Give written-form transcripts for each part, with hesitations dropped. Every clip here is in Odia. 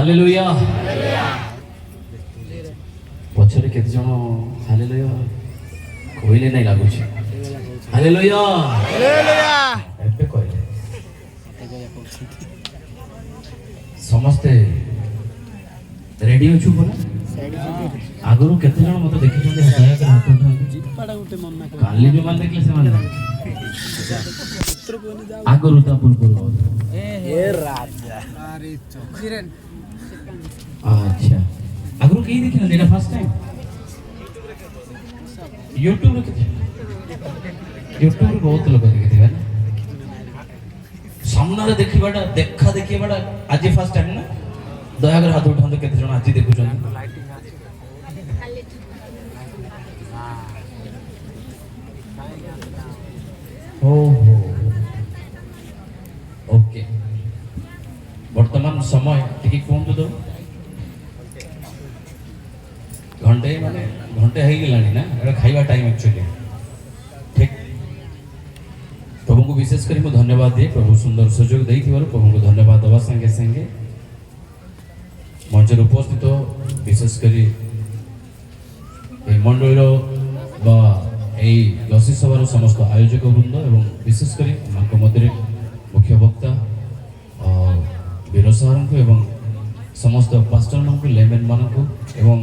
ହାଲେଲୁୟା। ପଛରେ କେତେ ଜଣ ହାଲେଲୁୟା କହିଲେ ନାଇଁ ଲାଗୁଛି। ହାଲେଲୁୟା ଏବେ କହିଲେ ସମସ୍ତେ ରେଡି ଅଛୁ ପରା। ଆଗରୁ କେତେ ଜଣ ମତେ ଦେଖିଛନ୍ତି କାଲି ଯୋଉମାନେ ଦେଖିଲେ ସେମାନେ ଆଗରୁ ତା ପୂର୍ବରୁ ଆଚ୍ଛା ଆଗରୁ କେହି ଦେଖିନାହାନ୍ତି ଏଇଟା ଫାର୍ଷ୍ଟ ଟାଇମ୍ ୟୁଟ୍ୟୁବରେ ୟୁଟ୍ୟୁବରେ ବହୁତ ଲୋକ ଦେଖିଥିବେ ନା ସାମ୍ନାରେ ଦେଖିବାଟା ଦେଖା ଦେଖିବାଟା ଆଜି ଫାର୍ଷ୍ଟ ଟାଇମ୍ ନା ଦୟାକରି ହାତ ଉଠାନ୍ତୁ କେତେ ଜଣ ଆଜି ଦେଖୁଛନ୍ତି। ଓହୋ ଓକେ ବର୍ତ୍ତମାନ ସମୟ ଟିକେ କୁହନ୍ତୁ ତ ଘଣ୍ଟେ ହେଇଗଲାଣି ନା ଏଟା ଖାଇବା ଟାଇମ୍ ଆକ୍ଚୁଆଲି ଠିକ୍। ପ୍ରଭୁଙ୍କୁ ବିଶେଷ କରି ମୁଁ ଧନ୍ୟବାଦ ଦିଏ ପ୍ରଭୁ ସୁନ୍ଦର ସୁଯୋଗ ଦେଇଥିବାରୁ ପ୍ରଭୁଙ୍କୁ ଧନ୍ୟବାଦ ଦେବା ସାଙ୍ଗେ ସାଙ୍ଗେ ମଞ୍ଚରେ ଉପସ୍ଥିତ ବିଶେଷ କରି এই ମଣ୍ଡଳୀର ବା এই ଲସି ସଭାର ସମସ୍ତ ଆୟୋଜକ ବୃନ୍ଦ ଏବଂ ବିଶେଷ କରି ତାଙ୍କ ମଧ୍ୟରେ ମୁଖ୍ୟ ବକ୍ତା ବୀର ସାରଙ୍କୁ ଏବଂ ସମସ୍ତ ପାଷ୍ଟରମାନଙ୍କୁ ଲେମେନ୍ ମାନଙ୍କୁ ଏବଂ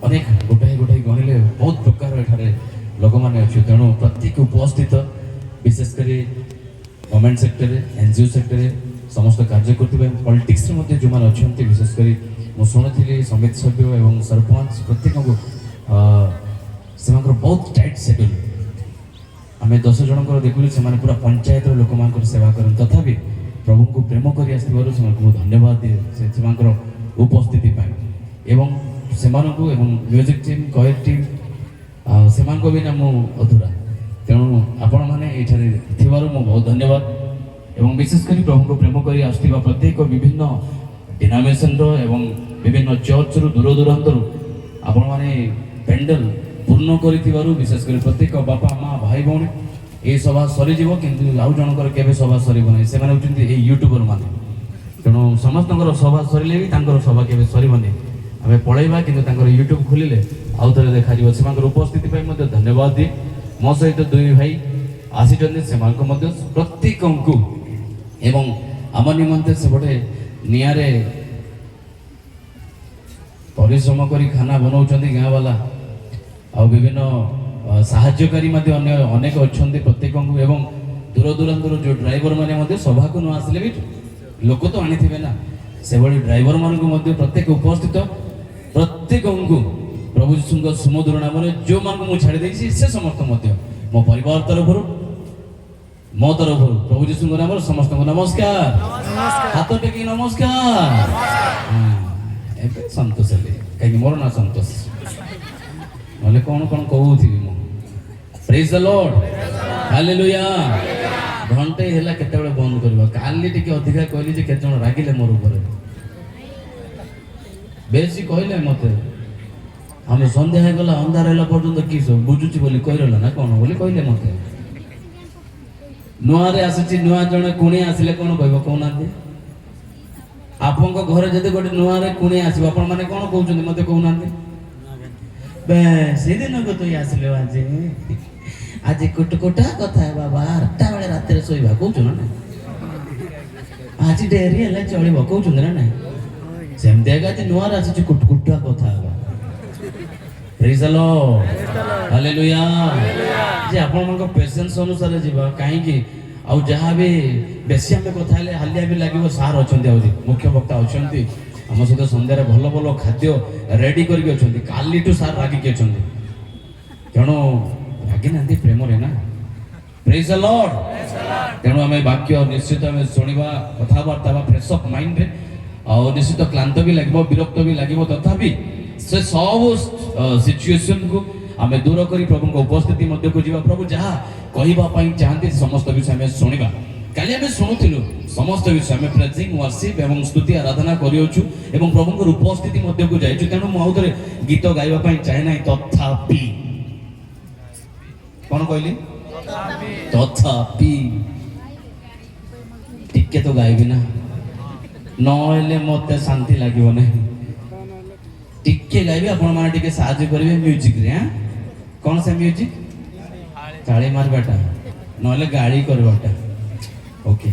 ଅନେକ ଗୋଟାଏ ଗଣିଲେ ବହୁତ ପ୍ରକାର ଏଠାରେ ଲୋକମାନେ ଅଛୁ ତେଣୁ ପ୍ରତ୍ୟେକ ଉପସ୍ଥିତ ବିଶେଷ କରି ଗଭର୍ଣ୍ଣମେଣ୍ଟ ସେକ୍ଟରରେ ଏନଜିଓ ସେକ୍ଟରରେ ସମସ୍ତ କାର୍ଯ୍ୟ କରୁଥିବା ପଲିଟିକ୍ସରେ ମଧ୍ୟ ଯେଉଁମାନେ ଅଛନ୍ତି ବିଶେଷ କରି ମୁଁ ଶୁଣିଥିଲି ସମିତି ସଭ୍ୟ ଏବଂ ସରପଞ୍ଚ ପ୍ରତ୍ୟେକଙ୍କୁ ସେମାନଙ୍କର ବହୁତ ଟାଇଟ୍ ସେଡ୍ୟୁଲ୍ ଆମେ 10 ଜଣଙ୍କର ଦେଖିଲୁ ସେମାନେ ପୁରା ପଞ୍ଚାୟତର ଲୋକମାନଙ୍କର ସେବା କରନ୍ତି ତଥାପି ପ୍ରଭୁଙ୍କୁ ପ୍ରେମ କରି ଆସିଥିବାରୁ ସେମାନଙ୍କୁ ମୁଁ ଧନ୍ୟବାଦ ଦିଏ ସେମାନଙ୍କର ଉପସ୍ଥିତି ପାଇଁ ଏବଂ ସେମାନଙ୍କୁ ଏବଂ ମ୍ୟୁଜିକ୍ ଟିମ୍ କଏର ଟିମ୍ ସେମାନଙ୍କ ବିନା ମୁଁ ଅଧୁରା ତେଣୁ ଆପଣମାନେ ଏଇଠାରେ ଥିବାରୁ ମୁଁ ବହୁତ ଧନ୍ୟବାଦ ଏବଂ ବିଶେଷ କରି ପ୍ରଭୁଙ୍କୁ ପ୍ରେମ କରି ଆସୁଥିବା ପ୍ରତ୍ୟେକ ବିଭିନ୍ନ ଡିନୋମିନେସନ୍ର ଏବଂ ବିଭିନ୍ନ ଚର୍ଚ୍ଚରୁ ଦୂର ଦୂରାନ୍ତରୁ ଆପଣମାନେ ପେଣ୍ଡେଲ ପୂର୍ଣ୍ଣ କରିଥିବାରୁ ବିଶେଷ କରି ପ୍ରତ୍ୟେକ ବାପା ମା ଭାଇ ଭଉଣୀ এই সভা সরিଯିବ କିନ୍ତୁ ଆଉ ଜଣଙ୍କର କେବେ ସଭା ସରିବ ନାହିଁ ସେମାନେ ହେଉଛନ୍ତି ଏଇ ୟୁଟ୍ୟୁବର ମାନେ ତେଣୁ ସମସ୍ତଙ୍କର ସଭା ସରିଲେ ବି ତାଙ୍କର ସଭା କେବେ ସରିବନି ଆମେ ପଳେଇବା କିନ୍ତୁ ତାଙ୍କର ୟୁଟ୍ୟୁବ ଖୋଲିଲେ ଆଉ ଥରେ ଦେଖାଯିବ ସେମାନଙ୍କର ଉପସ୍ଥିତି ପାଇଁ ମଧ୍ୟ ଧନ୍ୟବାଦ ଦିଏ ମୋ ସହିତ ଦୁଇ ଭାଇ ଆସିଛନ୍ତି ସେମାନଙ୍କ ମଧ୍ୟ ପ୍ରତ୍ୟେକଙ୍କୁ ଏବଂ ଆମ ନିମନ୍ତେ ସେପଟେ ନିଆଁରେ ପରିଶ୍ରମ କରି ଖାନା ବନାଉଛନ୍ତି ଗାଁ ବାଲା ଆଉ ବିଭିନ୍ନ ସାହାଯ୍ୟକାରୀ ମଧ୍ୟ ଅନ୍ୟ ଅନେକ ଅଛନ୍ତି ପ୍ରତ୍ୟେକଙ୍କୁ ଏବଂ ଦୂର ଦୂରାନ୍ତରୁ ଯେଉଁ ଡ୍ରାଇଭର ମାନେ ମଧ୍ୟ ସଭାକୁ ନ ଆସିଲେ ବି ଲୋକ ତ ଆଣିଥିବେ ନା ସେଭଳି ଡ୍ରାଇଭର ମାନଙ୍କୁ ମଧ୍ୟ ପ୍ରତ୍ୟେକ ଉପସ୍ଥିତ ପ୍ରତ୍ୟେକଙ୍କୁ ପ୍ରଭୁ ଯୀଶୁଙ୍କ ସୁମଧୁର ନାମରେ ଯେଉଁମାନଙ୍କୁ ମୁଁ ଛାଡ଼ି ଦେଇଛି ସେ ସମସ୍ତ ମଧ୍ୟ ମୋ ପରିବାର ତରଫରୁ ମୋ ତରଫରୁ ପ୍ରଭୁ ଯୀଶୁଙ୍କ ନାମରେ ସମସ୍ତଙ୍କୁ ନମସ୍କାର ହାତ ଟେକି ନମସ୍କାର ଏବେ ସନ୍ତୋଷ ହେଲେ କାହିଁକି ମୋର ନା ସନ୍ତୋଷ ନହେଲେ କ'ଣ କହୁଥିବି ମୁଁ ପ୍ରେଜ୍ ଦ ଲର୍ଡ ହାଲେଲୁୟା ଘଣ୍ଟେ ହେଲା କେତେବେଳେ ବନ୍ଦ କରିବା କାଲି ଟିକେ ଅଧିକା କହିଲି ଯେ କେତେ ଜଣ ରାଗିଲେ ମୋର ଉପରେ ବେଶୀ କହିଲେ ମତେ ଆମେ ସନ୍ଧ୍ୟା ହେଇଗଲା ଅନ୍ଧାର ହେଲା ପର୍ଯ୍ୟନ୍ତ କି ସବୁ ବୁଝୁଛି ବୋଲି କହିରଲା ନା କ'ଣ ବୋଲି କହିଲେ ମତେ ନୂଆରେ ଆସିଛି ନୂଆ ଜଣେ କୁଣିଆ ଆସିଲେ କ'ଣ କହିବ କହୁନାହାନ୍ତି ଆପଣଙ୍କ ଘରେ ଯଦି ଗୋଟେ ନୂଆରେ କୁଣିଆ ଆସିବ ଆପଣ ମାନେ କ'ଣ କହୁଛନ୍ତି ମତେ କହୁନାହାନ୍ତି ସେଦିନକୁ ତୁଇ ଆସିଲେ ଆଜି କୋଟା କଥା ହେବା 12ଟା ବେଳେ ରାତିରେ ଶୋଇବା କହୁଛୁ ନା ନାଇଁ ଆଜି ଡେରି ହେଲେ ଚଳିବ କହୁଛନ୍ତି ନା ନାଇଁ ସେମିତି ଆଜ୍ଞା ଆଜି ନୂଆରେ ଆସିଛି କୁଟା କଥା ହେବା ପ୍ରେଜ୍ ଦ ଲର୍ଡ ହାଲେଲୁୟା ଯେ ଆପଣମାନଙ୍କ ପେସେନ୍ସ ଅନୁସାରେ ଯିବା କାହିଁକି ଆଉ ଯାହା ବି ବେଶୀ ଆମେ କଥା ହେଲେ ହାଲିଆ ବି ଲାଗିବ ସାର୍ ଅଛନ୍ତି ଆହୁରି ମୁଖ୍ୟ ବକ୍ତା ଅଛନ୍ତି ଆମ ସହିତ ସନ୍ଧ୍ୟାରେ ଭଲ ଭଲ ଖାଦ୍ୟ ରେଡି କରିକି ଅଛନ୍ତି କାଲିଠୁ ସାର୍ ରାଗିକି ଅଛନ୍ତି ତେଣୁ ରାଗିନାହାନ୍ତି ପ୍ରେମରେ ନା ପ୍ରେଜ୍ ଦ ଲର୍ଡ ତେଣୁ ଆମେ ବାକ୍ୟ ନିଶ୍ଚିତ ଆମେ ଶୁଣିବା କଥାବାର୍ତ୍ତା ବା ଫ୍ରେଶ୍ ଅଫ୍ ମାଇଣ୍ଡରେ ଆଉ ନିଶ୍ଚିତ କ୍ଲାନ୍ତ ବି ଲାଗିବ ବିରକ୍ତ ବି ଲାଗିବ ତଥାପି ସେ ସବୁ ସିଚୁଏସନକୁ ଆମେ ଦୂର କରି ପ୍ରଭୁଙ୍କ ଉପସ୍ଥିତି ମଧ୍ୟକୁ ଯିବା ପ୍ରଭୁ ଯାହା କହିବା ପାଇଁ ଚାହାନ୍ତି ସମସ୍ତ ବିଷୟ ଆମେ ଶୁଣିବା କାଲି ଆମେ ଶୁଣୁଥିଲୁ ସମସ୍ତ ବିଷୟ ଆମେ ପ୍ରେଜିଂ ୱାର୍ସିପ୍ ଏବଂ ସ୍ତୁତି ଆରାଧନା କରିଅଛୁ ଏବଂ ପ୍ରଭୁଙ୍କର ଉପସ୍ଥିତି ମଧ୍ୟକୁ ଯାଇଛୁ ତେଣୁ ମୁଁ ଆଉ ଥରେ ଗୀତ ଗାଇବା ପାଇଁ ଚାହେଁ ନାହିଁ ତଥାପି କ'ଣ କହିଲି ତଥାପି ଟିକେ ତ ଗାଇବି ନା ନହେଲେ ମତେ ଶାନ୍ତି ଲାଗିବ ନାହିଁ। ଟିକେ ଗାଇବି, ଆପଣ ମାନେ ଟିକେ ସାହାଯ୍ୟ କରିବେ ମ୍ୟୁଜିକରେ। ହାଁ, କ'ଣ ସେ ମ୍ୟୁଜିକ? ତାଳି ମାରିବାଟା ନହେଲେ ଗାଳି କରିବାଟା। ଓକେ।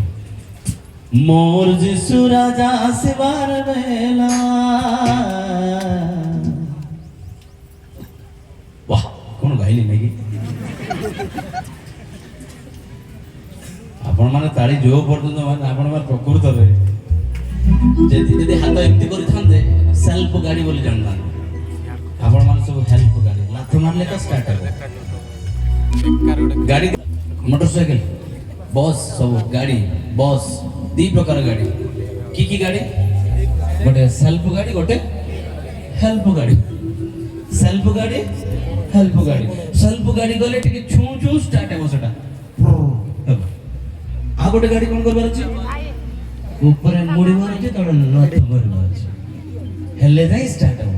মোর যিশু রাজা আসিবার বেলা। বাহ, কোন গাইলি নাকি? ଆପଣ ମାନେ ତାଳି ଯୋଉ ପର୍ଯ୍ୟନ୍ତ ମାନେ ଆପଣ ମାନେ ପ୍ରକୃତରେ ଯଦି ହାତ ଏମିତି କରିଥାନ୍ତେ ସେଲ୍ଫ ଗାଡ଼ି ବୋଲି ଜାଣିଥାନ୍ତେ। ଆପଣ ମାନେ ସବୁ ହେଲ୍ପ ଗାଡ଼ି ଲାଥ ମାରିଲେ ତ ଷ୍ଟାର୍ଟ ହେବ ଗାଡ଼ି। ମୋଟରସାଇକେଲ, ବସ୍, ସବୁ ଗାଡ଼ି ବସ୍, ଦି ପ୍ରକାର ଗାଡ଼ି। କି ଗାଡ଼ି? ଗୋଟେ ସେଲ୍ଫ ଗାଡ଼ି, ଗୋଟେ ହେଲ୍ପ ଗାଡ଼ି। ସେଲ୍ଫ ଗାଡ଼ି, ହେଲ୍ପ ଗାଡ଼ି। ସେଲ୍ଫ ଗାଡ଼ି ଗଲେ ଟିକେ ଛୁଁ ଛୁଁ ଷ୍ଟାର୍ଟ ହେବ ସେଟା। ଆଉ ଗୋଟେ ଗାଡ଼ି କ'ଣ କରିବାର ଅଛି? ଉପରେ ମୁଡ଼ିବାର ଅଛି, ତଳେ ଲଥ କରିବାର ଅଛି, ହେଲେ ଯାଇ ଷ୍ଟାର୍ଟ ହେବ।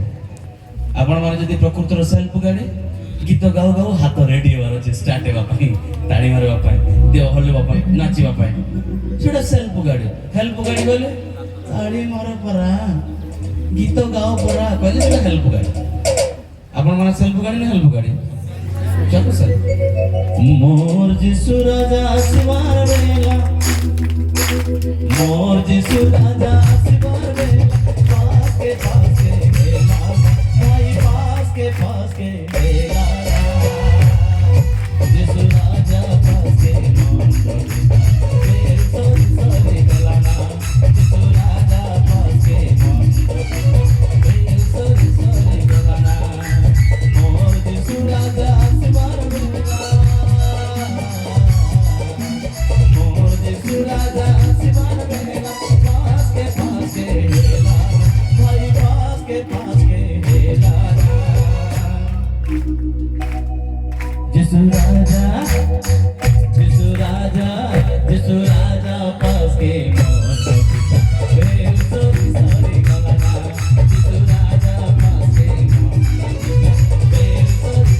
ଆପଣ ମାନେ ଯଦି ପ୍ରକୃତର ସେଲ୍ଫ ଗାଡ଼ି, ଗୀତ ଗାଉ ଗାଉ ହାତ ରେଡି ହେବାର ଅଛି ଷ୍ଟାର୍ଟ ହେବା ପାଇଁ, ତାଳି ମାରିବା ପାଇଁ, ଦେହ ହଲିବା ପାଇଁ, ନାଚିବା ପାଇଁ। ସେଟା ସେଲ୍ଫ ଗାଡ଼ି। ହେଲ୍ପ ଗାଡ଼ି କହିଲେ ତାଳି ମାର ପରା, ଗୀତ ଗାଅ ପରା କହିଲେ ସେଟା ହେଲ୍ପ ଗାଡ଼ି। ଆପଣ ମାନେ ସେଲ୍ଫ ଗାଡ଼ି ନା ହେଲ୍ପ ଗାଡ଼ି? চলো স্যার। মোর যিশু রাজা আসিবার বেলা, মোর যিশু রাজা আসিবার বেলা, পাসকে পাসকে বেলা, ভাই পাসকে পাসকে বেলা, যিশু রাজা পাসকে মন্ডলী, ফের সরি সরি বেলা না, যিশু রাজা পাসকে মন্ডলী, ফের সরি সরি বেলা না, মোর যিশু রাজা আসিবার বেলা, মোর যিশু রাজা আসিবার বেলা, পাসকে পাসকে বেলা, ভাই পাসকে পাসকে বেলা, যিশু রাজা, যিশু রাজা, যিশু রাজা পাসকে মন্ডলী, ফের সরি সরি বেলা না, যিশু রাজা পাসকে মন্ডলী, ফের সরি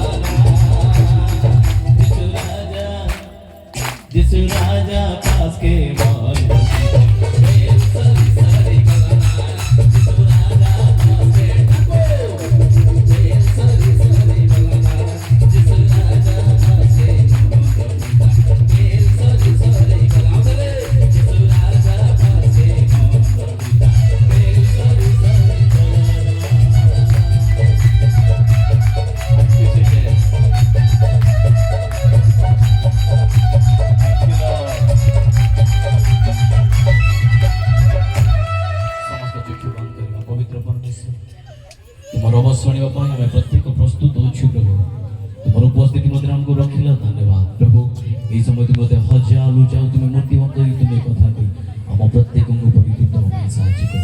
সরি বেলা না। যিশু রাজা পাসকে মন্ডলী, ফের সরি সরি বেলা না, যিশু রাজা পাসকে ফের সরি সরি বেলা না, যিশু রাজা পাসকে মন্ডলী, ফের সরি সরি বেলা না, যিশু রাজা পাসকে মন্ডলী, ফের সরি সরি বেলা तुम अवश्य आम प्रत्येक प्रस्तुत अच्छु प्रभु, तुम उपस्थिति आमको रखिल धन्यवाद प्रभु। ये समय तुम हजा लुचाओ तुम मूर्तिमंत तुम्हें कथा कही आम प्रत्येक साहाଯ୍य कर।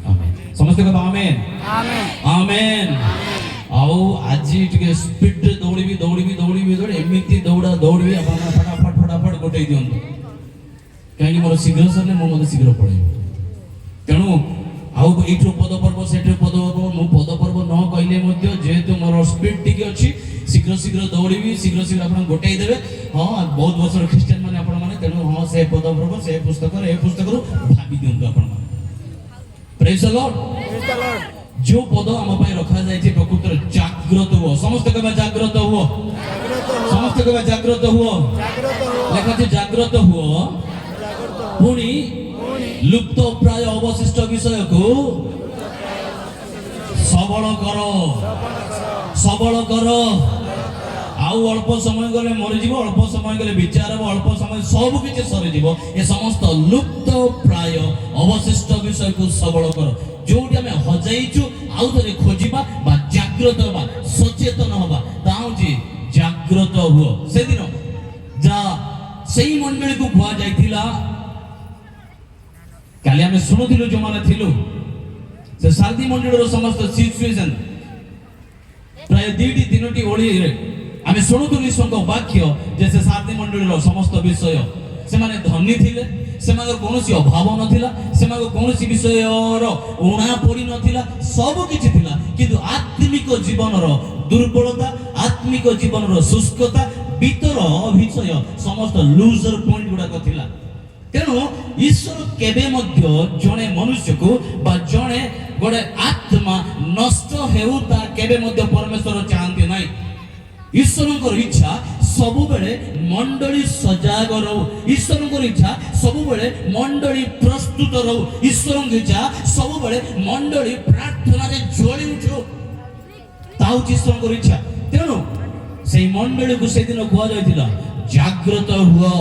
आमेन। समस्त कथा आमेन आमेन आमेन। ଆଉ ଆଜି ଟିକେ ସ୍ପିଡରେ ଦୌଡ଼ିବି ଏମିତି ଦୌଡ଼ିବି ଆପଣ ଫଟାଫଟ ଗୋଟେଇ ଦିଅନ୍ତୁ, କାହିଁକି ମୋର ଶୀଘ୍ର ସରିଲେ ମୁଁ ମୋତେ ଶୀଘ୍ର ପଳେଇବି। ତେଣୁ ଆଉ ଏଇଠୁ ପଦପର୍ବ ସେଠୁ ପଦପର୍ବ, ମୁଁ ପଦପର୍ବ ନ କହିଲେ ମଧ୍ୟ ଯେହେତୁ ମୋର ସ୍ପିଡ ଟିକେ ଅଛି, ଶୀଘ୍ର ଦୌଡ଼ିବି, ଶୀଘ୍ର ଆପଣ ଗୋଟେଇ ଦେବେ। ହଁ ବହୁତ ବର୍ଷର ଖ୍ରୀଷ୍ଟିଆନ ମାନେ ଆପଣମାନେ, ତେଣୁ ହଁ ସେ ପଦପର୍ବ ସେ ପୁସ୍ତକରୁ ଏ ପୁସ୍ତକରୁ ଭାବି ଦିଅନ୍ତୁ ଆପଣମାନେ। ପ୍ରେଜ୍ ଦ ଲର୍ଡ। जो पद आम रखा जाए प्रकृत जाग्रत हुआ, समस्त कहे जाग्रत हुआ, समस्त कहे जाग्रत हुआ, लेखा जाग्रत हुआ, पुणी लुप्त प्राय अवशिष्ट विषय को सबल कर आउ अल्प समय गले मरीज, अल्प समय गले विचार, अल्प समय सब किसी सरीज, ये समस्त लुप्त प्राय अवशिष्ट विषय को सबल कर, जोटी आम हजाइचु आउ थे खोजा जाग्रत हवा, सचेतन हवा, ताऊँची जाग्रत हुआ। से दिन जहाँ से मंडली को कह जाइथिला, काली आम शुणुलु जो मैंने थिलु से सारथी मंडली समस्त सिचुएशन प्राय 2-3 ओळी आम शुणुलु ईश्वर वाक्य जैसे सारथी मंडली समस्त विषय से माने धनी थिले, से कौन अभाव नथिला, से कौन विषय उणा पड़ी नथिला, सब किछि थिला, किंतु आत्मिक जीवन दुर्बलता, आत्मिक जीवन शुष्कता, भीतर विषय समस्त लूजर पॉइंट गुड़ाक थिला। तेणु ईश्वर केबे मध्य जणे मनुष्य को बा जणे गोटे आत्मा नष्ट हेउता केबे मध्य परमेश्वर चाहती नाही। ईश्वर इच्छा सबु बेले मंडली सजाग रहो, ईश्वर इच्छा सबु बेले मंडली प्रस्तुत रहो, ईश्वर इच्छा सबु बेले मंडली प्रार्थना रे जोड़ी उठो, ताऊ ईश्वर इच्छा। तेणु से मंडली को से दिन कह जाइथिला जाग्रत हुआ,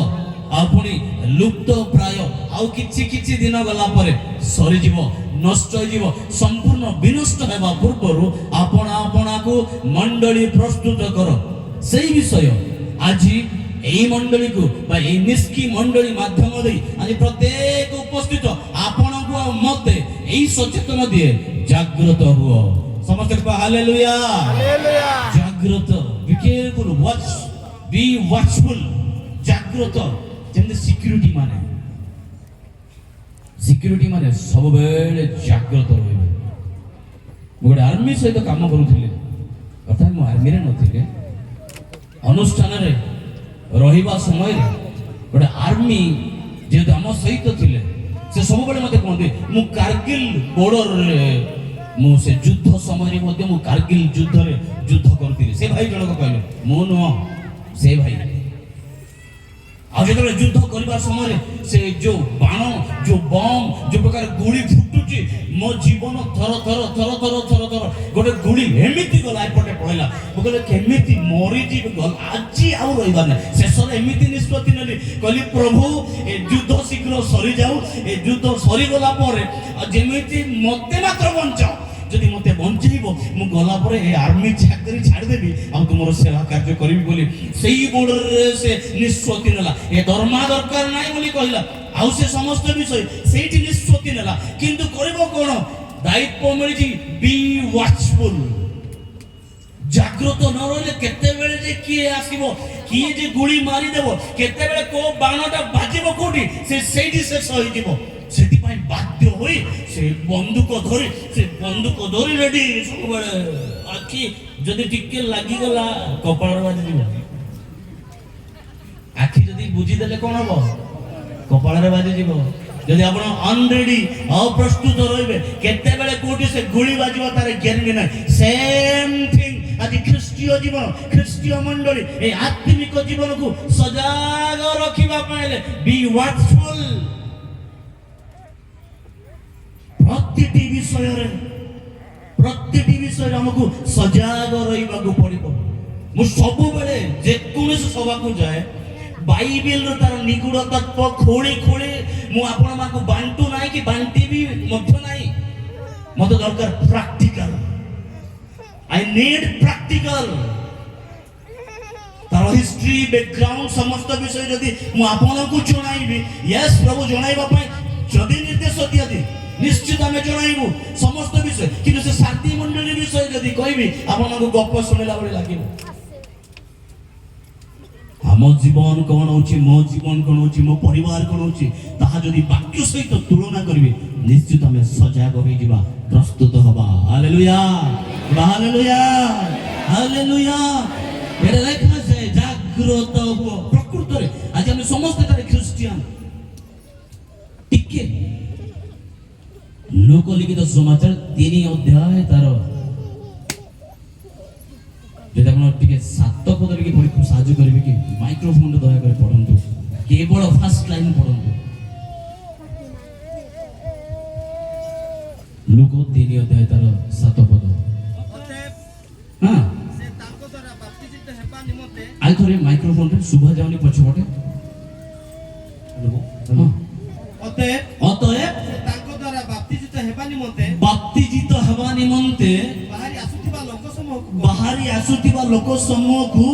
आपुनी लुप्त प्राय आउ किछि दिन गला परे सरी जीवो, नष्ट जीव, संपूर्ण विनष्ट हेबा पूर्वरु आपना आपना को मंडली प्रस्तुत करो। सेही विषय आज এই मंडली को बा এই निष्की मंडली माध्यम दे आज प्रत्येक उपस्थित आपनको आ मते এই सचेतन दिए जागृत हुओ। समस्त को हालेलुया हालेलुया। जागृत, be careful, watch, be watchful. जागृत जेमते सिक्यूरिटी माने सब बेले जागृत रहिबे। गोटे आर्मी सहित काम करूथिले, अर्थात मु आर्मी रे नथिले, अनुष्ठान रे रहिबा समय रे गोटे आर्मी जेहेतु आम सहित थिले, से सब बेले मते कहते मु कारगिल बॉर्डर रे मु से युद्ध समय रे मते मु कारगिल युद्ध रे युद्ध करथिले। से भाई जनक कहले मु न से भाई आज जो युद्ध करने समय से जो बाण, जो बम, जो प्रकार गुड़ी फुटुची, मो जीवन थर थर थर थर थर थर गोटे गुड़ी एमिति गला एपटे पड़ेला, बोले केमिति मरी जी गल आज आउ रहिबा नै। शेष रे एमिति निष्पत्ति नेली, कहली प्रभु ए युद्ध शीघ्र सरी जाऊ, ए युद्ध सरी गला परे जेमिति मते मात्र बंचाओ, जदि मते बंचेइबो मु गला परे ए आर्मी चाकरी छाड़ देबी आ तुमरो सेवा कार्य करिबी बोली सेही बॉर्डर रे से निष्पत्ति नेला। ए दरमा दरकार नाही बोली कहला, आ से समस्त विषय सेठी निष्पत्ति नेला, किंतु करिबो कोन दायित्व मिलिछि बी वॉचफुल। जागृत न रहिले केते बेले जे किए आसीबो, किए जे गुली मारी देबो, केते बेले को बाणटा बाजिबो कोठी से सेठी से सही जीवो। सेठी पाई बाध्य होई से बंदूक धरी रेडी सब बेले आखि जदि टिके लागि गला कपाळ बाजी जीवो, आखि जदि बुझी देले कोन हबो कपाळ रे बाजी जीवो। जदि आपण अनरेडी अप्रस्तुत रहिबे केते बेले कोठी से गुली बाजिबो तार ग्यारंटी नै। सेम थिंग आज ख्रीष्टीय जीवन, ख्रीष्टीय मंडली ए आत्मिक जीवन को सजाग रखिबा पाइले बी वॉचफुल। प्रतिटी विषय हमको सजाग रहिबाकू पड़िबो। मु सब बेले जे कोनस सभा को जाए बाइबल रो तार निगूढ़ तत्व खोली खोली मु आपण माको बांटू नाही कि बांटी भी मध्य नाही। मते दरकार प्रैक्टिकल, आई नीड प्रैक्टिकल। तार हिस्ट्री बैकग्राउंड समस्त विषय जदि मु आपण को जणाइबी, यस प्रभु जणाइबा पई जदि निर्देश दियदि निश्चित आम जन समस्त विषय कि शादी मंडली विषय जदि कहि आपको गप शुणला भाई लगे आम जीवन कौन होची मो जीवन कौन होची मो परिवार कौन होची ताहा जदि वाक्य सहित तुलना करिवे निश्चित आम सजग हो जिबा प्रस्तुत हबा हालेलुया हालेलुया हालेलुया एटा लेखा से जागृत हो प्रकृत रे आज हम समस्त तारे ख्रिस्टियन टिके लोकलिखित समाचार 3 अध्याय तार যদি আপনার টিকে 7 পদ লিখে পড়ি খুব সাহায্য করবে কি মাইক্রোফোন দয়া করে পড়ন্তু কেবল ফার্স্ট লাইন পড়ন্তু লোক 3 অধ্যায় তার 7 পদ হ্যাঁ সে তাଙ୍କ দ্বারা বাପ୍তিজিত হেবা নিমন্তে আই থরে মাইক্রোফোন রে শুভা যাওনি পছপটে অতএব অতএব সে তাଙ୍କ দ্বারা বাপ্তিজিত হেবা নিমন্তে बाहरी आसुथिबा लोक समूह को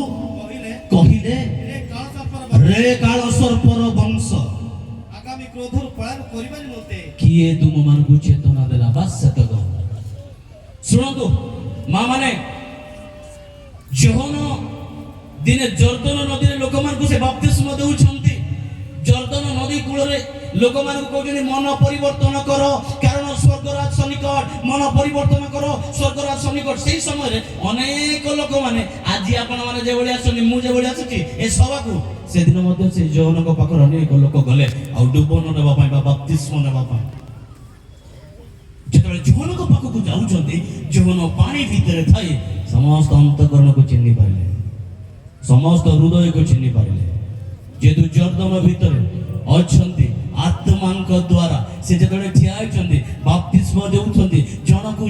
कहिले रे काल सर्पर वंश आगामी क्रोधर पलायन करिबा निमंते किए तुम मान को चेतना देला बस सतग सुनंतु मा माने जोहन दिने जर्दन नदी रे लोक मान को से बपतिस्म देउछंती जर्दन नदी कूल रे लोक मान को कहउछनी मन परिवर्तन करो कारण स्वर्गराज सन्निकट मन परिवर्तन करो स्वर्गराज सन्निकट सेही समय रे अनेक लोक माने आज आपण माने जे बळी आछनी मु जे बळी आछी ए सभा को से दिन मध्ये से जोहन को पाखर अनेक लोक गले आ डुबन नेबा पई बा बपतिस्म नेबा पई जेतबे जोहन को पाख को जाउछंती जोहन पानी भीतर थाई समस्त अंतकरण को चिन्हि पाइले समस्त हृदय को चिन्हि पाइले जेतु जर्दन भीतर अछंती आत्मांक द्वारा से जतले ठिया होचंती बपतिस्म देउछंती जनकु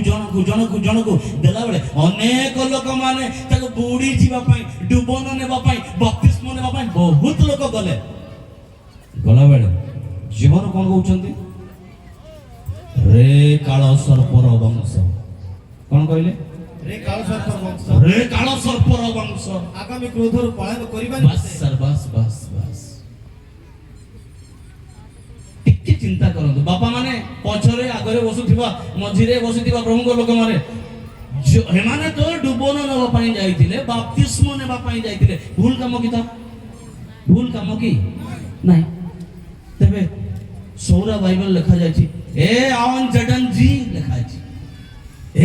देला बेले अनेक लोक माने ताको बुडी जीवा पई डुबन नेबा पई बपतिस्म नेबा पई बहुत लोक गले गला बेले जीवन कोन कहउछंती रे काल सर्पर वंश कोन कहले रे काल सर्पर वंश आगामी क्रोधर पलायन करिबा बस सर बस चिंता करंतु बापा माने पछरे आगरे बसुथिबा मझिरे बसुथिबा प्रभु लोक माने हेमाने तो डुबन नेबा पई जाईथिले बपतिस्म नेबा पई जाईथिले भूल काम की नाही तबे सौरा बाइबल लिखा जायछि ए आवन जडन जी लिखा अछि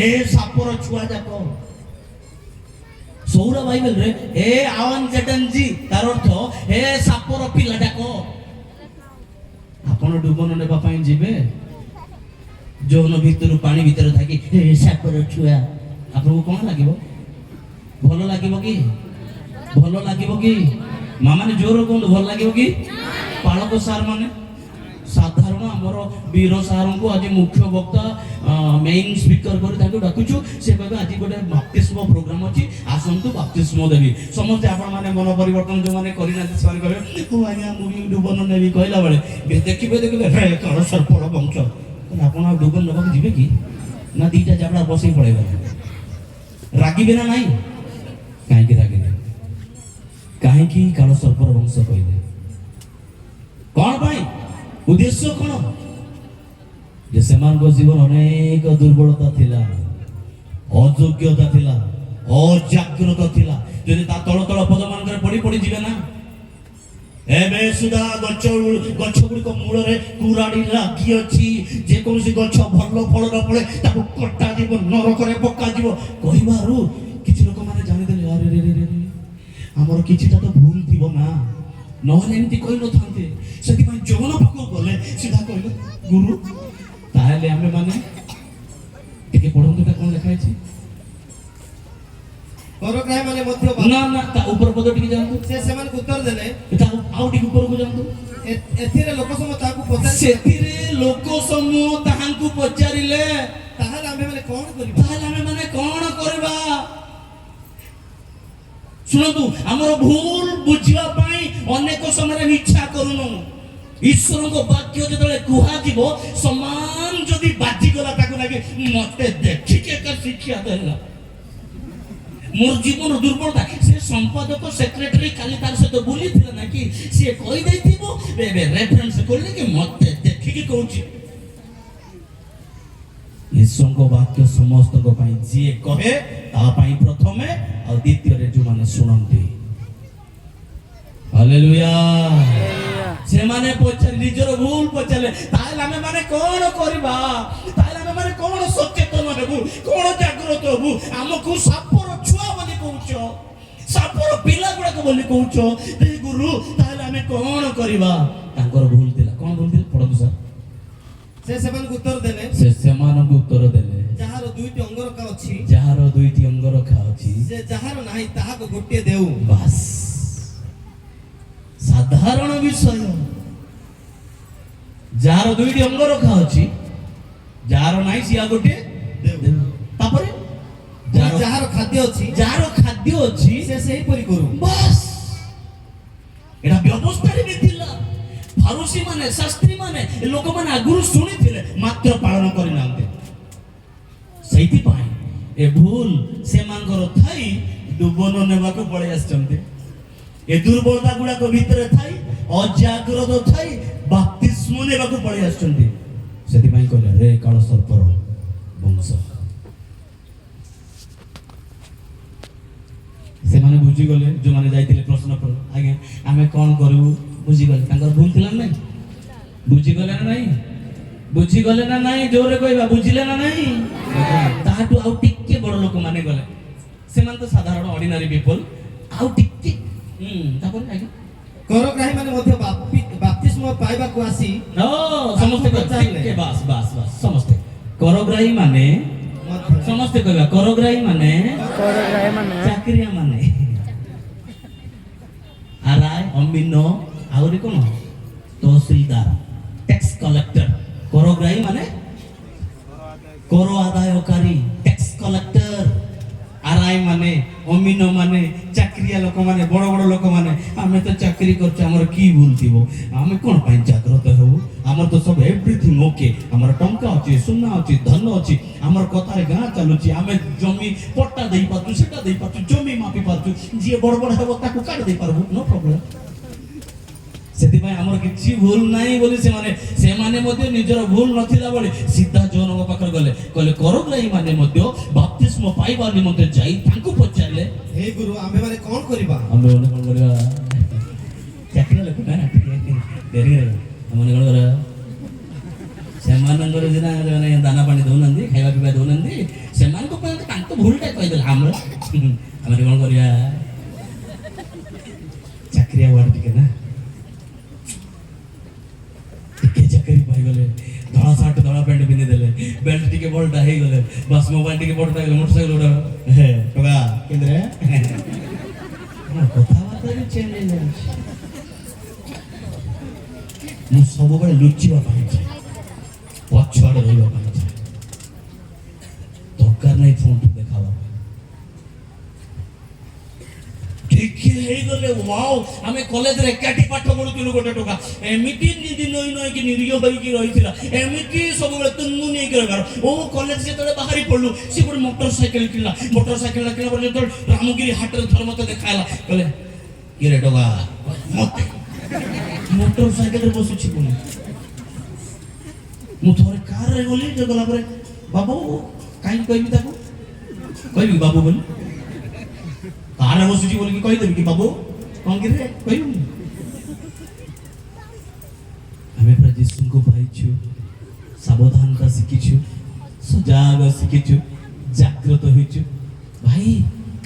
ए सापर छुआ जाको सौरा बाइबल रे ए आवन जडन जी तार अर्थ ए सापर पिला जाको आपण डुबन नेबा पई जिबे जोन भीतर पानी भीतर थाकी ए सापर छुआ आपन को कोन लागिवो भलो लागिवो की मामा ने जोर कोन भलो लागिवो की पालक सार माने साधारण हमर वीर सार को आज मुख्य वक्ता मेन स्पीकर कर ताको डाकुछु से कहबे आज गोटे बपतिस्म प्रोग्राम अछि आसंतु बपतिस्म देबी समस्त आपण माने मन परिवर्तन जो माने करि ना सर कहबे ओ आज्ञा मुवी डुबन नेबी कहला बेले देखिबे रे काल सर्पर वंश आपण डुबन नेबा जिबे की ना दीटा जाबड़ा बसई पड़ेबे रागिबे ना नाही काहे की रागिबे काहे की काल सर्पर वंश कहले कोन भाई उद्देश्य कोन जे समान को जीवन अनेक दुर्बलता थिला अयोग्यता थिला अजाग्रत थिला जदि ता तळ तळ पद मान करे पड़ी जिवे ना एबे सुदा गछ गुडी को मूल रे कुराडी लागी अछि जे कोनसी गछ भलो फल न पड़े ताको कटा जीव नरक रे पक्का जीव कहिबारु किछि लोक माने जानि देले अरे रे रे रे हमर किछिटा तो भूल थिबो ना नहले एमती कहि न थांते सेति पई जवन पको गले सीधा कहले गुरु ताहले हमें माने टिके पढंतु ता कोन लिखा अछि परग्रह माने मध्य ना ता ऊपर पद टिके जानतु से मन उत्तर देले ता आउ टिके ऊपर को जानतु एथिरे लोक समूह ताकू पचारि सेथिरे लोक समूह ताहांकू पचारिले ताहाले हमें माने कोन करबा सुनतु हमर भूल बुझिया पाई अनेक समय इच्छा करूनु ईश्वर को वाक्य जतले कुहा जीवो समान जदि बाजी गला ताको लागे मते देखि के का शिक्षा देला मोर जीवन दुर्बलता से संपादक सेक्रेटरी काली तार से तो बोली थिला ना कि से कहि दैथिबो बे रेफरेंस करले कि मते देखि के कहूची ଈଶ୍ୱରଙ୍କ ବାକ୍ୟ ସମସ୍ତଙ୍କ ପାଇଁ, ଯିଏ କହେ ତା ପାଇଁ ପ୍ରଥମେ, ଆଉ ଦ୍ୱିତୀୟରେ ଯୋଉମାନେ ଶୁଣନ୍ତି। ହାଲେଲୁୟା। ସେମାନେ ପଚାରି ନିଜର ଭୁଲ ପଚାରିଲେ, ତାହେଲେ ଆମେ ମାନେ କଣ କରିବା? ତାହେଲେ ଆମେ ମାନେ କଣ ସଚେତନ ହେବୁ, କଣ ଜାଗ୍ରତ ହେବୁ? ଆମକୁ ସାପର ଛୁଆ ବୋଲି କହୁଛ, ସାପର ପିଲା ଗୁଡାକ ବୋଲି କହୁଛ, ହେ ଗୁରୁ ତାହେଲେ ଆମେ କଣ କରିବା? ତାଙ୍କର ଭୁଲ ଥିଲା। କଣ ଭୁଲ ଥିଲା? ପଢନ୍ତୁ ସାର୍। ସେ ସେମାନଙ୍କୁ ଉତ୍ତର ଦେଲେ, ସେ ସେମାନଙ୍କୁ ଉତ୍ତର ଦେଲେ, ଯାହାର ଦୁଇଟି ଅଙ୍ଗରକା ଅଛି, ଯାହାର ଦୁଇଟି ଅଙ୍ଗରଖା ଅଛି, ସେ ଯାହାର ନାହିଁ ତାହାକୁ ଗୋଟିଏ ଦେଉ। ବାସ୍, ସାଧାରଣ ବିଷୟ। ଯାହାର ଦୁଇଟି ଅଙ୍ଗରଖା ଅଛି, ଯାହାର ନାହିଁ ସିଏ ଆଉ ଗୋଟିଏ ଦେଉ। ତାପରେ ଯାହାର ଖାଦ୍ୟ ଅଛି, ଯାହାର ଖାଦ୍ୟ ଅଛି ସେ ସେହିପରି କରୁ। ବାସ୍, ଏଟା ବ୍ୟବସ୍ଥାରେ ବି ଥିଲା। ଫାରୁସୀ ମାନେ, ଶାସ୍ତ୍ରୀ ମାନେ, ଲୋକମାନେ ଆଗରୁ ଶୁଣିଥିଲେ, ମାତ୍ର ପାଳନ କରିନାହାନ୍ତି। ସେଇଥିପାଇଁ ଏ ଭୁଲ ସେମାନଙ୍କର ଥାଇ ଡୁବନ ନେବାକୁ ପଳେଇ ଆସିଛନ୍ତି। ଏ ଦୁର୍ବଳତା ଗୁଡାକ ଭିତରେ ଥାଇ, ଅଜାଗ୍ରତ ଥାଇ ବାପ୍ତିସ୍ମ ନେବାକୁ ପଳେଇ ଆସିଛନ୍ତି। ସେଥିପାଇଁ କହିଲେ, ରେ କାଳ ସର୍ପର ବଂଶ। ସେମାନେ ବୁଝିଗଲେ, ଯୋଉମାନେ ଯାଇଥିଲେ ପ୍ରଶ୍ନ କଲେ, ଆଜ୍ଞା ଆମେ କଣ କରିବୁ? ବୁଝିଗଲେ, ତାଙ୍କର ଭୁଲ ଥିଲା ନା ନାହିଁ? ବୁଝିଗଲେ ନା ନାହିଁ? ବୁଝିଗଲେ ନା ନାହିଁ? ଜୋରରେ କହିବା, ବୁଝିଲେ ନା ନାହିଁ? ତାହାଠୁ ଆଉ ଟିକେ ବଡ ଲୋକମାନେ ଗଲେ, ସେମାନେ ତ ସାଧାରଣ ଅର୍ଡିନାରୀ ପିପଲ, ଆଉ ଟିକେ ତାପରେ ଆଜ୍ଞା କରଗ୍ରାହୀ ମାନେ ମଧ୍ୟ ବାପ୍ତିସ୍ମ ପାଇବାକୁ ଆସି ସମସ୍ତେ ପଚାରିଲେ। ବାସ୍ ବାସ୍ ବାସ୍, ସମସ୍ତେ କରଗ୍ରାହୀ ମାନେ, ସମସ୍ତେ କହିବା କରଗ୍ରାହୀ ମାନେ, ଚାକିରିଆ ମାନେ, ଆରାୟ, ଅମିନ, ଆହୁରି କଣ, ତହସିଲଦାର, ট্যাক্স কলেক্টর। করগ্রাহী মানে কর আদায়কারী, ট্যাক্স কলেক্টর। আরাই মানে, অমিন মানে, চাকরিয়া লোক মানে, বড় বড় লোক মানে। আমি তো চাকরি করছি, আমার কি ভুল থিব? আমি কোন পাই জাগ্রত হব? আমার তো সব এভরিথিং ওকে। আমার টঙ্কা আছে, সোনা আছে, ধন আছে, আমার কথায় গাঁ চালুছি। আমি জমি পট্টা দেই পারছু, সেটা দেই পারছু, জমি মাপি পারছু, যে বড় বড় হব তাকে কাটি দেই পারবো, নো প্রবলেম। ସେଥିପାଇଁ ଆମର କିଛି ଭୁଲ ନାହିଁ ବୋଲି ସେମାନେ ମଧ୍ୟ ନିଜର ଭୁଲ ନଥିଲା ବୋଲି ସିଧା ଜଣଙ୍କ ପାଖରେ ଗଲେ, କହିଲେ କରଗ୍ରାହୀ ମାନେ ମଧ୍ୟ ବାପ୍ତିସ୍ମ ପାଇବା ନିମନ୍ତେ ଯାଇ ତାଙ୍କୁ ପଚାରିଲେ, ହେ ଗୁରୁ ଆମେ ମାନେ କଣ କରିବା? ଆମେ ମାନେ କଣ କରିବା? ଚାକିରି ଲୋକ ନା, ଡେରି ଆମେ କଣ କରିବା? ସେମାନଙ୍କର ସିନା ମାନେ ଦାନା ପାଣି ଦଉନାହାନ୍ତି, ଖାଇବା ପିଇବା ଦଉନାହାନ୍ତି, ସେମାନଙ୍କ ପାଇଁ ତାଙ୍କ ଭୁଲଟା କହିଦେଲେ। ଆମେ କଣ କରିବା? ଚାକିରିଆ ୱାର୍ଡ ଟିକେ ନା, ଚାକିରି ପାଇଗଲେ, ଧଳା ସାର୍ଟ ଧଳା ପ୍ୟାଣ୍ଟ ପିନ୍ଧି ଦେଲେ, ବେଲ୍ଟ ଟିକେ ବଡଟା ହେଇଗଲେ, ବାସ୍ ମୋବାଇଲ ଟିକେ ବଡଟା ହେଇଗଲେ, ମୋଟରସାଇକେଲ ଗୋଟେ ଟଙ୍କା କେନ୍ଦ୍ରେ କଥାବାର୍ତ୍ତା ବି ଚେଞ୍ଜ ହେଇଯାଉଛି। ମୁଁ ସବୁବେଳେ ଲୁଚିବା ପାଇଁ ଚାହେଁ, ପଛଆଡେ ରହିବା ପାଇଁ ଚାହେଁ, ଦରକାର ନାହିଁ ଫୋନଠୁ ଦେଖାବା ପାଇଁ। ଟିକେ ହେଇଗଲେ ୱାଓ, ଆମେ କଲେଜରେ ଏକାଠି ପାଠ ପଢୁଥିଲୁ, ଗୋଟେ ଟଙ୍କା ଏମିତି ନିଧି ନଈ ନଈକି ନିରୀହ ହେଇକି ରହିଥିଲା, ଏମିତି ସବୁବେଳେ ତୁନୁ ନେଇକି ରହିବାର। ଓ କଲେଜ ଯେତେବେଳେ ବାହାରି ପଡିଲୁ, ସେ ଗୋଟେ ମୋଟରସାଇକେଲ କିଣିଲା। ମୋଟରସାଇକେଲ କିଣିଲା ପରେ ଯେତେବେଳେ ରାମଗିରି ହାଟରେ ଥରେ ମତେ ଦେଖାହେଲା, କହିଲେ କିରେ ଟଙ୍କା ମତେ ମୋଟରସାଇକେଲରେ ବସୁଛି ବୋଲି। ମୁଁ ଥରେ କାରରେ ଗଲି, ଯେ ଗଲା ପରେ ବାବୁ କାହିଁକି କହିବି ତାକୁ, କହିବି ବାବୁ ବୋଲି? କାରରେ ବସୁଛି ବୋଲିକି କହିଦେବି କି ବାବୁ କଣ କିରେ କହିବୁ? ଆମେ ପୁରା ଯୀଶୁଙ୍କୁ ପାଇଛୁ, ସାବଧାନତା ଶିଖିଛୁ, ସଜାଗ ଶିଖିଛୁ, ଜାଗ୍ରତ ହେଇଛୁ। ଭାଇ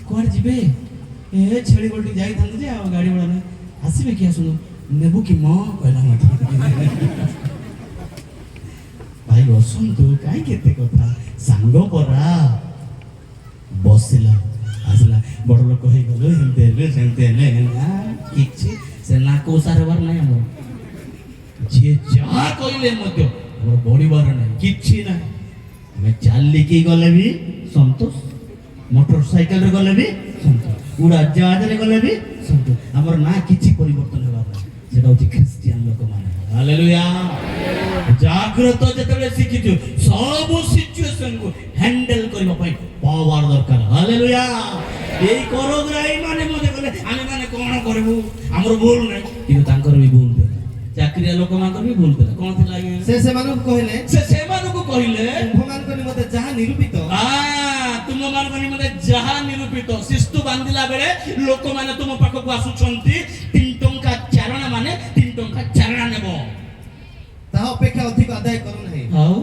କୁଆଡେ ଯିବେ? ଏ ଛେଳି ଗୋଟି ଯାଇଥାନ୍ତି ଯେ, ଆଉ ଗାଡି ଭଡ଼ା ନାହିଁ, ଆସିବେ କି? ଆସନ୍ତୁ, ନେବୁ କି ମ କହିଲା ମତେ। ଭାଇ ବସନ୍ତୁ, କାହିଁକି ଏତେ କଥା, ସାଙ୍ଗ ପରା। ବସିଲା, ଆସିଲା, ବଡ ଲୋକ ହେଇଗଲୁ, ଏମିତି ହେଲେ ସେମିତି ହେଲେ, କିଛି ସେ ନାକ ଉଷାର ହେବାର ନାହିଁ। ଆମର ଯିଏ ଯାହା କହିଲେ ମଧ୍ୟ ଆମର ବଢିବାର ନାହିଁ, କିଛି ନାହିଁ। ଆମେ ଚାଲିକି ଗଲେ ବି ସନ୍ତୋଷ, ମୋଟର ସାଇକେଲରେ ଗଲେ ବି ସନ୍ତୋଷ, ଉଡାଜାହାଜରେ ଗଲେ ବି ସନ୍ତୋଷ। ଆମର ନା କିଛି ପରିବର୍ତ୍ତନ ହେବାର ନାହିଁ। ସେଟା ହଉଛି ଖ୍ରୀଷ୍ଟିଆନ ଲୋକମାନେ। ହାଲେଲୁୟା। ଜାଗ୍ରତ ଯେତେବେଳେ ଶିଖିଛୁ, ସବୁ ସିଚୁଏସନକୁ ହ୍ୟାଣ୍ଡେଲ କରିବା ପାଇଁ ପାୱାର ଦରକାର। ହାଲେଲୁୟା। এই করগ্রাহী মানে মনে কলে আমি মানে কোন করবো, আমার ভুল নাই, কিন্তু তাঙ্কর ବି ভুল ଥିଲା, চাকরিয়া ଲୋକମାନଙ୍କର ବି ଭୁଲ ଥିଲା। କଣ ଥିଲା? ସେ ସେମାନଙ୍କୁ କହିଲେ, ସେମାନଙ୍କୁ କହିଲେ ତୁମ୍ଭମାନଙ୍କ ନିମନ୍ତେ ଯାହା ନିରୂପିତ ତୁମ ମାନଙ୍କ ନିମନ୍ତେ ଯାହା ନିରୂପିତ ଶିସ୍ତୁ ବାନ୍ଧିଲା ବେଳେ ଲୋକମାନେ ତୁମ ପାଖକୁ ଆସୁଛନ୍ତି 3 ଟଙ୍କା ଚାରଣା ମାନେ 3 ଟଙ୍କା ଚାରଣା ନେବ ତାହା ଅପେକ୍ଷା ଅଧିକ ଆଦାୟ କରୁ ନାହିଁ। ଆଉ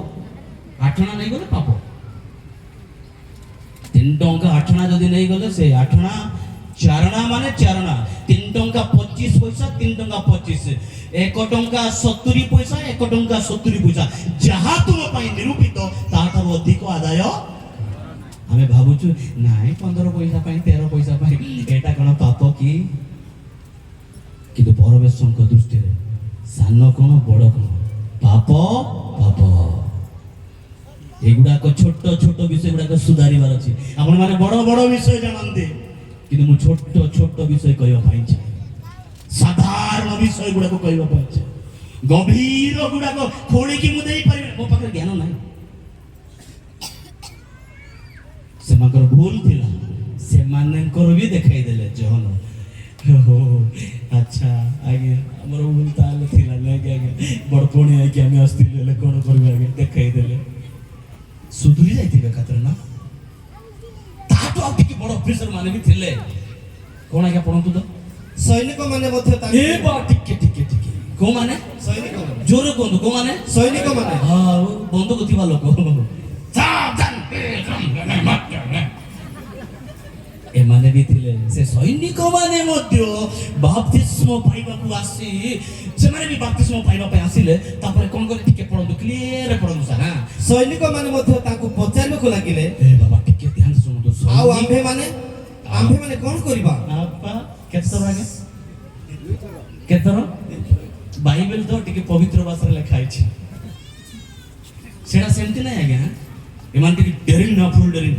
ଆଠଣା ନେଇଗଲେ ପାପ 3 ଟଙ୍କା ଆଠଣା ଯଦି ନେଇଗଲେ ସେ ଆଠଣା ଚାରଣା ମାନେ ଚାରଣା 3 ଟଙ୍କା 25 ପଇସା 3 ଟଙ୍କା 25 1 ଟଙ୍କା 70 ପଇସା 1 ଟଙ୍କା 70 ପଇସା ଯାହା ତୁମ ପାଇଁ ନିରୂପିତ ତାଠାରୁ ଅଧିକ ଆଦାୟ ଆମେ ଭାବୁଛୁ ନାଇଁ 15 ପଇସା ପାଇଁ 13 ପଇସା ପାଇଁ ଏଟା କଣ ପାପ କି କିନ୍ତୁ ପରମେଶ୍ୱରଙ୍କ ଦୃଷ୍ଟିରେ ସାନ କଣ ବଡ଼ କଣ ପାପ ପାପ ଏଗୁଡାକ ଛୋଟ ଛୋଟ ବିଷୟ ଗୁଡାକ ସୁଧାରିବାର ଅଛି ଆପଣ ମାନେ ବଡ଼ ବଡ଼ ବିଷୟ ଜାଣନ୍ତି କିନ୍ତୁ ମୁଁ ଛୋଟ ଛୋଟ ବିଷୟ କହିବା ପାଇଁ ଚାହେଁ ସାଧାରଣ ବିଷୟ ଗୁଡାକ କହିବା ପାଇଁ ଚାହେଁ ଗଭୀର ଗୁଡାକ ଖୋଳିକି ମୁଁ ଦେଇପାରିବି ମୋ ପାଖରେ ଜ୍ଞାନ ନାହିଁ ସେମାନଙ୍କର ଭୁଲ ଥିଲା ସେମାନଙ୍କର ବି ଦେଖାଇ ଦେଲେ ଜହନ ଓହୋ ଆଚ୍ଛା ଆଜ୍ଞା ଆମର ଭୁଲ ତାହେଲେ ଥିଲା ନାଇଁ ଆଜ୍ଞା ବଡ଼ ପୁଣି ଆଇକି ଆମେ ଆସିଥିଲେ ହେଲେ କ'ଣ କରିବେ ଆଜ୍ଞା ଦେଖାଇ ଦେଲେ ସୁଧୁରି ଯାଇଥିବେ ଏକାଥରେ ନା ତାଠୁ ଆଉ ଟିକେ ବଡ଼ ଅଫିସର ମାନେ ବି ଥିଲେ କ'ଣ ଆଜ୍ଞା ପଢ଼ନ୍ତୁ ତ ସୈନିକ ମାନେ ମଧ୍ୟ ଏ ବା ଟିକେ ଟିକେ ଟିକେ କୋଉମାନେ ସୈନିକ ମାନେ ଜୋରେ କୁହନ୍ତୁ କୋଉମାନେ ସୈନିକ ମାନେ ଆଉ ବନ୍ଧୁକ ଥିବା ଲୋକ ଏମାନେ ବି ଥିଲେ ସେ ସୈନିକ ମାନେ ମଧ୍ୟ ବାପ୍ତିସ୍ମ ପାଇବାକୁ ଆସି ସେମାନେ ବି ବାପ୍ତିସ୍ମ ପାଇବା ପାଇଁ ଆସିଲେ ତାପରେ କ'ଣ କଲେ ଟିକେ ପଢ଼ନ୍ତୁ କ୍ଲିୟର ପଢ଼ନ୍ତୁ ସାର୍ ସୈନିକ ମାନେ ମଧ୍ୟ ତାଙ୍କୁ ପଚାରିବାକୁ ଲାଗିଲେ ଏ ବାବା ଟିକେ ଧ୍ୟାନ ଶୁଣନ୍ତୁ ଆଉ ଆମ୍ଭେ ମାନେ କ'ଣ କରିବା ଆପା କେତେଥର ଆଜ୍ଞା କେତେଥର ବାଇବେଲ ତ ଟିକେ ପବିତ୍ର ଭାଷାରେ ଲେଖା ହେଇଛି ସେଟା ସେମିତି ନାହିଁ ଆଜ୍ଞା ଏମାନେ ଟିକେ ଡେରିଂ ନା ଫୁଲ ଡେରିଂ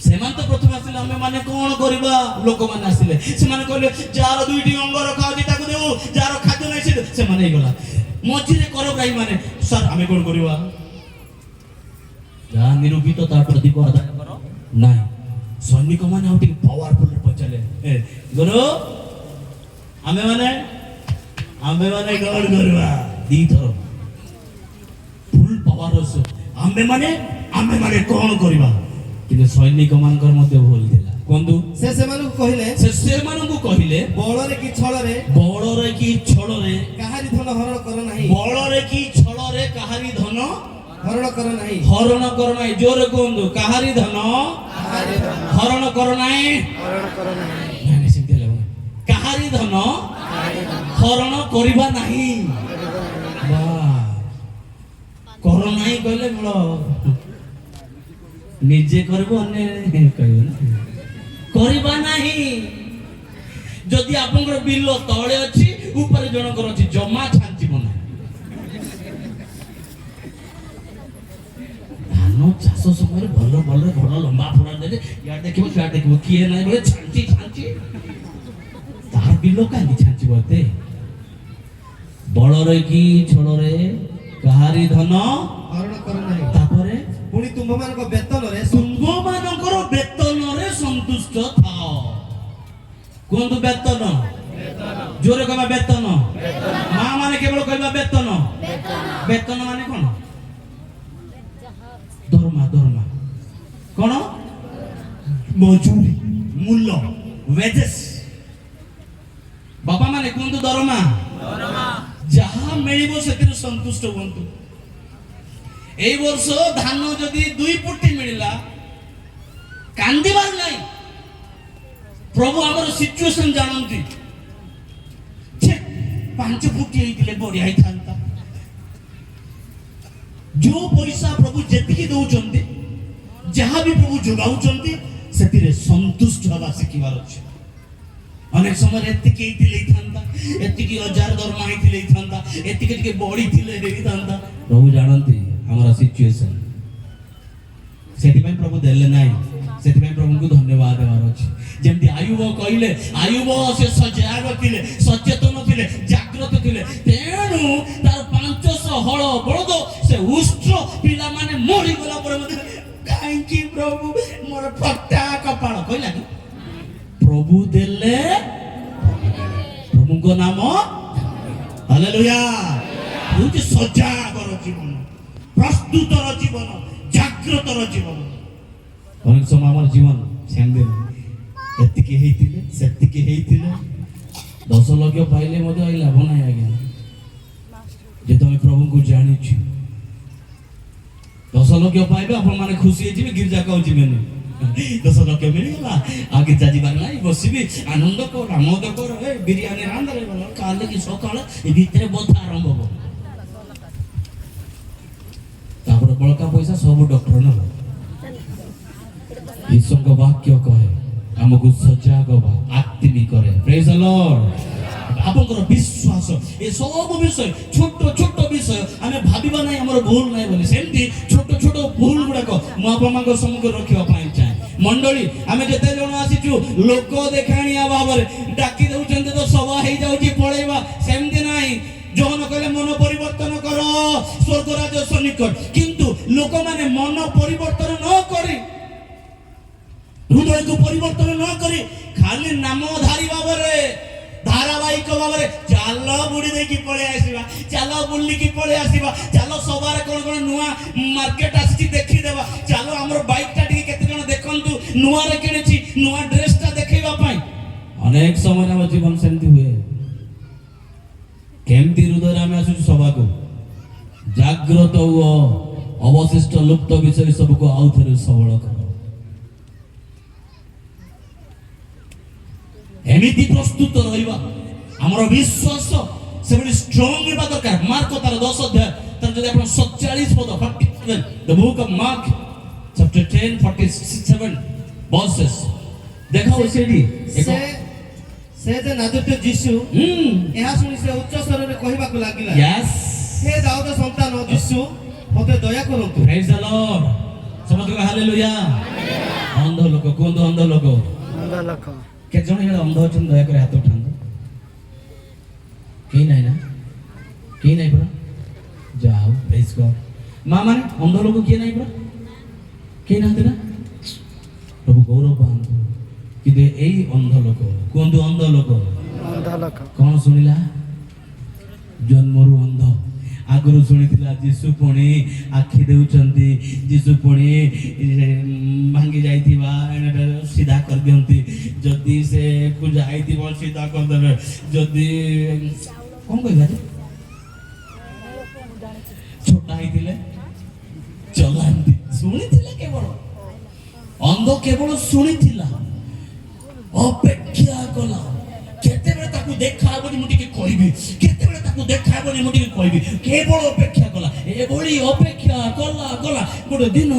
ସେମାନେ ତ ପ୍ରଥମେ ଆସିଲେ ଆମେ ମାନେ କ'ଣ କରିବା ଲୋକମାନେ ଆସିଲେ ସେମାନେ କହିଲେ ଯାହାର 2ଟି ଅଙ୍ଗ ରଖା ଅଛି ତାକୁ ଦେବୁ ଯାହାର ଖାଦ୍ୟ ନାହିଁ ସେ ସେମାନେ ହେଇଗଲା ମଝିରେ କର ଗାଈ ମାନେ ସାର୍ ଆମେ କ'ଣ କରିବା ଯାହା ନିରୂପିତ ତାଠୁ ଅଧିକ ଆଦାୟ କର ନାହିଁ ସୈନିକ ମାନେ ଆଉ ଟିକେ ପାୱାରଫୁଲରେ ପଚାରିଲେ ଗୁରୁ ଆମେ ମାନେ କ'ଣ କରିବା 2 ଥର ଫୁଲ ପାୱାର ଆମେ ମାନେ କ'ଣ କରିବା କିନ୍ତୁ ସୈନିକ ମାନଙ୍କର ମଧ୍ୟ ଭୁଲ ଥିଲା କୁହନ୍ତୁ ସେ ସେମାନଙ୍କୁ କହିଲେ ବଳରେ କି ଛଳରେ କାହାରି ଧନ ହରଣ କର ନାହିଁ ବଳରେ କି ଛଳରେ କାହାରି ଧନ ହରଣ କର ନାହିଁ ଜୋରେ କୁହନ୍ତୁ କାହାରି ଧନ ହରଣ କର ନାହିଁ କାହାରି ଧନ ହରଣ କରିବା ନାହିଁ କର ନାହିଁ କହିଲେ ବଳ ନିଜେ କରିବ ଅନ୍ୟ କହିବ ନା କରିବା ନାହିଁ ଯଦି ଆପଣଙ୍କର ବିଲ ତଳେ ଅଛି ଉପରେ ଜଣଙ୍କର ଅଛି ଜମା ଛାଞ୍ଚିବ ନାହିଁ ଧାନ ଚାଷ ସମୟରେ ଭଲ ଭଲରେ ଘର ଲମ୍ବା ଫୋଡ଼ା ଦେଲେ ଇଆଡ଼େ ଦେଖିବ ସିଆଡ଼େ ଦେଖିବ କିଏ ନାହିଁ ବୋଲେ ଛାଞ୍ଚି ତାର ବିଲ କାହିଁକି ଛାଞ୍ଚିବ ଏତେ ବଳରେ କି ଛଳରେ କାହାରି ଧନ ହରଣ କର ନାହିଁ ତାପରେ ପୁଣି ତୁମ୍ଭମାନଙ୍କର ବେତନରେ ସନ୍ତୁଷ୍ଟ ଥାଅ କୁହନ୍ତୁ ବେତନ ଜୋରେ କହିବା ବେତନ ମା ମାନେ କେବଳ କହିବା ବେତନ ମାନେ କ'ଣ ଦରମା କ'ଣ ମଜୁରୀ ମୂଲ୍ୟ ୱେଜେସ୍ ବାପା ମାନେ କୁହନ୍ତୁ ଦରମା ଯାହା ମିଳିବ ସେଥିରେ ସନ୍ତୁଷ୍ଟ ହୁଅନ୍ତୁ এই ବର୍ଷ ଧାନ ଯଦି 2 ପୁଟି ମିଳିଲା କାନ୍ଦିବାର ନାହିଁ ପ୍ରଭୁ ଆମର ସିଚୁଏସନ ଜାଣନ୍ତି 5 ପୁଟି ହେଇଥିଲେ ବଢିଆ ହେଇଥାନ୍ତା ଯୋଉ ପଇସା ପ୍ରଭୁ ଯେତିକି ଦଉଛନ୍ତି ଯାହା ବି ପ୍ରଭୁ ଯୋଗାଉଛନ୍ତି ସେଥିରେ ସନ୍ତୁଷ୍ଟ ହେବା ଶିଖିବାର ଅଛି ଅନେକ ସମୟରେ ଏତିକି ହେଇଥିଲେ ହେଇଥାନ୍ତା ଏତିକି 1000 ଦରମା ହେଇଥିଲେ ହେଇଥାନ୍ତା ଏତିକି ଟିକେ ବଢିଥିଲେ ହେଇଥାନ୍ତା ପ୍ରଭୁ ଜାଣନ୍ତି ଆମର ସିଚୁଏସନ ସେଥିପାଇଁ ପ୍ରଭୁ ଦେଲେ ନାହିଁ ସେଥିପାଇଁ ପ୍ରଭୁଙ୍କୁ ଧନ୍ୟବାଦ ଦେବାର ଅଛି ଯେମିତି ଆୟୁବ କହିଲେ ଆୟୁବ ସେ ସଜାଗ ଥିଲେ ସଚେତନ ଥିଲେ ଜାଗ୍ରତ ଥିଲେ ତେଣୁ ତାର 500 ହଳ ବଳଦ ସେ ଉଷ୍ଟ୍ର ପିଲାମାନେ ମରିଗଲା ପରେ ମଧ୍ୟ କାହିଁକି ପ୍ରଭୁ ମୋର ଫଟା କପାଳ କହିଲା କି ପ୍ରଭୁ ଦେଲେ ପ୍ରଭୁଙ୍କ ନାମ ହାଲେଲୁୟା ହଉଛି ସଜାଗର ଜୀବନ ପ୍ରସ୍ତୁତର ଜୀବନ, ଜାଗ୍ରତର ଜୀବନ। ଅନେକ ସମୟ ଆମର ଜୀବନ ସେମିତି ଏତିକି ହେଇଥିଲେ ସେତିକି ହେଇଥିଲେ 10 ଲକ୍ଷ ପାଇଲେ ମଧ୍ୟ ଏଇ ଲାଭ ନାହିଁ ଆଜ୍ଞା। ଯେହେତୁ ଆମେ ପ୍ରଭୁଙ୍କୁ ଜାଣିଛୁ 10 ଲକ୍ଷ ପାଇବେ ଆପଣମାନେ ଖୁସି ହେଇଯିବେ, ଗିର୍ଜାକୁ ଆଉ ଯିବେନି। 10 ଲକ୍ଷ ମିଳିଗଲା ଆଉ ଗିର୍ଜା ଯିବାର ନାହିଁ, ବସିବି ଆନନ୍ଦ କର ଆମୋଦ କର, ଏ ବିରିୟାନୀ ରାନ୍ଧରେ ଗଲା କାଲି କି ସକାଳ ଏ ଭିତରେ ବୋଧ ଆରମ୍ଭ ହବ। ତାପରେ ବଳକା ପଇସା ସବୁ ଡକ୍ଟର ନେବ। ଈଶ୍ୱରଙ୍କ ବାକ୍ୟ କହେ ଆମକୁ ସଜାଗ ବା ଆକ୍ଟିଭ କରେ। ପ୍ରେଜ ଦ ଲର୍ଡ। ଆପଣଙ୍କର ବିଶ୍ୱାସ ଏ ସବୁ ବିଷୟ ଛୋଟ ଛୋଟ ବିଷୟ ଆମେ ଭାବିବା ନାହିଁ ଆମର ଭୁଲ ନାହିଁ ବୋଲି, ସେମିତି ଛୋଟ ଛୋଟ ଭୁଲ ଗୁଡାକ ମୁଁ ଆପଣଙ୍କ ସମ୍ମୁଖରେ ରଖିବା ପାଇଁ ଚାହେଁ। ମଣ୍ଡଳୀ ଆମେ ଯେତେ ଜଣ ଆସିଛୁ ଲୋକ ଦେଖାଣିଆ ଭାବରେ ଡାକି ଦଉଛନ୍ତି ତ ସଭା ହେଇଯାଉଛି ପଳେଇବା, ସେମିତି ନାହିଁ। ଯୋହନ କହିଲେ ମନ ପରିବର୍ତ୍ତନ କର ସ୍ୱର୍ଗ ରାଜ୍ୟ ସନ୍ନିକଟ, କିନ୍ତୁ ଲୋକମାନେ ମନ ପରିବର୍ତ୍ତନ ନ କରି ହୃଦୟକୁ ପରିବର୍ତ୍ତନ ନ କରି ଖାଲି ନାମଧାରୀ ଭାବରେ ଧାରାବାହିକ ଭାବରେ ଚାଲ ବୁଡ଼ି ଦେଇକି ପଳେଇ ଆସିବା, ଚାଲ ବୁଲିକି ପଳେଇ ଆସିବା, ଚାଲ ସଭାରେ କଣ କଣ ନୂଆ ମାର୍କେଟ ଆସିଛି ଦେଖିଦେବା, ଚାଲ ଆମର ବାଇକଟା ଟିକେ କେତେ ଜଣ ଦେଖନ୍ତୁ ନୂଆରେ କିଣିଛି, ନୂଆ ଡ୍ରେସଟା ଦେଖେଇବା ପାଇଁ। ଅନେକ ସମୟରେ ଆମ ଜୀବନ ସେମିତି ହୁଏ। କେମିତି ହୃଦୟରେ ଆମେ ଆସୁଛୁ ସଭାକୁ, ଜାଗ୍ରତ ହୁଅ, ଅବଶିଷ୍ଟ ଲୁପ୍ତ ବିଷୟ ସବୁକୁ ଆଉ ଥରେ ସବଳ କର। ଏମିତି ପ୍ରସ୍ତୁତ ରହିବା, ଆମର ବିଶ୍ୱାସ ସେଭଳି ଷ୍ଟ୍ରଙ୍ଗ ହେବା ଦରକାର। ମାର୍କ ତାର 10 ଅଧ୍ୟାୟ ତାର ଯଦି ଆପଣ 47 ପଦ 47 the book of Mark chapter 10 47 verses ଦେଖାও ସେଠି ସେ ଯେ ନାଜୁତ ଯୀଶୁ ଏହା ଶୁଣି ସେ ଉଚ୍ଚ ସ୍ୱରରେ କହିବାକୁ ଲାଗିଲା, yes ହେ ଦାଉଦ ସନ୍ତାନ ଯୀଶୁ ମୋତେ ଦୟା କରନ୍ତୁ। praise the Lord। ସମସ୍ତେ ହାଲେଲୁୟା। ଅନ୍ଧ ଲୋକ କୁହନ୍ତୁ, ଅନ୍ଧ ଲୋକ। କେତେ ଜଣ ଏଇଟା ଅନ୍ଧ ଅଛନ୍ତି ଦୟାକରି ହାତ ଉଠାନ୍ତୁ। କେହି ନାହିଁ ନା? କେହି ନାହିଁ ପରା? ଯାଉ ପ୍ରେଜ୍ ଗଡ୍। ମା ମାନେ ଅନ୍ଧ ଲୋକ କିଏ ନାହିଁ ପରା? କେହି ନାହାନ୍ତି ନା? ପ୍ରଭୁ ଗୌରବ ପାଆନ୍ତୁ। କିନ୍ତୁ ଏଇ ଅନ୍ଧ ଲୋକ କୁହନ୍ତୁ, ଅନ୍ଧ ଲୋକ କଣ ଶୁଣିଲା? ଜନ୍ମରୁ ଅନ୍ଧ। ଆଗରୁ ଶୁଣିଥିଲା ଯୀଶୁ ପୁଣି ଆଖି ଦେଉଛନ୍ତି, ଯୀଶୁ ପୁଣି ଭାଙ୍ଗି ଯାଇଥିବା ସିଧା କରିଦିଅନ୍ତି, ଯଦି ସେ ଯାଇଥିବ ସିଧା କରିଦେବେ, ଯଦି କଣ କହିବା ଯେ ଛୋଟା ହେଇଥିଲେ ଚଲାନ୍ତି। ଶୁଣିଥିଲା କେବଳ, ଅନ୍ଧ କେବଳ ଶୁଣିଥିଲା, ଅପେକ୍ଷା କଲା। କେତେବେଳେ ତାକୁ ଦେଖା ହେବନି ମୁଁ ଟିକେ କହିବି, କେତେବେଳେ ତାକୁ ଦେଖା ହେବନି ମୁଁ ଟିକେ କହିବି, କେବଳ ଅପେକ୍ଷା କଲା। ଏଭଳି ଅପେକ୍ଷା କଲା କଲା ଗୋଟେ ଦିନ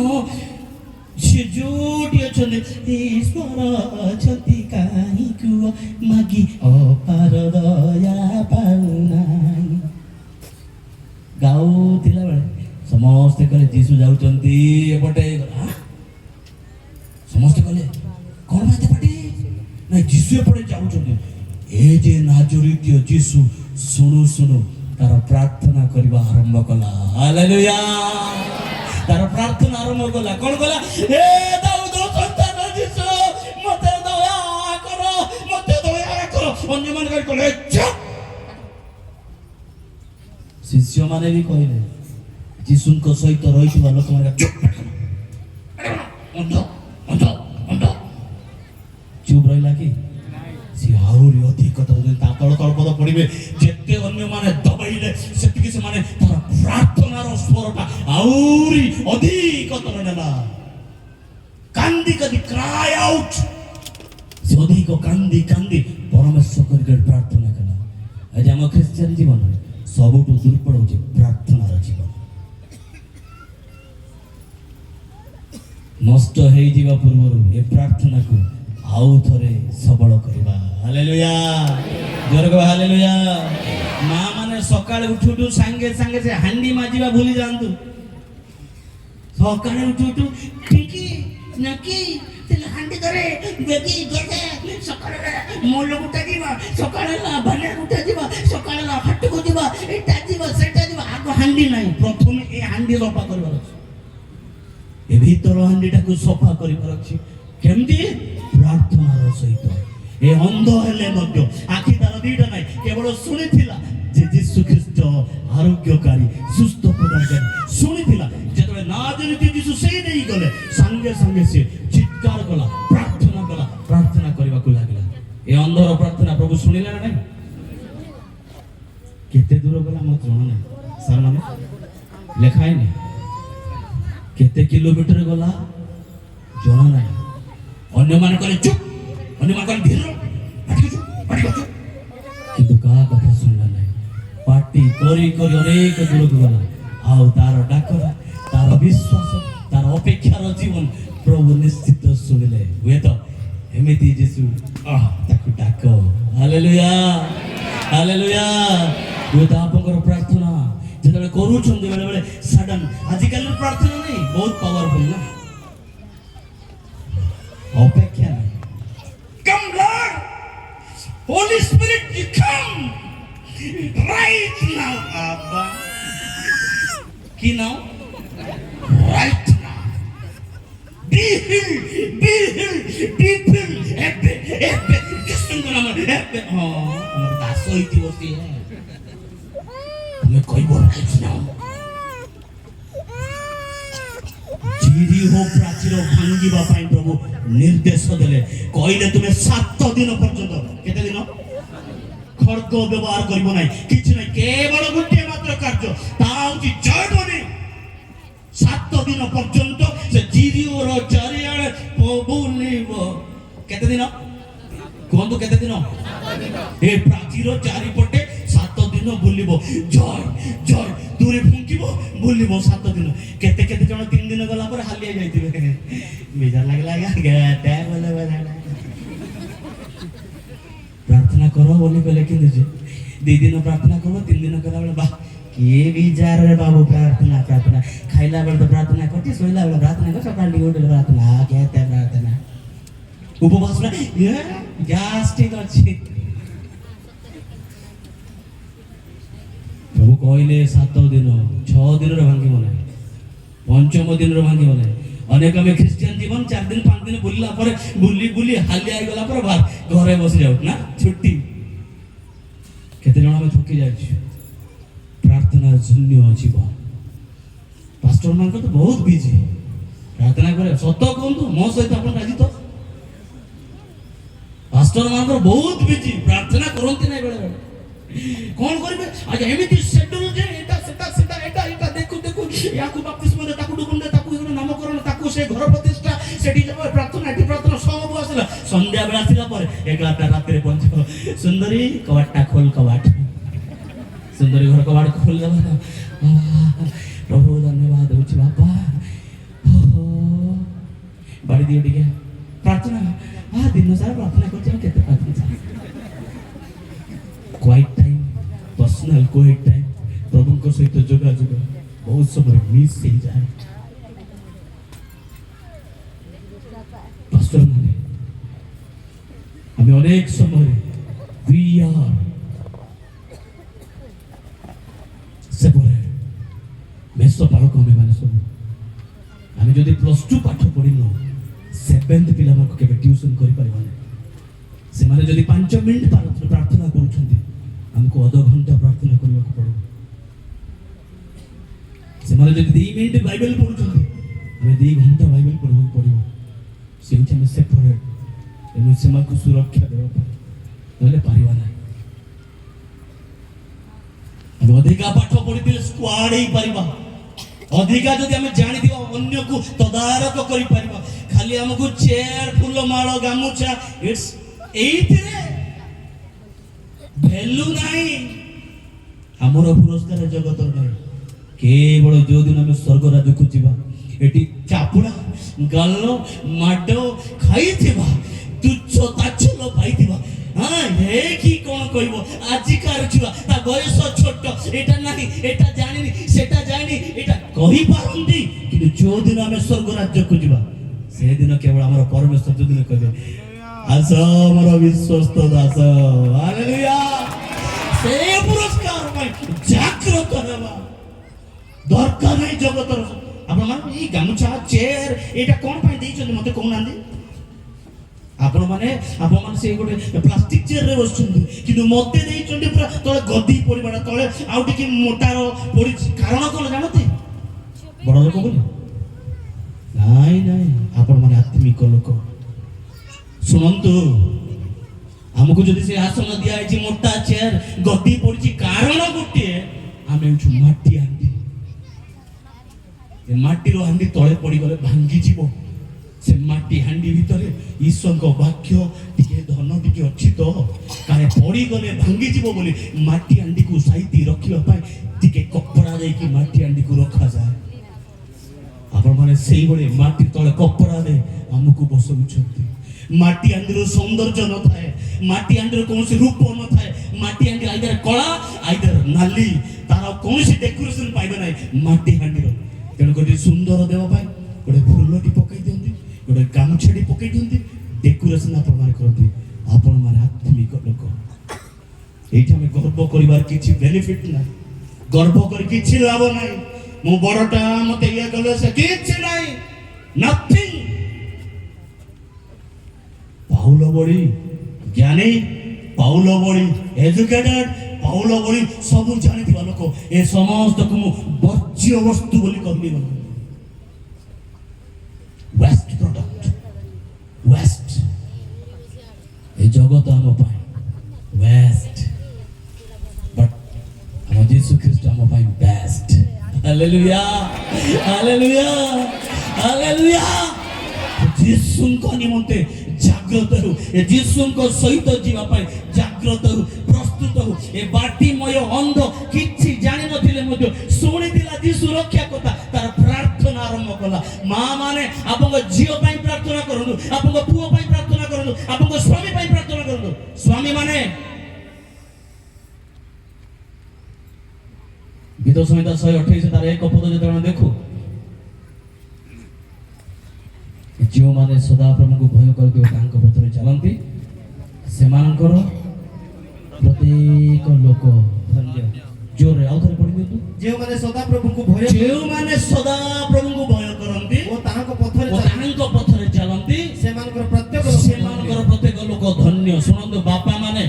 ସେ ଯୋଉଠି ଅଛନ୍ତି ଈଶ୍ୱର ଅଛନ୍ତି କାହିଁ କୁହ ମାଗି ଅପାର ଦୟା ପାଉନାହିଁ। ଗାଉଥିଲା ବେଳେ ସମସ୍ତେ କହିଲେ ଯୀଶୁ ଯାଉଛନ୍ତି ଏପଟେ, ସମସ୍ତେ କହିଲେ କଣ ପାଇଁ ଏତେ ପାଟି? ନାଇଁ ଯୀଶୁ ଏପଟେ ଯାଉଛନ୍ତି। ଏ ଯେ ନାଜରିତୀୟ ଯୀଶୁ ଶୁଣୁ ଶୁଣୁ ତାର ପ୍ରାର୍ଥନା କରିବା ଆରମ୍ଭ କଲା। ହାଲେଲୁୟା। ତାର ପ୍ରାର୍ଥନା ଆରମ୍ଭ କଲା। କଣ କଲା? ହେ ଦାଉଦ ସନ୍ତାନ ଯୀଶୁ ମତେ ଦୟା କର, ମତେ ଦୟା କର। ଅନ୍ୟମାନେ କହିଲେ ଚୁପ୍। ଶିଷ୍ୟମାନେ ବି କହିଲେ, ଯୀଶୁଙ୍କ ସହିତ ରହିଥିବା ଲୋକମାନେ ଚୁପ୍। ଚୁପ୍ ରହିଲା କି? ସେ ଆହୁରି ଅଧିକ ତା ତଳ ତଳ ପଦ ପଡ଼ିବେ। ଯେତେ ଅନ୍ୟମାନେ ଦବାଇଲେ ସେତିକି ସେମାନେ ତାର ପ୍ରାର୍ଥନାର ସ୍ୱରଟା ଆହୁରି ଅଧିକ ତର ନେଲା। କାନ୍ଦି କାନ୍ଦି କ୍ରାଏ ଆଉଟ୍। ସେ ଅଧିକ କାନ୍ଦି କାନ୍ଦି ପରମେଶ୍ୱର କରିକି ପ୍ରାର୍ଥନା କଲା। ଆଜି ଆମ ଖ୍ରୀଷ୍ଟିଆନ ଜୀବନରେ ସବୁଠୁ ଦୁର୍ବଳ ହେଉଛି ପ୍ରାର୍ଥନାର ଜୀବନ। ନଷ୍ଟ ହେଇଯିବା ପୂର୍ବରୁ ଏ ପ୍ରାର୍ଥନାକୁ ଆଉ ଥରେ ସବଳ କରିବା। ହାଲେଲୁୟା। ଜୋରେ କହ ହାଲେଲୁୟା। ମା ମାନେ ସକାଳେ ଉଠୁ ଉଠୁ ସାଙ୍ଗେ ସାଙ୍ଗେ ସେ ହାଣ୍ଡି ମାଜିବା ଭୁଲି ଯାଆନ୍ତୁ। ସକାଳେ ଉଠୁ ଉଠୁ ଠିକି ନାକି ତେଲେ ହାଣ୍ଡି ଧରେ ବେଗି ଗେଜେ ସକାଳେ ମୂଳ ଗୁଟା ଯିବା, ସକାଳେ ଭାଲିଆ ଗୁଟା ଯିବା, ସକାଳେ ହାଟକୁ ଯିବା, ଏଇଟା ଯିବା ସେଟା ଯିବା। ଆଗ ହାଣ୍ଡି ନାହିଁ, ପ୍ରଥମେ ଏ ହାଣ୍ଡି ସଫା କରିବାର ଅଛି। ଏ ଭିତର ହାଣ୍ଡିଟାକୁ ସଫା କରିବାର ଅଛି। କେମିତି? ପ୍ରାର୍ଥନାର ସହିତ। ଏ ଅନ୍ଧ ହେଲେ ମଧ୍ୟ ଆଖି ତାର ଦିଟା ନାହିଁ, କେବଳ ଶୁଣିଥିଲା ଯେ ଯୀଶୁ ଖ୍ରୀଷ୍ଟ ଆରୋଗ୍ୟକାରୀ ସୁସ୍ଥ ପ୍ରଦାନକାରୀ ଶୁଣିଥିଲା ଯେତେବେଳେ ନାଜରିତ ଯୀଶୁ ସେଇ ନେଇ ଗଲେ ସାଙ୍ଗେ ସାଙ୍ଗେ ସେ ଚିତ୍କାର କଲା ପ୍ରାର୍ଥନା କରିବାକୁ ଲାଗିଲା। ଏ ଅନ୍ଧର ପ୍ରାର୍ଥନା ପ୍ରଭୁ ଶୁଣିଲା ନା ନାହିଁ? କେତେ ଦୂର ଗଲା ମତେ ଜଣା ନାହିଁ ସାର୍, ମାନେ ଲେଖା ହେଇନି କେତେ କିଲୋମିଟର ଗଲା ଜଣା ନାହିଁ। ଅନ୍ୟମାନେ କହିଲେ ଚୁପ୍, ଅନ୍ୟମାନେ କହିଲେ ଧୀର, କିନ୍ତୁ କାହା କଥା ଶୁଣିଲା ନାହିଁ। ପାଟି କରି କରି ଅନେକ ଦୂରକୁ ଗଲା। ଆଉ ତାର ଡାକରା, ତାର ବିଶ୍ୱାସ, ତାର ଅପେକ୍ଷାର ଜୀବନ ପ୍ରଭୁ ନିଶ୍ଚିତ ଶୁଣିଲେ। ହୁଏତ ଏମିତି ଯୀଶୁ ତାକୁ ଡାକ। Hallelujah, hallelujah. ହୁଏତ ଆପଣଙ୍କର ପ୍ରାର୍ଥନା ଯେତେବେଳେ କରୁଛନ୍ତି ବେଳେ ବେଳେ ସଡନ, ଆଜିକାଲିର ପ୍ରାର୍ଥନା ନାହିଁ, ବହୁତ ପାୱାରଫୁଲ ନା, ଅପେକ୍ଷା ନାହିଁ। Come Lord, Holy Spirit, you come right now, Abba. কি নাও? Right now. Be healed, be healed, be healed. Ebbe, কিসুন্দর আমার ebbe। আমার দাস হইতি বসি হে। তুমি কইব রাইট নাও। প্রাচীর ভাঙ্গিবা পাই প্রভু নির্দেশ দেলে, কইলে তুমি 7 দিন পর্যন্ত, কেতে দিন খড়গ ব্যবহার করিব নাই, কিছু নাই, কেবল গোটিয়ে মাত্র কার্য, তা হচ্ছে জয়ধ্বনি। 7 দিন পর্যন্ত সে জিরিওর চারিআড়ে বুলিব। কেতে দিন কুহতু, কেতে দিন? এ প্রাচীর চারিপটে 7 দিন বুলিব, জয় জয় দূরে ফুঙ্কিব, বুলিব 7 দিন। কেতে কেতে জন 3 দিন গলা পরে হালিয়া যাইতিবে, বেজার লাগলা গাটা বলে বলে। প্রার্থনা করো বলি কলে কিন্তু 2 দিন প্রার্থনা করো, 3 দিন কলা বলে বাহ কি বিচার রে বাবু। প্রার্থনা প্রার্থনা খাইলা বেলা তো প্রার্থনা করছি, শোইলা বেলা প্রার্থনা কর, সকাল দিকে উঠে প্রার্থনা, কেতে প্রার্থনা। উপবাস না জাস্ট ঠিক আছে। প্রভু কইলে 7 দিন, 6 দিনের ভাঙ্গিব না, 5ম দিনের ভাঙ্গিব না। অনেক আমি খ্রিস্টান জীবন 4 দিন 5 দিন বুলিলা পরে বুলি বুলি হালিয়া গলা পরে ভাত ঘরে বসে যাও না, ছুটি। কেতে জন আমি থকি যাচ্ছি প্রার্থনার শূন্য জীবন। পাস্টর মান তো বহুত বিজি প্রার্থনা করে, সত্য কুহতু মো সহিত আপনার রাজি তো? পাস্টর মান বহুত বিজি, প্রার্থনা করতে নাই বেড়ে বেড়ে। কোন করবে আজ এমিতি শেডুল যে এটা সেটা সেটা এটা এটা দেখু দেখু, ইয়াকু বাপ্তিস্ম দে, তাকু ডুবুন দে, তাকু নামকরণ, তাকু সে ঘর প্রতিষ্ঠা, সেটি যাব প্রার্থনা, এটি প্রার্থনা সব আসলা। সন্ধ্যা বেলা আসিলা পরে 11টা রাতে পৌঁছে, সুন্দরী কবাটটা খোল, কবাট। সুন্দরী ঘর কবাট খোল দেব। প্রভু ধন্যবাদ হচ্ছে বাবা। বাড়ি দিয়ে টিকে প্রার্থনা, দিন সারা প্রার্থনা করছি, আমি কেতে প্রার্থনা। ক্ୱାଇଟ୍ ଟାଇମ୍, ପର୍ସନାଲ କ୍ୱାଇଟ୍ ଟାଇମ୍, ପ୍ରଭୁଙ୍କ ସହିତ ଯୋଗାଯୋଗ ବହୁତ ସମୟ ମିସ୍ ହେଇଯାଏ। ପାଷ୍ଟର ମାନେ ଆମେ ଅନେକ ସମୟରେ ସେପଟେ ମେଷ ପାଳକ ଆମେମାନେ ସବୁ, ଆମେ ଯଦି +2 ପାଠ ପଢିନୁ 7th ପିଲାମାନଙ୍କୁ କେବେ ଟ୍ୟୁସନ କରିପାରିବାନି। ସେମାନେ ଯଦି 5 ମିନିଟ୍ ପ୍ରାର୍ଥନା କରୁଛନ୍ତି, ଆମକୁ ଅଧ ଘଣ୍ଟା ପ୍ରାର୍ଥନା କରିବାକୁ ପଡିବ। ସେମାନେ ଯଦି 2 ମିନିଟ୍ ବାଇବେଲ ପଢୁଛନ୍ତି, ଆମେ 2 ଘଣ୍ଟା ବାଇବେଲ ପଢିବାକୁ ପଡିବ। ସେ ହେଉଛି ଆମେ ସେପରେଟ୍, ଏବଂ ସେମାନଙ୍କୁ ସୁରକ୍ଷା ଦେବା ପାଇଁ, ନହେଲେ ପାରିବା ନାହିଁ। ଆମେ ଅଧିକା ପାଠ ପଢିଥିଲେ ସ୍କ୍ୱାଡ୍ ହେଇପାରିବା, ଅଧିକା ଯଦି ଆମେ ଜାଣିଥିବା ଅନ୍ୟକୁ ତଦାରଖ କରିପାରିବା। ଖାଲି ଆମକୁ ଚେୟାର, ଫୁଲମାଳ, ଗାମୁଛା এইଥିରେ ভ্যালু ନାହିଁ। ଆମର ପୁରସ୍କାର ଜଗତର ନାହିଁ, କେବଳ ଯୋଉଦିନ ଆମେ ସ୍ୱର୍ଗ ରାଜ୍ୟକୁ ଯିବା, ଏଠି ଚାପୁଡ଼ା ଗାଲ ମାଡ ଖାଇଥିବା, ତୁଚ୍ଛ ତାଚ୍ଛଲ୍ୟ ପାଇଥିବା। ହେ କି କଣ କହିବ ଆଜିକାର ଛୁଆ, ତା ବୟସ ଛୋଟ, ଏଟା ନାହିଁ, ଏଟା ଜାଣିନି, ସେଟା ଜାଣିନି, ଏଟା କହିପାରନ୍ତି। କିନ୍ତୁ ଯୋଉଦିନ ଆମେ ସ୍ୱର୍ଗ ରାଜ୍ୟକୁ ଯିବା, ସେଦିନ କେବଳ ଆମର ପରମେଶ୍ୱର ଯୋଉଦିନ କହିବେ, ଆସ ଆମର ବିଶ୍ୱସ୍ତ ଦାସ, ହାଲେଲୁୟା। ସେ ପୁରସ୍କାର ପାଇଁ ଜାଗ୍ରତ ହେବା ଦରକାର ନାହିଁ ଜଗତର। ଆପଣମାନେ ଏଇ ଗାମୁଛା, ଚେୟାର, ଏଇଟା କଣ ପାଇଁ ଦେଇଛନ୍ତି ମତେ କହୁନାହାନ୍ତି? ଆପଣମାନେ ସେ ଗୋଟେ ପ୍ଲାଷ୍ଟିକ ଚେୟାରରେ ବସୁଛନ୍ତି କିନ୍ତୁ ମତେ ଦେଇଛନ୍ତି ପୁରା ତଳେ ଗଦି ପରିବାଟା ତଳେ ଆଉ ଟିକେ ମୋଟାର ପଡିଛି କାରଣ କଣ ଜାଣନ୍ତି ବଡ଼ ଲୋକ ବୋଲି ନାଇଁ ନାଇଁ ଆପଣମାନେ ଆତ୍ମିକ ଲୋକ ଶୁଣନ୍ତୁ ଆମକୁ ଯଦି ସେ ଆସନ ଦିଆଯାଇଛି ମୋଟା ଚେୟାର ଗଦି ପଡିଛି କାରଣ ଗୋଟିଏ ଆମେ ହେଉଛୁ ମାଟି ହାଣ୍ଡି ଏ ମାଟିର ହାଣ୍ଡି ତଳେ ପଡିଗଲେ ଭାଙ୍ଗିଯିବ ସେ ମାଟି ହାଣ୍ଡି ଭିତରେ ଈଶ୍ୱରଙ୍କ ବାକ୍ୟ ଟିକେ ଧନ ଟିକେ ଅଛି ତ କାଳେ ପଡିଗଲେ ଭାଙ୍ଗିଯିବ ବୋଲି ମାଟି ହାଣ୍ଡିକୁ ସାଇତି ରଖିବା ପାଇଁ ଟିକେ କପଡ଼ା ଦେଇକି ମାଟି ହାଣ୍ଡିକୁ ରଖାଯାଏ ଆପଣମାନେ ସେଇଭଳି ମାଟି ତଳେ କପଡ଼ା ଦେଇ ଆମକୁ ବସଉଛନ୍ତି ମାଟି ହାଣ୍ଡିର ସୌନ୍ଦର୍ଯ୍ୟ ନଥାଏ ମାଟି ହାଣ୍ଡିର କୌଣସି ରୂପ ନଥାଏ ମାଟି ହାଣ୍ଡି ଆଇଦର କଳା ଆଇଦର ନାଲି ତାର କୌଣସି ଡେକୋରେସନ ପାଇବେ ନାହିଁ ମାଟି ହାଣ୍ଡିର ତେଣୁକରି ସୁନ୍ଦର ଦେବା ପାଇଁ ଗୋଟେ ଫୁଲଟି ପକାଇ ଦିଅନ୍ତି ଗୋଟେ ଗାମୁଛାଟି ପକାଇ ଦିଅନ୍ତି ଡେକୋରେସନ ଆପଣମାନେ କରନ୍ତି ଆପଣମାନେ ଆତ୍ମିକ ଲୋକ ଏଇଠି ଆମେ ଗର୍ବ କରିବାର କିଛି ବେନିଫିଟ ନାହିଁ ଗର୍ବ କରି କିଛି ଲାଭ ନାହିଁ ମୁଁ ବଡଟା ମତେ ଇଏ କଲେ ସେ କିଛି ନାହିଁ ନଥିଂ ପାଉଲ ଭଳି ଜ୍ଞାନୀ ପାଉଲ ଭଳି ଏଜୁକେଟେଡ ପାଉଲ ଭଳି ସବୁ ଜାଣିଥିବା ଲୋକ ଏ ସମସ୍ତକୁ ମୁଁ ବର୍ଜ୍ୟ ବସ୍ତୁ ବୋଲି କହିବି ୱେଷ୍ଟ ପ୍ରଡକ୍ଟ ୱେଷ୍ଟ ଏ ଜଗତ ଆମ ପାଇଁ ୱେଷ୍ଟ ବଟ୍ ଆମ ଯୀଶୁ ଖ୍ରୀଷ୍ଟ ଆମ ପାଇଁ ବେଷ୍ଟ ହାଲେଲୁୟା ହାଲେଲୁୟା ହାଲେଲୁୟା ଯୀଶୁଙ୍କ ନିମନ୍ତେ ଜାଗ୍ରତ ହେଉ ଏ ଯୀଶୁଙ୍କ ସହିତ ଯିବା ପାଇଁ ଜାଗ୍ରତ ହେଉ ପ୍ରସ୍ତୁତ ହେଉ ଏ ବାଟିମୟ ଅନ୍ଧ କିଛି ଜାଣିନଥିଲେ ମଧ୍ୟ ଶୁଣିଥିଲା ଯୀଶୁ ରକ୍ଷା କଥା ତାର ପ୍ରାର୍ଥନା ଆରମ୍ଭ କଲା ମା ମାନେ ଆପଣଙ୍କ ଝିଅ ପାଇଁ ପ୍ରାର୍ଥନା କରନ୍ତୁ ଆପଣଙ୍କ ପୁଅ ପାଇଁ ପ୍ରାର୍ଥନା କରନ୍ତୁ ଆପଣଙ୍କ ସ୍ୱାମୀ ପାଇଁ ପ୍ରାର୍ଥନା କରନ୍ତୁ ସ୍ୱାମୀ ମାନେ ଗୀତ ସଂହିତା 128 ତାର 1 ପଦ ଯେତେବେଳେ ଦେଖୁ ଯେଉଁମାନେ ସଦାପ୍ରଭୁଙ୍କୁ ଭୟ କରୁଥିବେ ତାଙ୍କ ପଥରେ ଚାଲନ୍ତି ସେମାନଙ୍କର ପ୍ରତ୍ୟେକ ଲୋକ ଧନ୍ୟ ଜୋରରେ ଆଉ ଥରେ ପଢି ଦିଅନ୍ତୁ ଯେଉଁମାନେ ସଦାପ୍ରଭୁଙ୍କୁ ଭୟ କରନ୍ତି ଓ ତାଙ୍କ ପଥରେ ଚାଲନ୍ତି ସେମାନଙ୍କର ପ୍ରତ୍ୟେକ ଲୋକ ଧନ୍ୟ ଶୁଣନ୍ତୁ ବାପା ମାନେ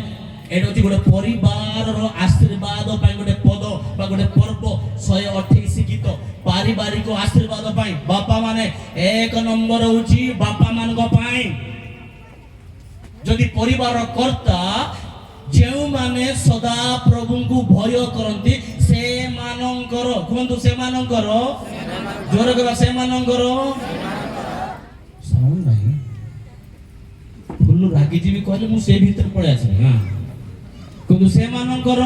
ଏଇଟା ହଉଛି ଗୋଟେ ପରିବାରର ଆଶୀର୍ବାଦ ପାଇଁ ଗୋଟେ ପଦ ବା ଗୋଟେ ପର୍ବ 128 ଗୀତ ପାରିବାରିକ ଆଶୀର୍ବାଦ ପାଇଁ ବାପା ମାନେ 1 ନମ୍ବର ହଉଛି ବାପା ମାନଙ୍କ ପାଇଁ ଯଦି ପରିବାର କର୍ତ୍ତା ଯେଉଁମାନେ ସଦା ପ୍ରଭୁଙ୍କୁ ଭୟ କରନ୍ତି ସେମାନଙ୍କର କୁହନ୍ତୁ ସେମାନଙ୍କର ଜୋର କହିବା ସେମାନଙ୍କର ସାଉଣ୍ଡ ନାହିଁ ଫୁଲ ରାଗିଯିବି କହିଲେ ମୁଁ ସେ ଭିତରେ ପଳେଇ ଆସିବି କିନ୍ତୁ ସେମାନଙ୍କର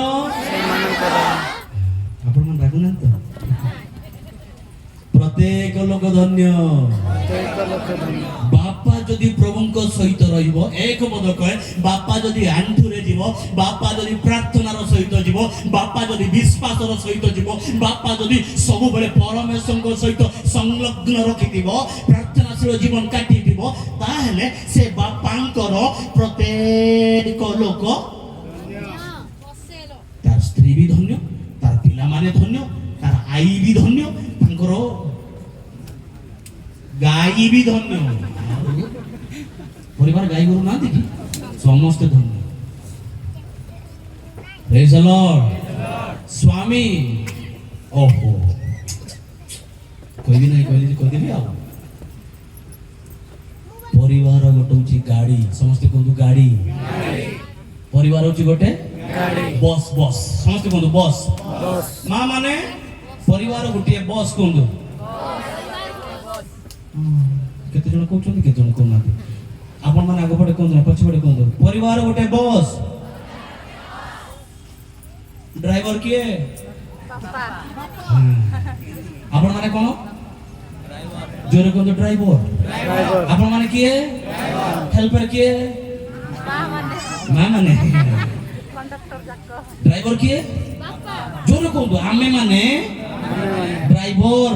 ଆପଣମାନେ ରାଗୁନାହାନ୍ତି ତ ପ୍ରତ୍ୟେକ ଲୋକ ଧନ୍ୟ ବାପା ଯଦି ପ୍ରଭୁଙ୍କ ସହିତ ରହିବ ଏକ ପଦ କହେ ବାପା ଯଦି ଆଣ୍ଠୁରେ ଯିବ ବାପା ଯଦି ପ୍ରାର୍ଥନାର ସହିତ ଯିବ ବାପା ଯଦି ବିଶ୍ୱାସର ସହିତ ଯିବ ବାପା ଯଦି ସବୁବେଳେ ପରମେଶ୍ୱରଙ୍କ ସହିତ ସଂଲଗ୍ନ ରଖିଥିବ ପ୍ରାର୍ଥନାଶୀଳ ଜୀବନ କାଟିଥିବ ତାହେଲେ ସେ ବାପାଙ୍କର ପ୍ରତ୍ୟେକ ଲୋକ ତାର ସ୍ତ୍ରୀ ବି ଧନ୍ୟ ତାର ପିଲାମାନେ ଧନ୍ୟ ତାର ଆଈ ବି ଧନ୍ୟ ତାଙ୍କର ଗାଈ ବି ଧନ୍ୟ ପରିବାର ଗାଈ ଗୋରୁ ନାହାନ୍ତି କି ସମସ୍ତେ ଧନ୍ୟ ପ୍ରେଜ୍ ଦ ଲର୍ଡ ସ୍ୱାମୀ ଓହୋ କହିଦେବି ଆଉ ପରିବାର ଗୋଟେ ହଉଛି ଗାଡି ସମସ୍ତେ କୁହନ୍ତୁ ଗାଡି ପରିବାର ହଉଛି ଗୋଟେ ବସ୍ ବସ୍ ସମସ୍ତେ କୁହନ୍ତୁ ବସ୍ ମା ମାନେ ପରିବାର ଗୋଟିଏ ବସ୍ କୁହନ୍ତୁ କେତେ ଜଣ କହୁଛନ୍ତି କେତେ ଜଣ କହୁନାହାନ୍ତି ଆପଣ ମାନେ ଆଗ ପଟେ କୁହନ୍ତୁ ପଛପଟେ କୁହନ୍ତୁ ପରିବାର ଗୋଟେ ବସ୍ ଡ୍ରାଇଭର କିଏ ଆପଣ ମାନେ କଣ ଜୋରେ କୁହନ୍ତୁ ଡ୍ରାଇଭର ଆପଣ ମାନେ କିଏ ହେଲ୍ପର କିଏ ମା ମାନେ ଡ୍ରାଇଭର କିଏ ଜୋରେ କୁହନ୍ତୁ ଆମେ ମାନେ ଡ୍ରାଇଭର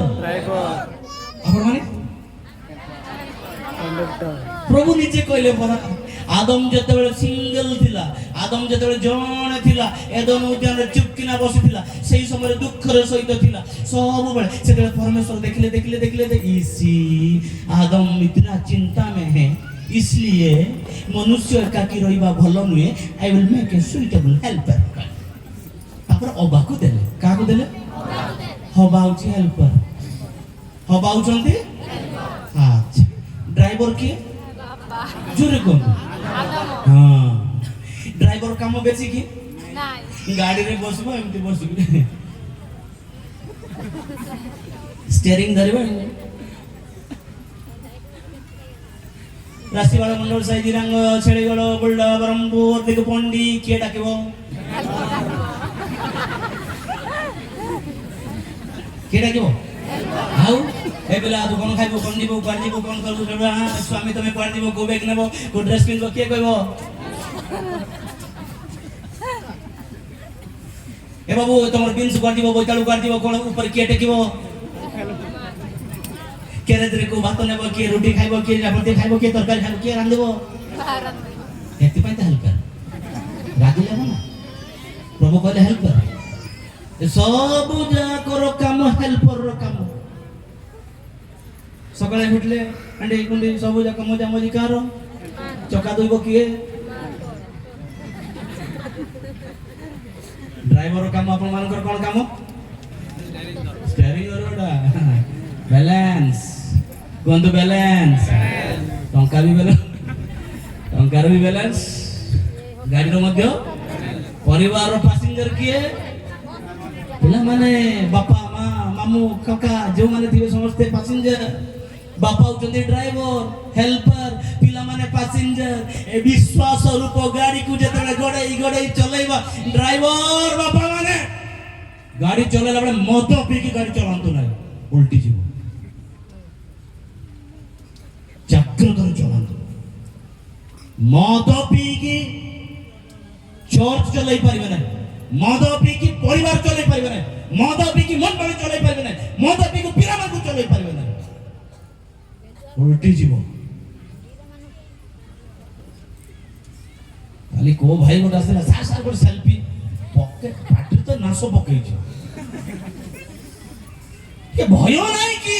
ଆପଣ ମାନେ ପ୍ରଭୁ ନିଜେ କହିଲେ ପରା ଆଦମ ଯେତେବେଳେ ସିଙ୍ଗଲ ଥିଲା ଆଦମ ଯେତେବେଳେ ଜଣେ ଥିଲା ଏଦମ ଉଦ୍ୟାନରେ ଚୁପକିନା ବସିଥିଲା ସେଇ ସମୟରେ ଦୁଃଖର ସହିତ ଥିଲା ସବୁବେଳେ ସେତେବେଳେ ପରମେଶ୍ୱର ଦେଖିଲେ ଇସି ଆଦମ ଇतना चिंता में है इसलिए मनुष्य एकाकी रहिबा भलो नुहे I will make a suitable helper तापर अबा को देले का को देले हबा होची हेल्पर हबा होचंती अच्छा ड्राइवर किए जोरे कोन हां ड्राइवर काम बेसी की गाड़ी रे बसबो एमती बसबो स्टीयरिंग धरबो राशिवाड़ा मंडल साई जिरांग छेड़ीगड़ बुल्डा ब्रह्मपुर दिग पंडी किए डाकिबो किए डाकिबो हाउ ए बेला दुकान खाइबो कोन जीबो कोन जीबो कोन करबो सेबा स्वामी तमे कोन जीबो को बैग नेबो को ड्रेस पिनबो के कहबो ए बाबू तमर बिन्स कोन जीबो बोइतालु कोन जीबो कोन ऊपर किए टेकिबो केरे दरे को भात नेबो के रोटी खाइबो के जापते खाइबो के तरकारी खाइबो के रांधबो एति पाइते हेल्प कर रागी लेबो ना प्रभु कहले हेल्प कर ए सब जा करो काम हेल्पर रो काम सकाळे उठले अंडे कुंडी सब जा मजा मजी कारो चका दोइबो किए ड्राइवर रो काम आपन मानकर कोन काम स्टीयरिंग रोडा बैलेंस कोंतो बैलेंस टंका भी बैलेंस टंकार भी बैलेंस गाड़ी रो मध्य परिवार रो पैसेंजर किए पिला माने बापा मां मामू काका जो माने थिबे समस्त पैसेंजर बापा उचंदी ड्राइवर हेल्पर पिला माने पैसेंजर ए विश्वास रूप गाड़ी को जतले गड़े चलेबा ड्राइवर बापा माने गाड़ी चलेला बळे मद पी की गाड़ी चलांतो नाही उल्टी जीव जागृत चलांतो मद पी की चर्च चलाई पारिबे नाही मद पी की परिवार चलाई पारिबे नाही मद पी की मन बाणी चलाई पारिबे नाही मद पी की पिला मान को चलाई पारिबे नाही उल्टी जीव खाली को भाई गोटा आसला सार सार गोटे सेल्फी पॉकेट पाटी तो नासो पकई छ ये भय नाही की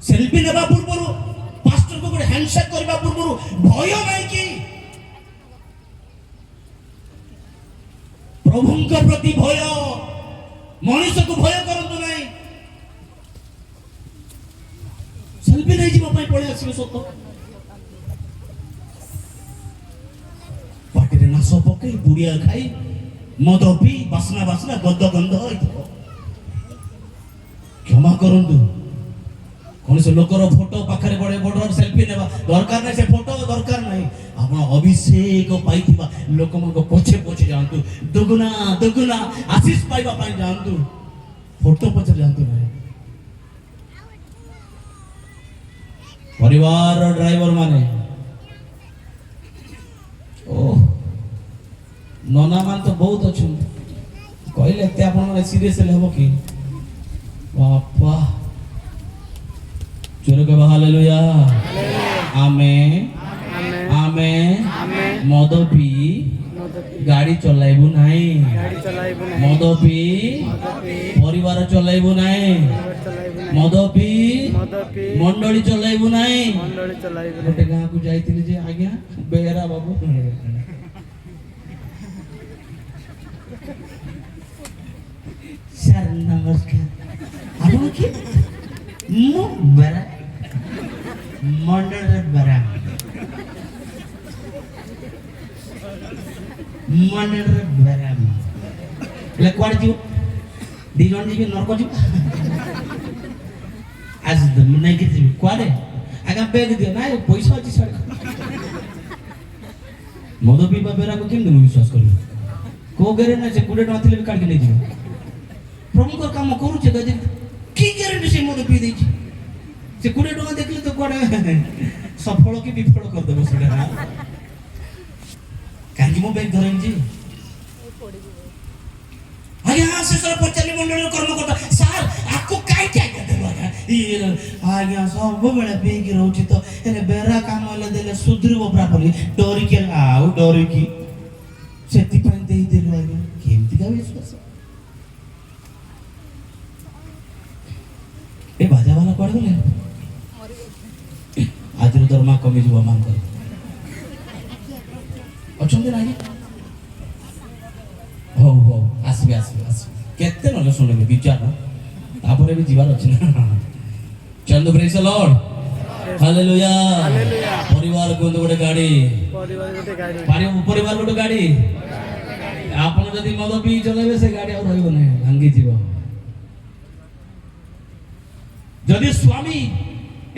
सेल्फी नेबा पूर्वरु पास्टर को गोटे हैंडशेक करबा पूर्वरु भय नाही की प्रभुଙ୍କ प्रति भय मनुष्य को भय करंतु नाही सेल्फी नहीं जीवा पई पळे आसीबे सत पाटी रे नासो पकई बुढ़िया खाई मद पी बासना गद गंध होइतो क्षमा करंतु कौन से लोकर फोटो पाखरे बड़े बड़ सेल्फी नेबा दरकार नै से फोटो दरकार नै आपण अभिषेक पाइथिबा लोक मन को पछे पछे जानतु दुगुना आशीष पाइबा पाइ जानतु फोटो पछे जानतु नै परिवार ड्राइवर माने ओ नना मान तो बहुत अच्छे कहले एते आपण माने सीरियस लेबो की बापा चलो के हालेलुया आमेन आमेन मद पी गाड़ी चलाइबु नाही मद पी परिवार चलाइबु नाही मद पी मंडली चलाइबु नाही गोटे गाँ को जाइतिली जे आज्ञा बेहरा बाबू सर नमस्कार आपन की मु बरा मंडल बरा मंडल बरा ले कोड जीव दी जन जीव नरक जीव आज द नहीं के जीव कोडे आगा बैग दियो ना पैसा अछि सर मद पीबा बेरा को केम दिन विश्वास करियो को गेरे ना से कुडे नथिले काट के नै जीव प्रभु को काम करू छे गजे की गारंटी से मद पी देछि से कुडे टका देखले तो कोडे सफल की विफल कर देबो सेडा कांजी मो बैग धरन जी आज्ञा से सर पचाली मंडल कर्मकर्ता सर आपको काई क्या देबो आज्ञा सब बेले पी की रहउछि तो एने बेरा काम ले देले सुधरिबो प्रॉपर्ली डोरी के आउ डोरी की सेति पन देई देलो आज्ञा केमति का विश्वास ए बाजा वाला कोड गले ଦରମା କମିଯିବ ମାନଙ୍କର ଅଛନ୍ତି ନା ଆଜ୍ଞା ହଉ ହଉ ଆସିବେ ଆସିବେ ଆସିବେ କେତେ ନହେଲେ ଶୁଣିବେ ବିଚାର ତାପରେ ବି ଯିବାର ଅଛି ନା ଚନ୍ଦୁ ପ୍ରେଜ ଦ ଲର୍ଡ ହାଲେଲୁୟା ପରିବାର କୁହନ୍ତୁ ଗୋଟେ ଗାଡ଼ି ପରିବାର ଗୋଟେ ଗାଡ଼ି ଆପଣ ଯଦି ମଦ ପିଇ ଚଲେଇବେ ସେ ଗାଡ଼ି ଆଉ ରହିବ ନାହିଁ ଭାଙ୍ଗିଯିବ ଯଦି ସ୍ୱାମୀ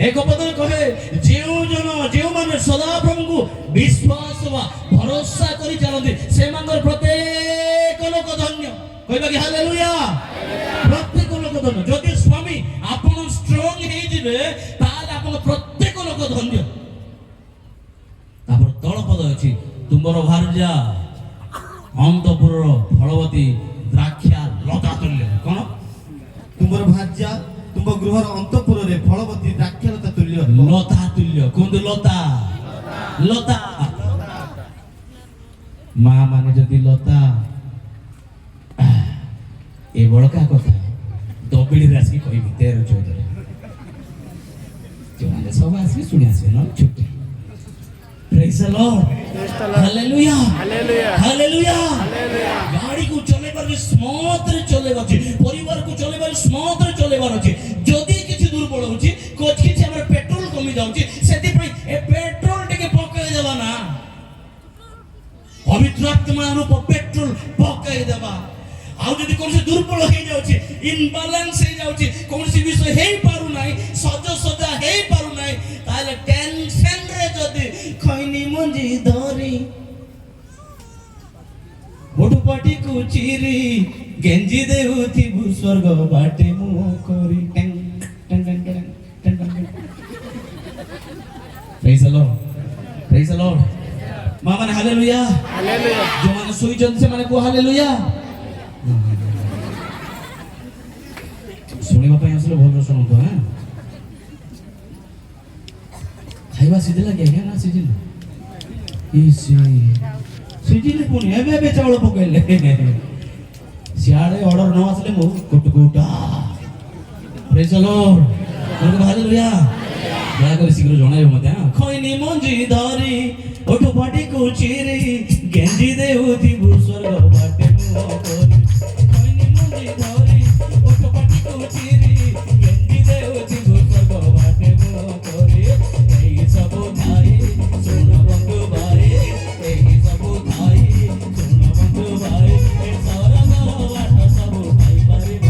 ଏକ ପଦରେ କହେ ଯେଉଁମାନେ ସଦା ପ୍ରଭୁଙ୍କୁ ବିଶ୍ୱାସ ବା ଭରସା କରି ଚାଲନ୍ତି ସେମାନଙ୍କର ପ୍ରତ୍ୟେକ ଲୋକ ଧନ୍ୟ କହିବା କି ହାଲେଲୁୟା ପ୍ରତ୍ୟେକ ଲୋକ ଧନ୍ୟ ଯଦି ସ୍ୱାମୀ ଆପଣ ଷ୍ଟ୍ରଙ୍ଗ ହେଇଯିବେ ତାହେଲେ ଆପଣ ପ୍ରତ୍ୟେକ ଲୋକ ଧନ୍ୟ ତାପରେ ତଳ ପଦ ଅଛି ତୁମର ଭାର୍ଯ୍ୟା ଅନ୍ତପୁରର ଫଳବତୀ ଦ୍ରାକ୍ଷା ଲତା ତୁଲ୍ୟ କ'ଣ ତୁମର ଭାର୍ଯ୍ୟା ତୁମ ଗୃହର ଅନ୍ତପୁରରେ ଫଳବତୀ ଦ୍ରାକ୍ଷଲତା ତୁଲ୍ୟ ଲତା ତୁଲ୍ୟ କୁହନ୍ତୁ ଲତା ଲତା ମା ମାନେ ଯଦି ଲତା ଏ ବଳକା କଥା ଦବିଡ଼ିରେ ଆସିକି କହିବି 13-14 ଯେଉଁମାନେ ସବୁ ଆସିବେ ଶୁଣି ଆସିବେ ନହେଲେ ଛୁଟି Praise the Lord. Hallelujah. Hallelujah. गाड़ी को चलेबार स्मूथ रे चलेबार अछि परिवार को चलेबार स्मूथ रे चलेबार अछि जदी किछि दुर्बल होछि कोच किछि हमर पेट्रोल कमी जाउछि सेति पई ए पेट्रोल टिके पकाई देबा ना पवित्र आत्मा रूप पेट्रोल पकाई देबा आउ जदी कोनसे दुर्बल हे जाउछि इनबैलेंस हे जाउछि कोनसे विषय हे पारु नाही सजा हे पारु नाही ताले टेंशन रे जदी खैनी मंजी धरी मोटुपाटी को चिरी गेंजी देउथि स्वर्ग बाटे मुह करी टंग टंग टंग टंग टंग praise the lord praise the lord मामा ने हालेलुया हालेलुया जो माने सोई जन से माने को हालेलुया ଶୁଣିବା ପାଇଁ ଆସିଲେ ଭଲ ଶୁଣନ୍ତୁ ହଁ ଖାଇବା ସିଝିଲା କି ଆଜ୍ଞା ନା ସିଝିନି ସିଝିଲି ପୁଣି ଏବେ ଚାଉଳ ପକେଇଲେ ସିଆଡ଼େ ଅର୍ଡର ନ ଆସିଲେ ମୁଁ କୁଟୁକୁଟା ପ୍ରେଜ ଦ ଲର୍ଡ ହାଲେଲୁୟା ଦୟାକରି ଶୀଘ୍ର ଜଣାଇବେ ମୋତେ ଖଇନି ମଞ୍ଜି ଧରି ଓଠୁ ପାଟିକୁ ଚିରି ଗେଞ୍ଜି ଦେଉଥିବୁ ସ୍ୱର୍ଗ ବାଟେ ମୁହଁ କରି ଖଇନି ମଞ୍ଜି ଧରି ଓଠୁ ପାଟିକୁ ଚିରି ଗେଞ୍ଜି ଦେଉଥିବୁ ସ୍ୱର୍ଗ ବାଟେ ମୁହଁ କରି ଏହି ସବୁ ଥାଇ ଶୁଣ ବନ୍ଧୁ ଭାଇ ଏହି ସବୁ ଥାଇ ଶୁଣ ବନ୍ଧୁ ଭାଇ ଏ ସରଗର ବାଟ ସବୁ ପାଇପାରିବ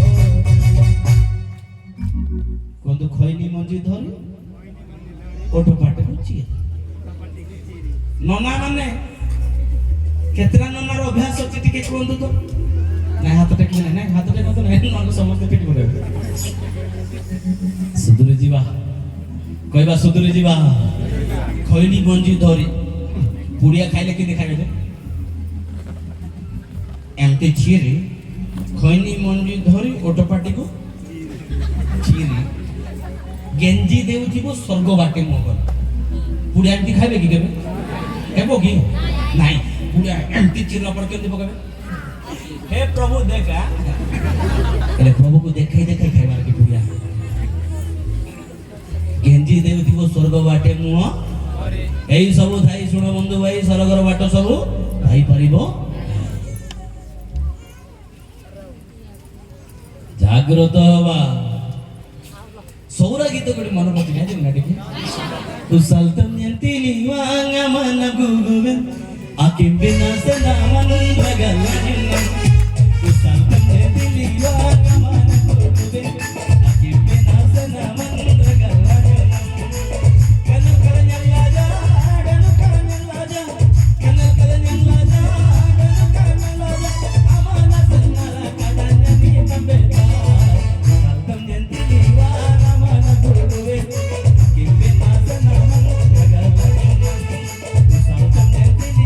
କୁହନ୍ତୁ ଖଇନି ମଞ୍ଜି ଧରି ଓଠୁ ପାଟିକୁ ଚିରି ନନା ମାନେ କେତେଟା ନନାର ଅଭ୍ୟାସ ଅଛି ଟିକେ କୁହନ୍ତୁ ତ ନାଇଁ ହାତ ଟେକିଲେ ନାଇଁ ହାତ ଟେକନ୍ତୁ ନାଇଁ ନହେଲେ ସମସ୍ତେ ପିଟି ପକେଇବେ ସୁଧୁରି ଯିବା କହିବା ସୁଧୁରି ଯିବା ଖଇନି ମଞ୍ଜି ଧରି ପୁଡ଼ିଆ ଖାଇଲେ କେମିତି ଖାଇବେ ଏମିତି ଚିରି ଖଇନି ମଞ୍ଜି ଧରି ଓଟ ପାଟିକୁ ଚିରି ଗେଞ୍ଜି ଦେଉଥିବ ସ୍ୱର୍ଗ ବାଟେ ମୁହଁ କରି ପୁଡ଼ିଆ ଏମିତି ଖାଇବେ କି କେବେ ହେବ କି ନାଇଁ ପୁଡ଼ିଆ ଏମିତି ଚିରିଲା ପରେ କେମିତି ପକେଇବେ हे प्रभु देखा એટલે પ્રભુକୁ ଦେଖାଇ ଦେଖାଇ ଖାଇବାର କି ପୁଡ଼ିଆ ଗେଞ୍ଜି ଦେଉଥିବ ସ୍ୱର୍ଗ ବାଟେ ମୁହଁ ଏଇ ସବୁ ଥାଇ ଶୁଣ ବନ୍ଧୁ ଭାଇ ସରଗର ବାଟ ସବୁ ପାଇପାରିବ ଜାଗ୍ରତ ହବା ସୌରା ଗୀତ ଗୋଟେ ମନେ ପଡୁଛି ନା ଯେମିତି ଟିକେ କୁଶଲତମ ୟନ୍ତିଲି ୱାଙ୍ଗା ମନ ଗୁଗୁବେ ଆକିମ୍ ବିନା ସେନା ମନ ବଗଲା ଜିନା କୁଶଲତମ ୟନ୍ତିଲି ୱାଙ୍ଗା ମନ ଗୁଗୁବେ ଆକିମ୍ ବିନା ସେନା ମନ ବଗଲା ଜିନା କନ କରnya laja kanu karanya laja kanu karanya laja kanu karanya laja amana senara kadanya di kambeta kuशलतम यन्तिली ୱାଙ୍ଗା ମନ ଗୁଗୁବେ akim bina sena mano bagala jina kuशलतम यन्तिली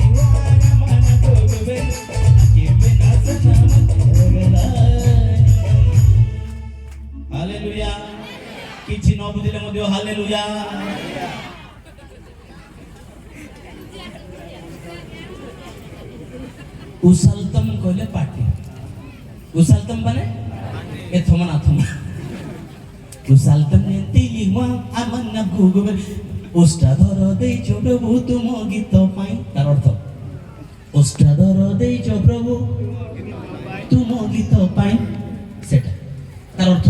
ୱାଙ୍ଗା ମନ ଗୁଗୁବେ akim bina sena mano bagala hallelujah କିଛି ନ ବୁଝିଲେ ମଧ୍ୟ ହାଲେଲୁୟା କୁଶଲତମ କହିଲେ ପାଟି କୁଶଲତମ ମାନେ ଏ ଥମନା କୁଶଲତମ ୟନ୍ତିଲି ୱାଙ୍ଗା ମନ ଗୁଗୁବେ ওষ্ঠাধর ଦେଇଛ প্রভু তুম গীত পাই তার অর্থ ওষ্ঠাধর ଦେଇଛ প্রভু তুম গীত পাই সেটা তার অর্থ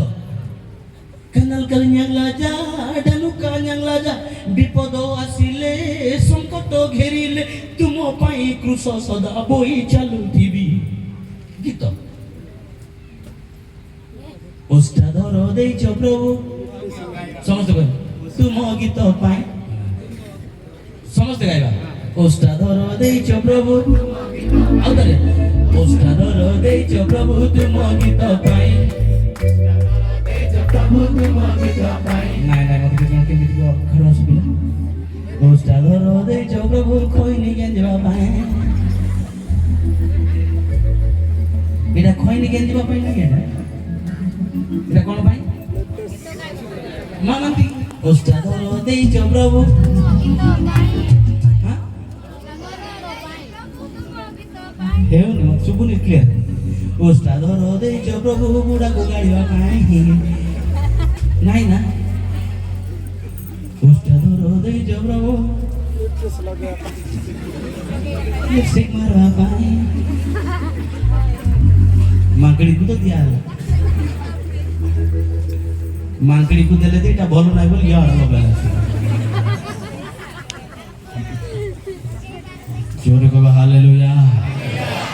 কানাল কালিয়াং লাজা ডালু কালিয়াং লাজা বিপদ আসিলে সংকট ঘেরিলে তুম পাই ক্রুশ সদা বই চালুথিবি গীত ওষ্ঠাধর ଦେଇଛ প্রভু ସମସ୍ତେ କହିବେ ତୁମ ଗୀତ ପାଇଁ ସମସ୍ତେ ଗାଇବା ଓଷ୍ଠାଧର ଦେଇଛ ପ୍ରଭୁ ଆଉ ଥରେ ଓଷ୍ଠାଧର ଦେଇଛ ପ୍ରଭୁ ତୁମ ଗୀତ ପାଇଁ ନାଇଁ ନାଇଁ ମତେ କିଛି କେମିତି ଅକ୍ଷର ଶୁଭିଲା ଓଷ୍ଠାଧର ଦେଇଛ ପ୍ରଭୁ ଖଇନି ଗେଞ୍ଜିବା ପାଇଁ ଏଇଟା ଖଇନି ଗେଞ୍ଜିବା ପାଇଁ ନାଇଁ ଏଇଟା କ'ଣ ପାଇଁ ମାନନ୍ତି ଓଷ୍ଠାଧର ଦେଇଛ ପ୍ରଭୁ ହେଉନି ମତେ ଶୁଭୁନି କ୍ଲିୟର ଓଷ୍ଠାଧର ଦେଇଛ ପ୍ରଭୁ ବୁଢ଼ାକୁ ଗାଳିବା ପାଇଁ ନାଇଁ ନା ଓଷ୍ଠାଧର ଦେଇଛ ପ୍ରଭୁ ଲିପଷ୍ଟିକ୍ ମାରିବା ପାଇଁ ମାଙ୍କଡ଼ିକୁ ତ ଦିଆହେଲା ମାଙ୍କଡ଼ିକୁ ଦେଲେ ଯେ ଏଇଟା ଭଲ ନାହିଁ ବୋଲି ଇଆଡ଼େ ଲଗାଇଲା ଜୋରେ କହିବା ହାଲେଲୁୟା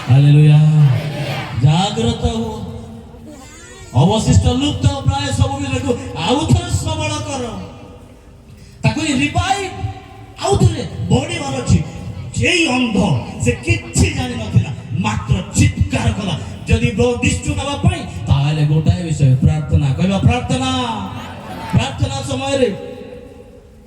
ହାଲେଲୁୟା ଜାଗ୍ରତ ହୁଅ ଅବଶିଷ୍ଟ ଲୁପ୍ତ ପ୍ରାୟ ସବୁ ବିଷୟକୁ ଆଉ ଥରେ ସବଳ କର ତାକୁ ରିଭାଇଭ୍ ଆଉ ଥରେ ବଢିବାର ଅଛି ସେଇ ଅନ୍ଧ ସେ କିଛି ଜାଣିନଥିଲା ମାତ୍ର ଚିତ୍କାର କଲା ଯଦି ଦୃଷ୍ଟି ନେବା ପାଇଁ ତାହେଲେ ଗୋଟାଏ ବିଷୟ ପ୍ରାର୍ଥନା କହିବା ପ୍ରାର୍ଥନା ପ୍ରାର୍ଥନା ସମୟରେ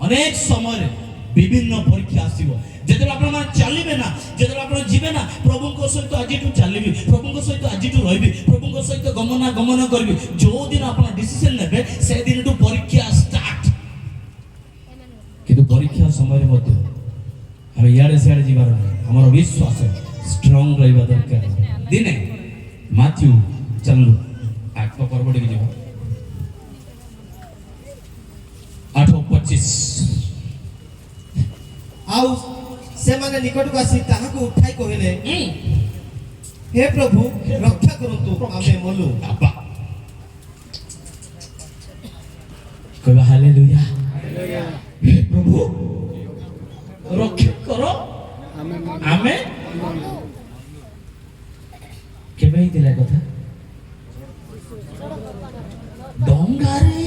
ଅନେକ ସମୟରେ ବିଭିନ୍ନ ପରୀକ୍ଷା ଆସିବ ଯେତେବେଳେ ଆପଣମାନେ ଚାଲିବେ ନା ଯେତେବେଳେ ଆପଣ ଯିବେ ନା ପ୍ରଭୁଙ୍କ ସହିତ ଆଜିଠୁ ଚାଲିବି ପ୍ରଭୁଙ୍କ ସହିତ ଆଜିଠୁ ରହିବି ପ୍ରଭୁଙ୍କ ସହିତ ଗମନ କରିବି ଯୋଉ ଦିନ ଆପଣ ଡିସିସନ ନେବେ ସେଦିନଠୁ ପରୀକ୍ଷା ଷ୍ଟାର୍ଟ କିନ୍ତୁ ପରୀକ୍ଷା ସମୟରେ ମଧ୍ୟ ଆମେ ଇଆଡ଼େ ସିଆଡ଼େ ଯିବାର ନାହିଁ ଆମର ବିଶ୍ୱାସ ଷ୍ଟ୍ରଙ୍ଗ ରହିବା ଦରକାର ଦିନେ ମାଥ୍ୟୁ ଚାଲୁ ଆଠ ପର୍ବ ଟିକେ ଯିବ 8:25 ଆଉ ସେମାନେ ନିକଟକୁ ଆସି ତାହାକୁ ଉଠାଇ କହିଲେ ହେ ପ୍ରଭୁ ରକ୍ଷା କରନ୍ତୁ ଆମେ ମଲୁ ବାପା କହିବା ହାଲେଲୁୟା ହେ ପ୍ରଭୁ ରକ୍ଷା କର ଆମେ କେବେ ହେଇଥିଲା କଥା ଡଙ୍ଗାରେ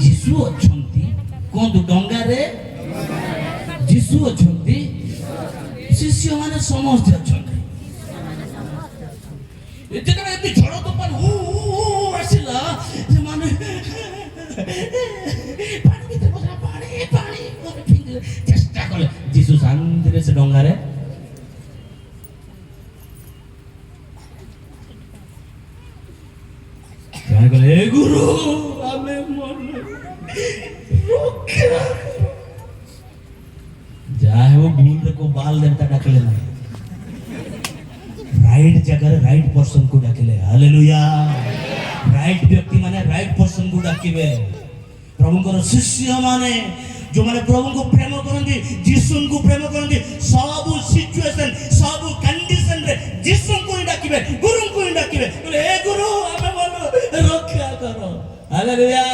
ଯୀଶୁ ଅଛନ୍ତି କୁହନ୍ତୁ ଡଙ୍ଗାରେ ଯୀଶୁ ଅଛନ୍ତି ଶିଷ୍ୟମାନେ ସମସ୍ତେ ଅଛନ୍ତି ଯେତେବେଳେ ଏମିତି ଝଡ଼ ତୋଫାନ ଆସିଲା ସେମାନେ ପାଣି ଭିତରେ ବସିଲା ପାଣି ଚେଷ୍ଟା କଲେ ଯୀଶୁ ଶାନ୍ତିରେ ସେ ଡଙ୍ଗାରେ କହିଲେ ଏ ଗୁରୁ ଆମେ ଯାହା ହେବ ଭୁଲରେ କୋଉ ବାଲ ଦେବତା ଡାକିଲେ ନାହିଁ ରାଇଟ୍ ଜାଗାରେ ରାଇଟ୍ ପର୍ସନକୁ ଡାକିଲେ ହାଲେଲୁୟା ରାଇଟ୍ ବ୍ୟକ୍ତି ମାନେ ରାଇଟ୍ ପର୍ସନକୁ ଡାକିବେ ପ୍ରଭୁଙ୍କର ଶିଷ୍ୟମାନେ ଯୋଉମାନେ ପ୍ରଭୁଙ୍କୁ ପ୍ରେମ କରନ୍ତି ଯୀଶୁଙ୍କୁ ପ୍ରେମ କରନ୍ତି ସବୁ ସିଚୁଏସନ ସବୁ କଣ୍ଡିସନରେ ଯୀଶୁଙ୍କୁ ହିଁ ଡାକିବେ ଗୁରୁଙ୍କୁ ହିଁ ଡାକିବେ ଏ ଗୁରୁ ଆମେ ରକ୍ଷା କର ହାଲେଲୁୟା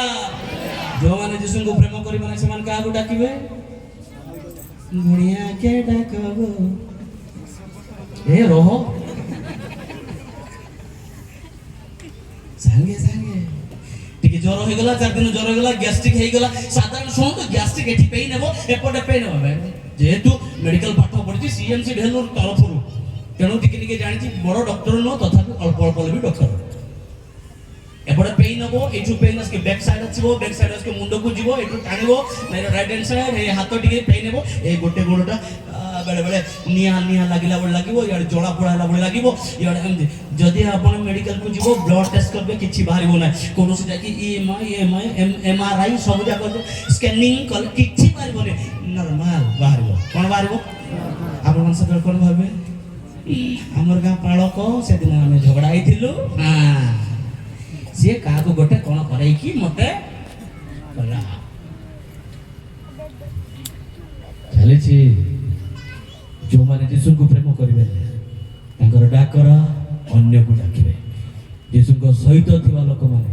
ଯୋଉମାନେ ଯୀଶୁଙ୍କୁ ପ୍ରେମ କରିବେ ନା ସେମାନେ କାହାକୁ ଡାକିବେ ଗୁଣିଆ କେ ଡାକବ ଏ ରହ ସାଙ୍ଗେ ସାଙ୍ଗେ ଟିକେ ଜ୍ୱର ହେଇଗଲା 4 ଦିନ ଜ୍ୱର ହେଇଗଲା ଗ୍ୟାଷ୍ଟ୍ରିକ୍ ହେଇଗଲା ସାଧାରଣ ଶୁଣନ୍ତୁ ଗ୍ୟାଷ୍ଟ୍ରିକ୍ ଏଠି ପେଇ ନେବ ଏପଟେ ପେଇ ନେବ ଯେହେତୁ ମେଡିକାଲ ପାଠ ପଢିଛି ସିଏମସି ଭେଲୁର ତରଫରୁ ତେଣୁ ଟିକେ ଟିକେ ଜାଣିଛି ବଡ ଡକ୍ଟର ନୁହଁ ତଥାପି ଅଳ୍ପ ଅଳ୍ପ ବି ଡକ୍ଟର ଏପଟେ ପେଇ ନେବ ଏଠୁ ପେନ୍ ଆସିକି ବ୍ୟାକ୍ ସାଇଡ୍ ଆସିବ ବ୍ୟାକ୍ ସାଇଡ୍ ଆସିକି ମୁଣ୍ଡକୁ ଯିବ ଏଠୁ ଟାଣିବ ରାଇଟ୍ ହ୍ୟାଣ୍ଡ ସାଇଡ୍ ଏ ହାତ ଟିକେ ପେଇ ନେବ ଏ ଗୋଟେ ଗୋଡଟା ବେଳେ ବେଳେ ନିଆଁ ଲାଗିଲା ଭଳି ଲାଗିବ ଇଆଡେ ଜଳା ପୋଡ଼ା ହେଲା ଭଳି ଲାଗିବ ଇଆଡେ ଏମିତି ଯଦି ଆପଣ ମେଡିକାଲକୁ ଯିବ ବ୍ଲଡ ଟେଷ୍ଟ କରିବେ କିଛି ବାହାରିବ ନାହିଁ କୌଣସି ଯାଇକି MRI ସବୁ ଯାକ ସ୍କାନିଂ କଲେ କିଛି ବାହାରିବନି ନର୍ମାଲ ବାହାରିବ କ'ଣ ବାହାରିବ ଆପଣ ସେତେବେଳେ କ'ଣ ଭାବିବେ ଆମର ଗାଁ ପାଳକ ସେଦିନ ଆମେ ଝଗଡ଼ା ହେଇଥିଲୁ ସିଏ କାହାକୁ ଗୋଟେ କ'ଣ କରେଇକି ମତେ କଲା ଚାଲିଛି। ଯେଉଁମାନେ ଯୀଶୁଙ୍କୁ ପ୍ରେମ କରିବେ ତାଙ୍କର ଡାକରା ଅନ୍ୟକୁ ଡାକିବେ। ଯୀଶୁଙ୍କ ସହିତ ଥିବା ଲୋକମାନେ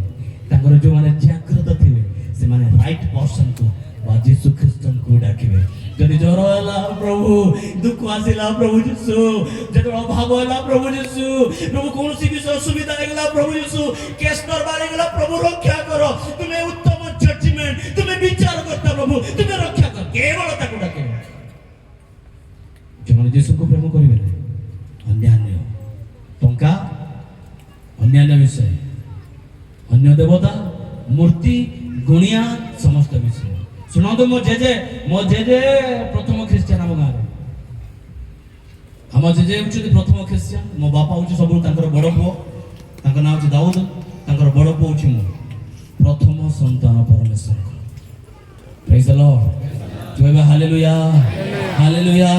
ତାଙ୍କର ଯେଉଁମାନେ ଜାଗ୍ରତ ଥିବେ ସେମାନେ ରାଇଟ୍ ପର୍ସନକୁ ବା ଯୀଶୁ ଖ୍ରୀଷ୍ଟଙ୍କୁ ଡାକିବେ। ଯଦି ଜ୍ୱର ହେଲା ପ୍ରଭୁ, ଦୁଃଖ ଆସିଲା ପ୍ରଭୁ ଯୀଶୁ, ଯେତେବେଳେ ଅଭାବ ହେଲା ପ୍ରଭୁ ଯୀଶୁ, ପ୍ରଭୁ କୌଣସି ବିଷୟ ଅସୁବିଧା ହେଇଗଲା ପ୍ରଭୁ ଯୀଶୁ, କେସ୍ ଦରବାର ହେଇଗଲା ପ୍ରଭୁ ରକ୍ଷା କର। ତୁମେ ଉତ୍ତମ ଜଜମେଣ୍ଟ, ତୁମେ ବିଚାର କର୍ତ୍ତା ପ୍ରଭୁ, ତୁମେ ରକ୍ଷା କର। କେବଳ ତାକୁ ଡାକିବେ। ଯେଉଁମାନେ ଯୀଶୁଙ୍କୁ ପ୍ରେମ କରିବେ ଅନ୍ୟାନ୍ୟ ଟଙ୍କା, ଅନ୍ୟାନ୍ୟ ବିଷୟ, ଅନ୍ୟ ଦେବତା, ମୂର୍ତ୍ତି, ଗୁଣିଆ ସମସ୍ତ ବିଷୟ। ଶୁଣନ୍ତୁ, ମୋ ଜେଜେ ପ୍ରଥମ ଖ୍ରୀଷ୍ଟିଆନ ଆମ ଗାଁରେ। ଆମ ଜେଜେ ହେଉଛନ୍ତି ପ୍ରଥମ ଖ୍ରୀଷ୍ଟିଆନ। ମୋ ବାପା ହେଉଛି ସବୁଠୁ ତାଙ୍କର ବଡ଼ ପୁଅ, ତାଙ୍କ ନାଁ ହେଉଛି ଦାଉଦ, ତାଙ୍କର ବଡ଼ ପୁଅ ହେଉଛି ମୁଁ। ପ୍ରଥମ ସନ୍ତାନ ପରମେଶ୍ୱରଙ୍କ। ପ୍ରେଜ୍ ଦ ଲର୍ଡ। କହିବେ ହାଲେଲୁୟା, ହାଲେଲୁୟା।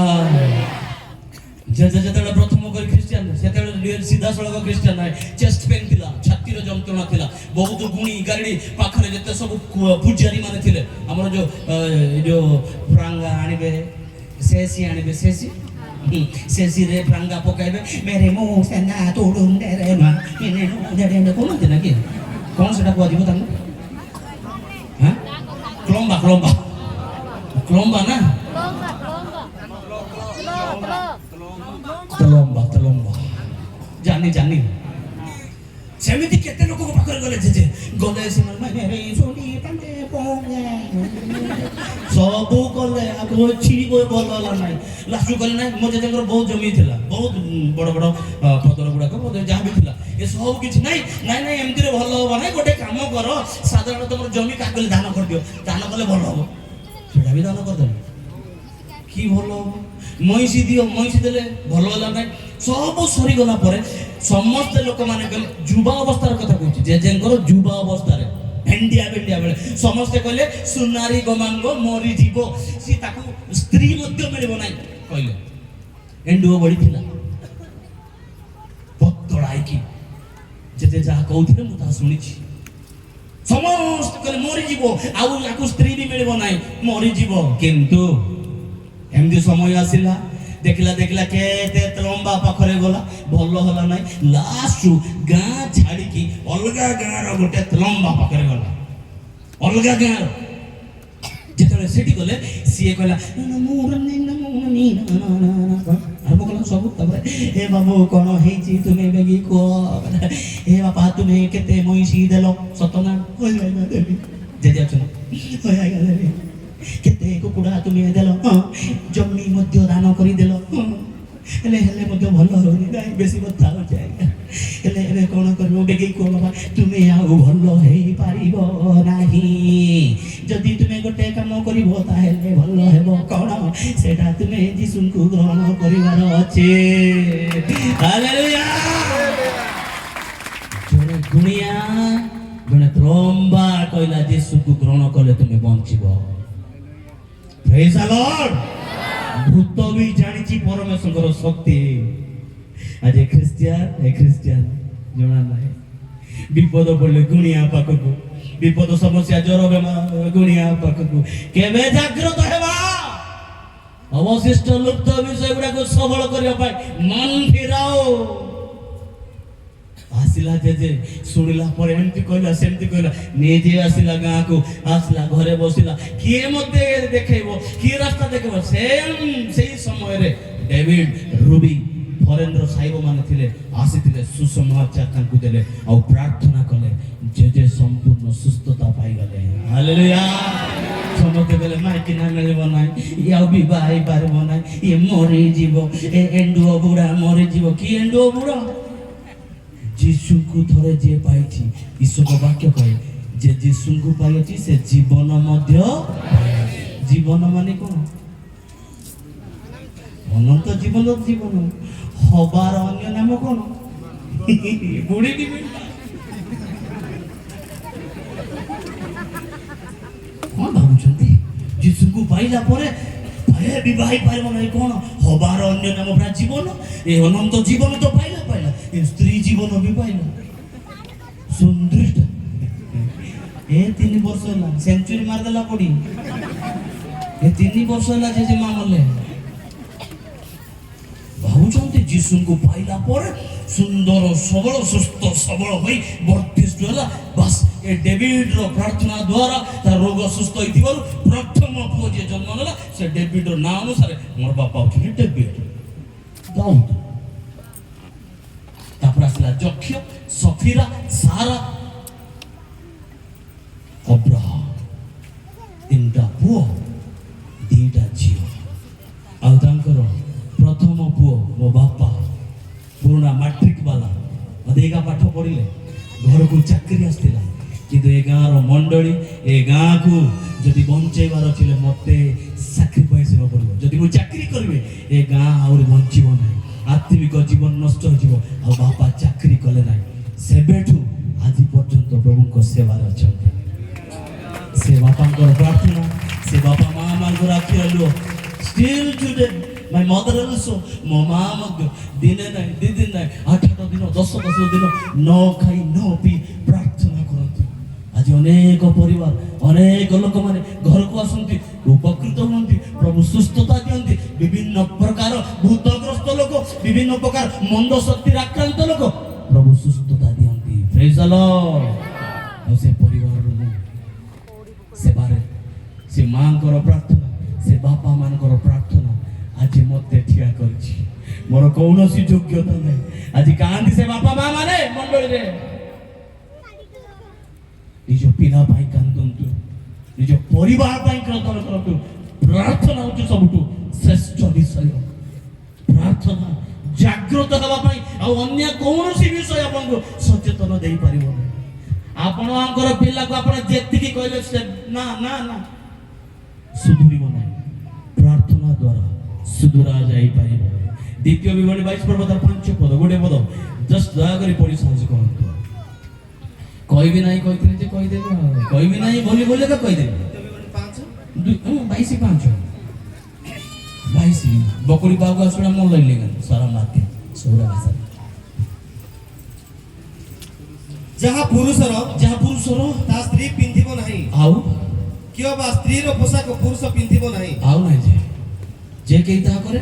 ଜେଜେ ଯେତେବେଳେ ପ୍ରଥମ କରି ଖ୍ରୀଷ୍ଟିଆନ, ସେତେବେଳେ ସିଧାସଳଖ ଖ୍ରୀଷ୍ଟିଆନ ନାହିଁ। ଚେଷ୍ଟ ପେନ୍ ଥିଲା, ଛାତିର ଯନ୍ତ୍ରଣା ଥିଲା, ବହୁତ ଗୁଣି ଗାରିଡ଼ି ପାଖରେ ଯେତେ ସବୁ ପୂଜାରୀ ମାନେ ଥିଲେ, ଆମର ଯୋଉ ପ୍ରାଙ୍ଗା ଆଣିବେ, ଶେଷି ଆଣିବେ, ଶେଷିରେ ପ୍ରାଙ୍ଗା ପକାଇବେ। ମେରେ ମୋ ସେନା ତୋଡୁଣ୍ଡେ ରେ ମା ଇନେ ନୋଡେ କହୁନାହାନ୍ତି ନା କି? କ'ଣ ସେଟା କୁହାଯିବ ତାଙ୍କୁ? କ୍ଲମ୍ବା କ୍ଲମ୍ବା କ୍ଲମ୍ବା ନା ତଲମ୍ବା ଜାନି ଜାନି। ସେମିତି କେତେ ଲୋକଙ୍କ ପାଖରେ ଗଲେ ଜେଜେ ଗଲେ, ସେମାନେ ସବୁ କଲେ, ଛିଡ଼ି ଭଲ ହେଲା ନାହିଁ। ଲାଷ୍ଟକୁ କଲେ ନାହିଁ। ମୋ ଜେଜେଙ୍କର ବହୁତ ଜମି ଥିଲା, ବହୁତ ବଡ଼ ବଡ଼ ପଦର ଗୁଡ଼ାକ ଯାହା ବି ଥିଲା। ଏ ସବୁ କିଛି ନାଇଁ ନାଇଁ ନାଇଁ ଏମିତିରେ ଭଲ ହବ ନାହିଁ। ଗୋଟେ କାମ କର, ସାଧାରଣ ତମର ଜମି କାହାକୁ ଦାନ କରିଦିଅ, ଦାନ କଲେ ଭଲ ହବ। ସେଟା ବି ଦାନ କରିଦେଲେ। କି ଭଲ ହବ? ମଇଁଷି ଦିଅ, ମଇଁଷି ଦେଲେ ଭଲ ହେଲା ନାହିଁ। ସବୁ ସରିଗଲା ପରେ ସମସ୍ତେ ଲୋକମାନେ କହିଲେ, ଯୁବା ଅବସ୍ଥାର କଥା କହୁଛି, ଜେଜେଙ୍କର ଯୁବା ଅବସ୍ଥାରେ ଭେଣ୍ଡିଆ ବେଳେ ସମସ୍ତେ କହିଲେ ସୁନାରୀ ଗମାଙ୍ଗ ମରିଯିବ, ସେ ତାକୁ ସ୍ତ୍ରୀ ମଧ୍ୟ ମିଳିବ ନାହିଁ କହିଲେ। ଏଣ୍ଡୁଅ ବଢିଥିଲା ପତଳା ହେଇକି, ଯେତେ ଯାହା କହୁଥିଲେ ମୁଁ ତାହା ଶୁଣିଛି। ସମସ୍ତେ କହିଲେ ମରିଯିବ, ଆଉ ତାକୁ ସ୍ତ୍ରୀ ବି ମିଳିବ ନାହିଁ, ମରିଯିବ। କିନ୍ତୁ ଏମିତି ସମୟ ଆସିଲା, ଦେଖିଲା କେତେ ଲମ୍ବା ପାଖରେ ଗଲା, ଭଲ ହେଲା ନାହିଁ। ଲାଷ୍ଟରୁ ଗାଁ ଛାଡ଼ିକି ଅଲଗା ଗାଁର ଗୋଟେ ଲମ୍ବା ପାଖରେ ଗଲା, ଅଲଗା ଗାଁର। ଯେତେବେଳେ ସେଠି ଗଲେ, ସିଏ କହିଲା ଆରମ୍ଭ କଲା ସବୁ। ତାପରେ ଏ ବାବୁ କ'ଣ ହେଇଛି ତୁମେ ବେଗି କୁହ, ଏ ବାପା ତୁମେ କେତେ ମଇଁଷି ଦେଲ? ସତ ନା? ଜେଜେ ଅଛନ୍ତି। କେତେ କୁକୁଡ଼ା ତୁମେ ଦେଲ? ଜମି ମଧ୍ୟ ଦାନ କରିଦେଲ, ହେଲେ ମଧ୍ୟ ଭଲ ହଉନି, ବେଶୀ କଥା ହଉଛି ଆଜ୍ଞା। ହେଲେ ଏବେ କ'ଣ କରିବ? ବେଗି କୁହ ବାବା, ତୁମେ ଆଉ ଭଲ ହେଇପାରିବ ନାହିଁ। ଯଦି ତୁମେ ଗୋଟେ କାମ କରିବ ତାହେଲେ ଭଲ ହେବ। କ'ଣ ସେଟା? ତୁମେ ଯୀଶୁଙ୍କୁ ଗ୍ରହଣ କରିବାର ଅଛି। ହାଲେଲୁୟା। ଜଣେ ଗୁଣିଆ, ଜଣେ ତ୍ରମ୍ବା କହିଲା, ଯୀଶୁଙ୍କୁ ଗ୍ରହଣ କଲେ ତୁମେ ବଞ୍ଚିବ। ପ୍ରେଜ୍ ଦ ଲର୍ଡ। ଭୂତ ବି ଜାଣିଛି ପରମେଶ୍ୱରଙ୍କର ଶକ୍ତି। ଆଜି ଖ୍ରୀଷ୍ଟିଆନ ଜଣା ନାହିଁ। ବିପଦ ପଡ଼ିଲେ ଗୁଣିଆ ପାଖକୁ, ବିପଦ ସମସ୍ୟା ଜ୍ୱର ବେମାର ଗୁଣିଆ ପାଖକୁ। କେବେ ଜାଗ୍ରତ ହେବା? ଅବଶିଷ୍ଟ ଲୁପ୍ତ ବିଷୟ ଗୁଡାକୁ ସବଳ କରିବା ପାଇଁ ମନ ଫେରାଓ। ଆସିଲା ଜେଜେ, ଶୁଣିଲା ପରେ ଏମିତି କହିଲା, ସେମିତି କହିଲା। ନିଜେ ଆସିଲା ଗାଁକୁ, ଆସିଲା ଘରେ ବସିଲା। କିଏ ମତେ ଦେଖେଇବ, କିଏ ରାସ୍ତା ଦେଖେଇବ? ସେଇ ସମୟରେ ଡେଭିଡ, ରୁବି, ଫରେନର ସାହିବ ମାନେ ଥିଲେ, ଆସିଥିଲେ, ସୁସମାଚାର ତାଙ୍କୁ ଦେଲେ, ଆଉ ପ୍ରାର୍ଥନା କଲେ। ଜେଜେ ସମ୍ପୂର୍ଣ୍ଣ ସୁସ୍ଥତା ପାଇଗଲେ। ହାଲେଲୁୟା। ସମସ୍ତେ କହିଲେ ମାଇକିନା ମିଳିବ ନାହିଁ, ଇଏ ଆଉ ବିବାହ ହେଇପାରିବ ନାହିଁ, ଇଏ ମରିଯିବ, ଏ ଏଣ୍ଡୁଅ ବୁଢ଼ା ମରିଯିବ। କି ଏଣ୍ଡୁଅ ବୁଢ଼ା? ଯୀଶୁଙ୍କୁ ଥରେ ଯିଏ ପାଇଛି, ଈଶ୍ୱର ବାକ୍ୟ କହେ ଯେ ଯୀଶୁଙ୍କୁ ପାଇଛି ସେ ଜୀବନ ମଧ୍ୟ। ଜୀବନ ମାନେ କ'ଣ? ଅନନ୍ତ ଜୀବନ। ଜୀବନ ହବାର ଅନ୍ୟ ନାମ କ'ଣ? ବୁଢ଼ୀ କ'ଣ ଭାବୁଛନ୍ତି? ଯୀଶୁଙ୍କୁ ପାଇଲା ପରେ ବିବାହ ପାରିବ ନାହିଁ, କ'ଣ ହବାର ଅନ୍ୟ ନାମ ପୁରା ଜୀବନ। ଏ ଅନନ୍ତ ଜୀବନ ତ ପାଇଲା, ସ୍ତ୍ରୀ ଜୀବନ ବି ପାଇଲା। ସୁନ୍ଦର। ଏ 3 ବର୍ଷ ହେଲା ସେଞ୍ଚୁରୀ ମାରିଦେଲା ପଡ଼ି। ଏ 3 ବର୍ଷ ହେଲା ଜେଜେମା ମଲେ ଭାବୁଛନ୍ତି ଯୀଶୁଙ୍କୁ ପାଇଲା ପରେ ସୁନ୍ଦର ସବଳ ସୁସ୍ଥ ସବଳ ହୋଇ ବର୍ଦ୍ଧିଷ୍ଠୁ ହେଲା ବାସ୍ ଏ ଡେଭିଡର ପ୍ରାର୍ଥନା ଦ୍ୱାରା ତା ରୋଗ ସୁସ୍ଥ ହୋଇଥିବାରୁ ପ୍ରଥମ ପୁଅ ଯିଏ ଜନ୍ମ ନେଲା ସେ ଡେଭିଡର ନାଁ ଅନୁସାରେ ମୋର ବାପା ହଉଛନ୍ତି ଡେଭିଡ ଦାଉଦ ତାପରେ ଆସିଲା ଯକ୍ଷ ସଫିରା ସାରା ଅବ୍ରାହମ 3ଟା ପୁଅ 2ଟା ଝିଅ ଆଉ ତାଙ୍କର ପ୍ରଥମ ପୁଅ ମୋ ବାପା ପୁରୁଣା ମାଟ୍ରିକ ବାଲା ଅଧିକା ପାଠ ପଢିଲେ ଘରକୁ ଚାକିରି ଆସିଥିଲା କିନ୍ତୁ ଏ ଗାଁର ମଣ୍ଡଳୀ ଏ ଗାଁକୁ ଯଦି ବଞ୍ଚେଇବାର ଅଛି ମତେ ସାକ୍ରିଫାଇସ୍ ହେବାକୁ ପଡ଼ିବ ଯଦି ମୁଁ ଚାକିରି କରିବି ଏ ଗାଁ ଆହୁରି ବଞ୍ଚିବ ନାହିଁ ଆତ୍ମିକ ଜୀବନ ନଷ୍ଟ ହୋଇଯିବ ଆଉ ବାପା ଚାକିରି କଲେ ନାହିଁ ସେବେଠୁ ଆଜି ପର୍ଯ୍ୟନ୍ତ ପ୍ରଭୁଙ୍କ ସେବାରେ ଅଛନ୍ତି ସେ ବାପାଙ୍କର ପ୍ରାର୍ଥନା ସେ ବାପା ମା ମାନଙ୍କର ଆଖିର ଲୁହ still today my mother also ମୋ ମା ମଧ୍ୟ ଦିନେ ନାହିଁ 2 ଦିନ ନାହିଁ 8 ଦିନ 10 ଦିନ ନ ଖାଇ ନ ପିଇ ପ୍ରାର୍ଥନା କରନ୍ତି ଆଜି ଅନେକ ପରିବାର ଅନେକ ଲୋକମାନେ ଘରକୁ ଆସନ୍ତି ଉପକୃତ ହୁଅନ୍ତି ପ୍ରଭୁ ସୁସ୍ଥତା ଦିଅନ୍ତି ବିଭିନ୍ନ ପ୍ରକାର ଭୂତଗ୍ରସ୍ତ ଲୋକ ବିଭିନ୍ନ ପ୍ରକାର ମନ୍ଦ ଶକ୍ତିର ଆକ୍ରାନ୍ତ ଲୋକ ପ୍ରଭୁ ସୁସ୍ଥତା ଦିଅନ୍ତି ପ୍ରେଜ୍ ଦ ଲର୍ଡ ଆଉ ସେ ପରିବାରର ସେବାରେ ସେ ମାଙ୍କର ପ୍ରାର୍ଥନା ସେ ବାପା ମାନଙ୍କର ପ୍ରାର୍ଥନା ଆଜି ମତେ ଠିଆ କରିଛି ମୋର କୌଣସି ଯୋଗ୍ୟତା ନାହିଁ ଆଜି କାହାନ୍ତି ସେ ବାପା ମା ମାନେ ମଣ୍ଡଳୀରେ ନିଜ ପିଲା ପାଇଁ କାନ୍ଦନ୍ତୁ ନିଜ ପରିବାର ପାଇଁ କ୍ରନ୍ଦନ କରନ୍ତୁ ପ୍ରାର୍ଥନା ହେଉଛି ସବୁଠୁ ଶ୍ରେଷ୍ଠ ବିଷୟ ପ୍ରାର୍ଥନା ଜାଗ୍ରତ ହେବା ପାଇଁ ଆଉ ଅନ୍ୟ କୌଣସି ବିଷୟ ଆପଣଙ୍କୁ ସଚେତନ ଦେଇପାରିବ ନାହିଁ ଆପଣଙ୍କର ପିଲାକୁ ଆପଣ ଯେତିକି କହିଲେ ସେ ନା ନା ନା ସୁଧୁରିବ ନାହିଁ ପ୍ରାର୍ଥନା ଦ୍ୱାରା ସୁଧୁରା ଯାଇପାରିବ ଦ୍ୱିତୀୟ ବିବରଣୀ 22 ପର୍ବ 5 ପଦ ଗୋଟେ ପଦ ଜଷ୍ଟ ଦୟାକରି ପଢି ସାହାଯ୍ୟ କରନ୍ତୁ କହିବି ନାହିଁ କହିଥିଲି ଯେ କହିଦେବେ କହିବି ନାହିଁ ବୋଲି ବୋଲି ତ କହିଦେବେ 22 ବକୁଳି ପାକୁ ଆସିଲା ମୁଁ ଲଇଲି ସାରା ମାତେ ସୌରା ଭାଷା ଯାହା ପୁରୁଷର ତା ସ୍ତ୍ରୀ ପିନ୍ଧିବ ନାହିଁ ଆଉ କିଏ ବା ସ୍ତ୍ରୀର ପୋଷାକ ପୁରୁଷ ପିନ୍ଧିବ ନାହିଁ ଆଉ ନାହିଁ ଯେ କେହି ତାହା କରେ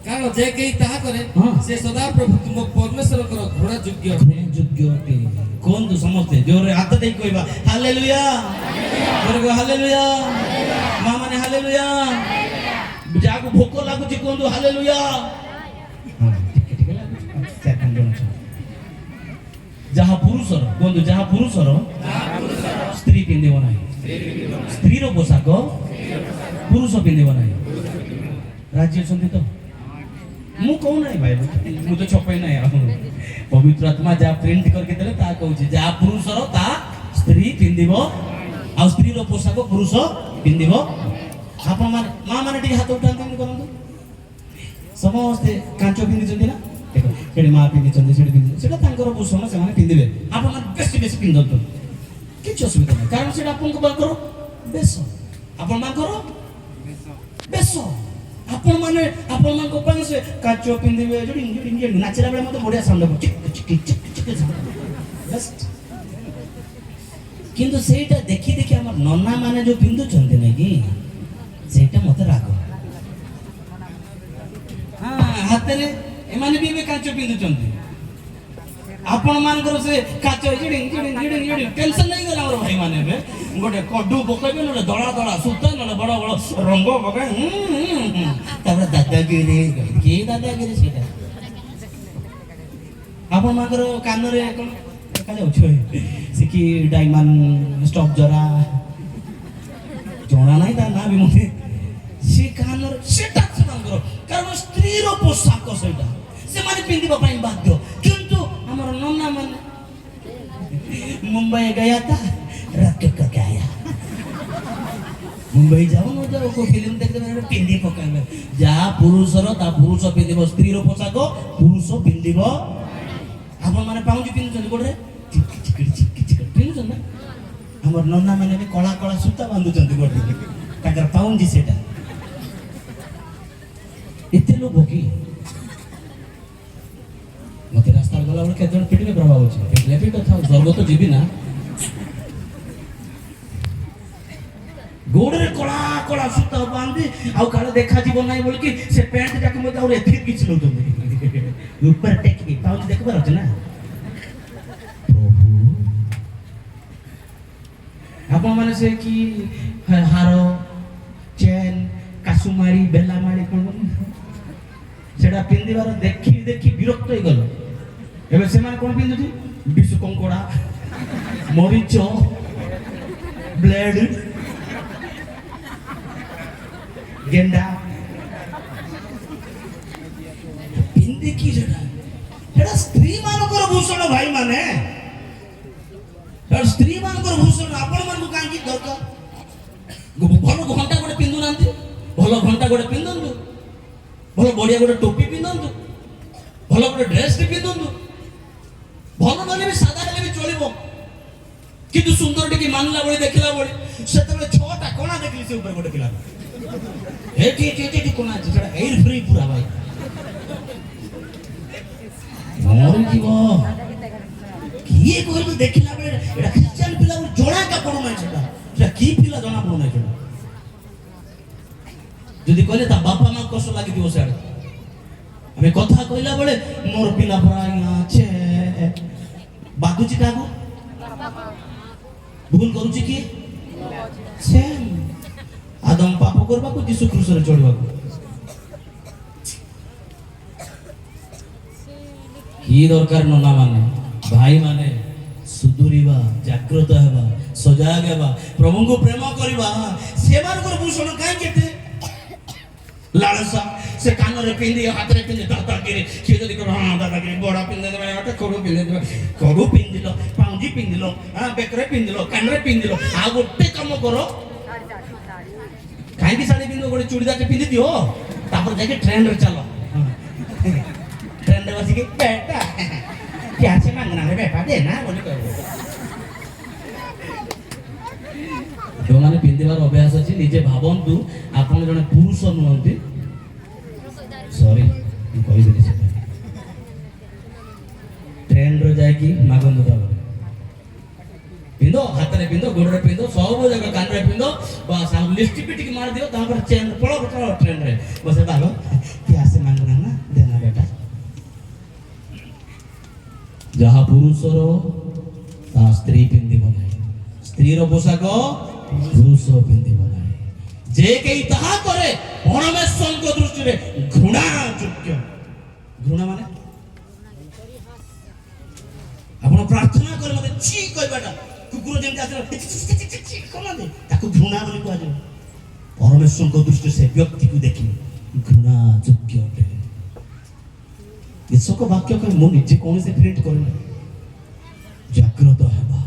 କାରଣ ଯେ କେହି ତାହା କରେ ହଁ। ସେ ସଦାପ୍ରଭୁ ତୁମ ପରମେଶ୍ୱରଙ୍କର ଘୃଣା ଯୋଗ୍ୟ ଅଟେ କୁହନ୍ତୁ ସମସ୍ତେ ଜୋରରେ ହାତ ଦେଇ କହିବା ହାଲେଲୁୟା ହାଲେଲୁୟା ମା ମାନେ ହାଲେଲୁୟା ଯାହାକୁ ଭୋକ ଲାଗୁଛି କୁହନ୍ତୁ ହାଲେଲୁୟା ଟିକେ ଲାଗୁଛି ଯାହା ପୁରୁଷର କୁହନ୍ତୁ ଯାହା ପୁରୁଷର ସ୍ତ୍ରୀ ପିନ୍ଧିବ ନାହିଁ ସ୍ତ୍ରୀର ପୋଷାକ ପୁରୁଷ ପିନ୍ଧିବ ନାହିଁ ରାଜି ଅଛନ୍ତି ତ ମୁଁ କହୁ ନାହିଁ ଭାଇ ମୁଁ ତ ଛପେଇ ନାହିଁ ଆଉ ପବିତ୍ର ଆତ୍ମା ଯାହା ପ୍ରିଣ୍ଟ କରିକି ଦେଲେ ତାହା କହୁଛି ଯାହା ପୁରୁଷର ତା ସ୍ତ୍ରୀ ପିନ୍ଧିବ ଆଉ ସ୍ତ୍ରୀର ପୋଷାକ ପୁରୁଷ ପିନ୍ଧିବ ଆପଣ ମାନେ ମା ମାନେ ଟିକେ ହାତ ଉଠାନ୍ତି କରନ୍ତୁ ସମସ୍ତେ କାଞ୍ଚ ପିନ୍ଧିଛନ୍ତି ନା ଦେଖ ସେଠି ମା ପିନ୍ଧିଛନ୍ତି ସେଠି ପିନ୍ଧିଛନ୍ତି ସେଟା ତାଙ୍କର ଭୂଷଣ ସେମାନେ ପିନ୍ଧିବେ ଆପଣମାନେ ବେଶୀ ବେଶୀ ପିନ୍ଧନ୍ତୁ କିଛି ଅସୁବିଧା ନାହିଁ କାରଣ ସେଟା ଆପଣଙ୍କ ମାନଙ୍କର ବେଶ ଆପଣମାନଙ୍କର ବେଶ ଆପଣମାନେ ଆପଣମାନଙ୍କ ପାଇଁ ସେ କାଚ ପିନ୍ଧିବେ ଯୋଉଠି ନାଚିଲା ବେଳେ ମତେ ବଢିଆ ସାଉଣ୍ଡ ହବ କିନ୍ତୁ ସେଇଟା ଦେଖି ଦେଖି ଆମର ନନା ମାନେ ଯୋଉ ପିନ୍ଧୁଛନ୍ତି ନାଇଁ କି ସେଇଟା ମତେ ରାଗ ହାତରେ ଏମାନେ ବି ଏବେ କାଚ ପିନ୍ଧୁଛନ୍ତି ଆପଣ ମାନଙ୍କର ସେ କାଚ ଟେନସନ ନେଇଗଲା ଆମର ଭାଇ ମାନେ ଏବେ ଗୋଟେ କଡୁ ପକେଇବେ ନହେଲେ ଦଳା ଦଳା ସୂତା ନହେଲେ ବଡ ବଡ ରଙ୍ଗ ପକାଏ ତାପରେ ଦାଦାଗିରି କି ଦାଦାଗିରି ସେଇଟା ଆପଣ ମାନଙ୍କର କାନରେ କଣ ଦେଖାଯାଉଛି ସେ କି ଡାଇମଣ୍ଡ ଷ୍ଟପ୍ ଜରା ଜଣା ନାହିଁ ତା ନାଁ ବି ମତେ ସେ କାନରେ ସେଟା ସେମାନଙ୍କର କାରଣ ସ୍ତ୍ରୀର ପୋଷାକ ସେଇଟା ସେମାନେ ପିନ୍ଧିବା ପାଇଁ ବାଧ୍ୟ କିନ୍ତୁ ଆମର ନନା ମାନେ मुंबई गया था रख कर के आया मुंबई जाओ न जाओ को फिल्म देखते मैंने पिंदी पकाइबे जहा पुरुषर ता पुरुष पिंदिबो स्त्रीर पोशाक पुरुष पिंदिबो आपण माने पाउंजी पिंदुछन गोडरे चिक पिंदुछन ना हमर नन्ना माने भी कला कला सूता बांधुछन गोडरे ताकर पाउंजी सेटा एते लोग की मते रास्ता गला बेले केजन पिटिबे प्रभाव होछि पिटले पिट था स्वर्ग तो जीबी ना ଗୋଡ଼ରେ କଳା କଳା ସୂତା ବାନ୍ଧି ଆଉ କାଳେ ଦେଖାଯିବ ନାହିଁ ବୋଲିକି ସେ ପ୍ୟାଣ୍ଟ ଯାକ ମଧ୍ୟ ଆଉ ଏଥିରେ କିଛି ନେଉଛନ୍ତି ଉପରେ ଟେକି ପାଉଛି ଦେଖିପାରୁଛି ନା ପ୍ରଭୁ ଆପଣମାନେ ସେ କି ହାର ଚେନ୍ କାସୁମାଳି ବେଲାମାଳି କ'ଣ ସେଟା ପିନ୍ଧିବାର ଦେଖି ଦେଖି ବିରକ୍ତ ହେଇଗଲ ଏବେ ସେମାନେ କ'ଣ ପିନ୍ଧୁଛି ବିଷୁ କଙ୍କଡ଼ା ମରିଚ ବ୍ଲେଡ୍ ଗେଣ୍ଡା ପିନ୍ଧିକି ସେଟା ସ୍ତ୍ରୀ ମାନଙ୍କର ଭୂଷଣ ଭାଇ ମାନେ ସ୍ତ୍ରୀ ମାନଙ୍କର ଭୂଷଣ ଆପଣ ମାନଙ୍କୁ କାହିଁକି ଦରକାର ଭଲ ଘଣ୍ଟା ଗୋଟେ ପିନ୍ଧୁନାହାନ୍ତି ଭଲ ଘଣ୍ଟା ଗୋଟେ ପିନ୍ଧନ୍ତୁ ଭଲ ବଢିଆ ଗୋଟେ ଟୋପି ପିନ୍ଧନ୍ତୁ ଭଲ ଗୋଟେ ଡ୍ରେସ୍ ଟେ ପିନ୍ଧନ୍ତୁ ଭଲ ନହେଲେ ବି ସାଦା ହେଲେ ବି ଚଳିବ କିନ୍ତୁ ସୁନ୍ଦର ଟିକେ ମାନିଲା ଭଳି ଦେଖିଲା ଭଳି ସେତେବେଳେ 6ଟା କଣା ଦେଖିଲି ସେ ଉପରେ ଗୋଟେ ପିଲା ଏଠି କଣା ଅଛି ସେଟା ଏଇର ଫ୍ରି ପୁରା ଭାଇ ମରିଯିବ କିଏ କହିଲୁ ଦେଖିଲା ବେଳେ ଏଟା ଖ୍ରୀଷ୍ଟିଆନ ପିଲା ଜଣା ଏକା ପଡୁନାହିଁ ସେଟା କି ପିଲା ଜଣା ପଡୁନାହିଁ ସେଟା ଯଦି କହିଲେ ତା ବାପା ମା କଷ୍ଟ ଲାଗିଥିବ ସେଆଡେ ଆମେ କଥା କହିଲା ବେଳେ ମୋର ପିଲା ପରା ଅଛି ବାଧୁଛି କାହାକୁ ଭୁଲ କରୁଛି କିଏ ସେମ୍ ଆଦମ ପାପ କରିବାକୁ ଯୀଶୁ କ୍ରୁଶରେ ଚଳିବାକୁ କି ଦରକାର ନନା ମାନେ ଭାଇ ମାନେ ସୁଧୁରିବା ଜାଗ୍ରତ ହେବା ସଜାଗ ହେବା ପ୍ରଭୁଙ୍କୁ ପ୍ରେମ କରିବା ସେମାନଙ୍କର ଭୂଷଣ କାହିଁକି ଏତେ ଲାଳସା ସେ କାନରେ ପିନ୍ଧି ହାତରେ ପିନ୍ଧି ଦାଦାଗିରି କିଏ ଯଦି କହିବ ହଁ ଦାଦାଗିରି ବଡ ପିନ୍ଧିଦେବେ ଗୋଟେ କଡୁ ପିନ୍ଧିଦେବେ କଡୁ ପିନ୍ଧିଲ ପାଉଁଜି ପିନ୍ଧିଲ ବେକରେ ପିନ୍ଧିଲ କାନରେ ପିନ୍ଧିଲ ଆଉ ଗୋଟେ କାମ କର କାହିଁକି ଶାଢୀ ପିନ୍ଧିବ ଗୋଟେ ଚୁଡ଼ିଦାରଟେ ପିନ୍ଧି ଦିଅ ତାପରେ ଯାଇକି ଟ୍ରେନରେ ଚାଲ ଟ୍ରେନରେ ବସିକି ବେଟା କ୍ୟାସେ ମାଗଣାରେ ବେଟା ଦେ ନା ବୋଲି କହିବ ଯେଉଁମାନେ ପିନ୍ଧିବାର ଅଭ୍ୟାସ ଅଛି ନିଜେ ଭାବନ୍ତୁ ଆପଣ ଜଣେ ପୁରୁଷ ନୁହନ୍ତି ସରି ମୁଁ କହିଦେଲି ସେଟା ଟ୍ରେନରେ ଯାଇକି ମାଗନ୍ତୁ ତାପରେ ପିନ୍ଧ ହାତରେ ପିନ୍ଧ ଗୋଡ଼ରେ ପିନ୍ଧ ସବୁ ଜାଗା କାନରେ ପିନ୍ଧ ବାସ୍ ଆଉ ଲିପଷ୍ଟିକ୍ ଟିକେ ମାରିଦିଅ ତାପରେ ଚେନ୍ ପଳବ ଟ୍ରେନରେ ବସେ ଭାଗ କ୍ୟାସେ ମାଗଣା ନା ଦେନା ବେଟା ଯାହା ପୁରୁଷର ତାହା ସ୍ତ୍ରୀ ପିନ୍ଧିବ ନାହିଁ ସ୍ତ୍ରୀର ପୋଷାକ ପୁରୁଷ ପିନ୍ଧିବ ନାହିଁ ଯେ କେହି ତାହା କରେ ପରମେଶ୍ୱରଙ୍କ ଦୃଷ୍ଟିରେ ଘୃଣା ଯୋଗ୍ୟ ଘୃଣା ମାନେ ଆପଣ ପ୍ରାର୍ଥନା କଲେ ମତେ ଛି କହିବାଟା କୁକୁର ଯେମିତି ଆସିଲା କହନ୍ତି ତାକୁ ଘୃଣା ବୋଲି କୁହାଯାଏ ପରମେଶ୍ୱରଙ୍କ ଦୃଷ୍ଟିରେ ସେ ବ୍ୟକ୍ତିକୁ ଦେଖି ଘୃଣା ଯୋଗ୍ୟ ଅଟେ ଈଶ୍ୱରଙ୍କ ବାକ୍ୟ କହେ ମୁଁ ନିଜେ କୌଣସି ପ୍ରିଣ୍ଟ କରେନା ଜାଗ୍ରତ ହେବା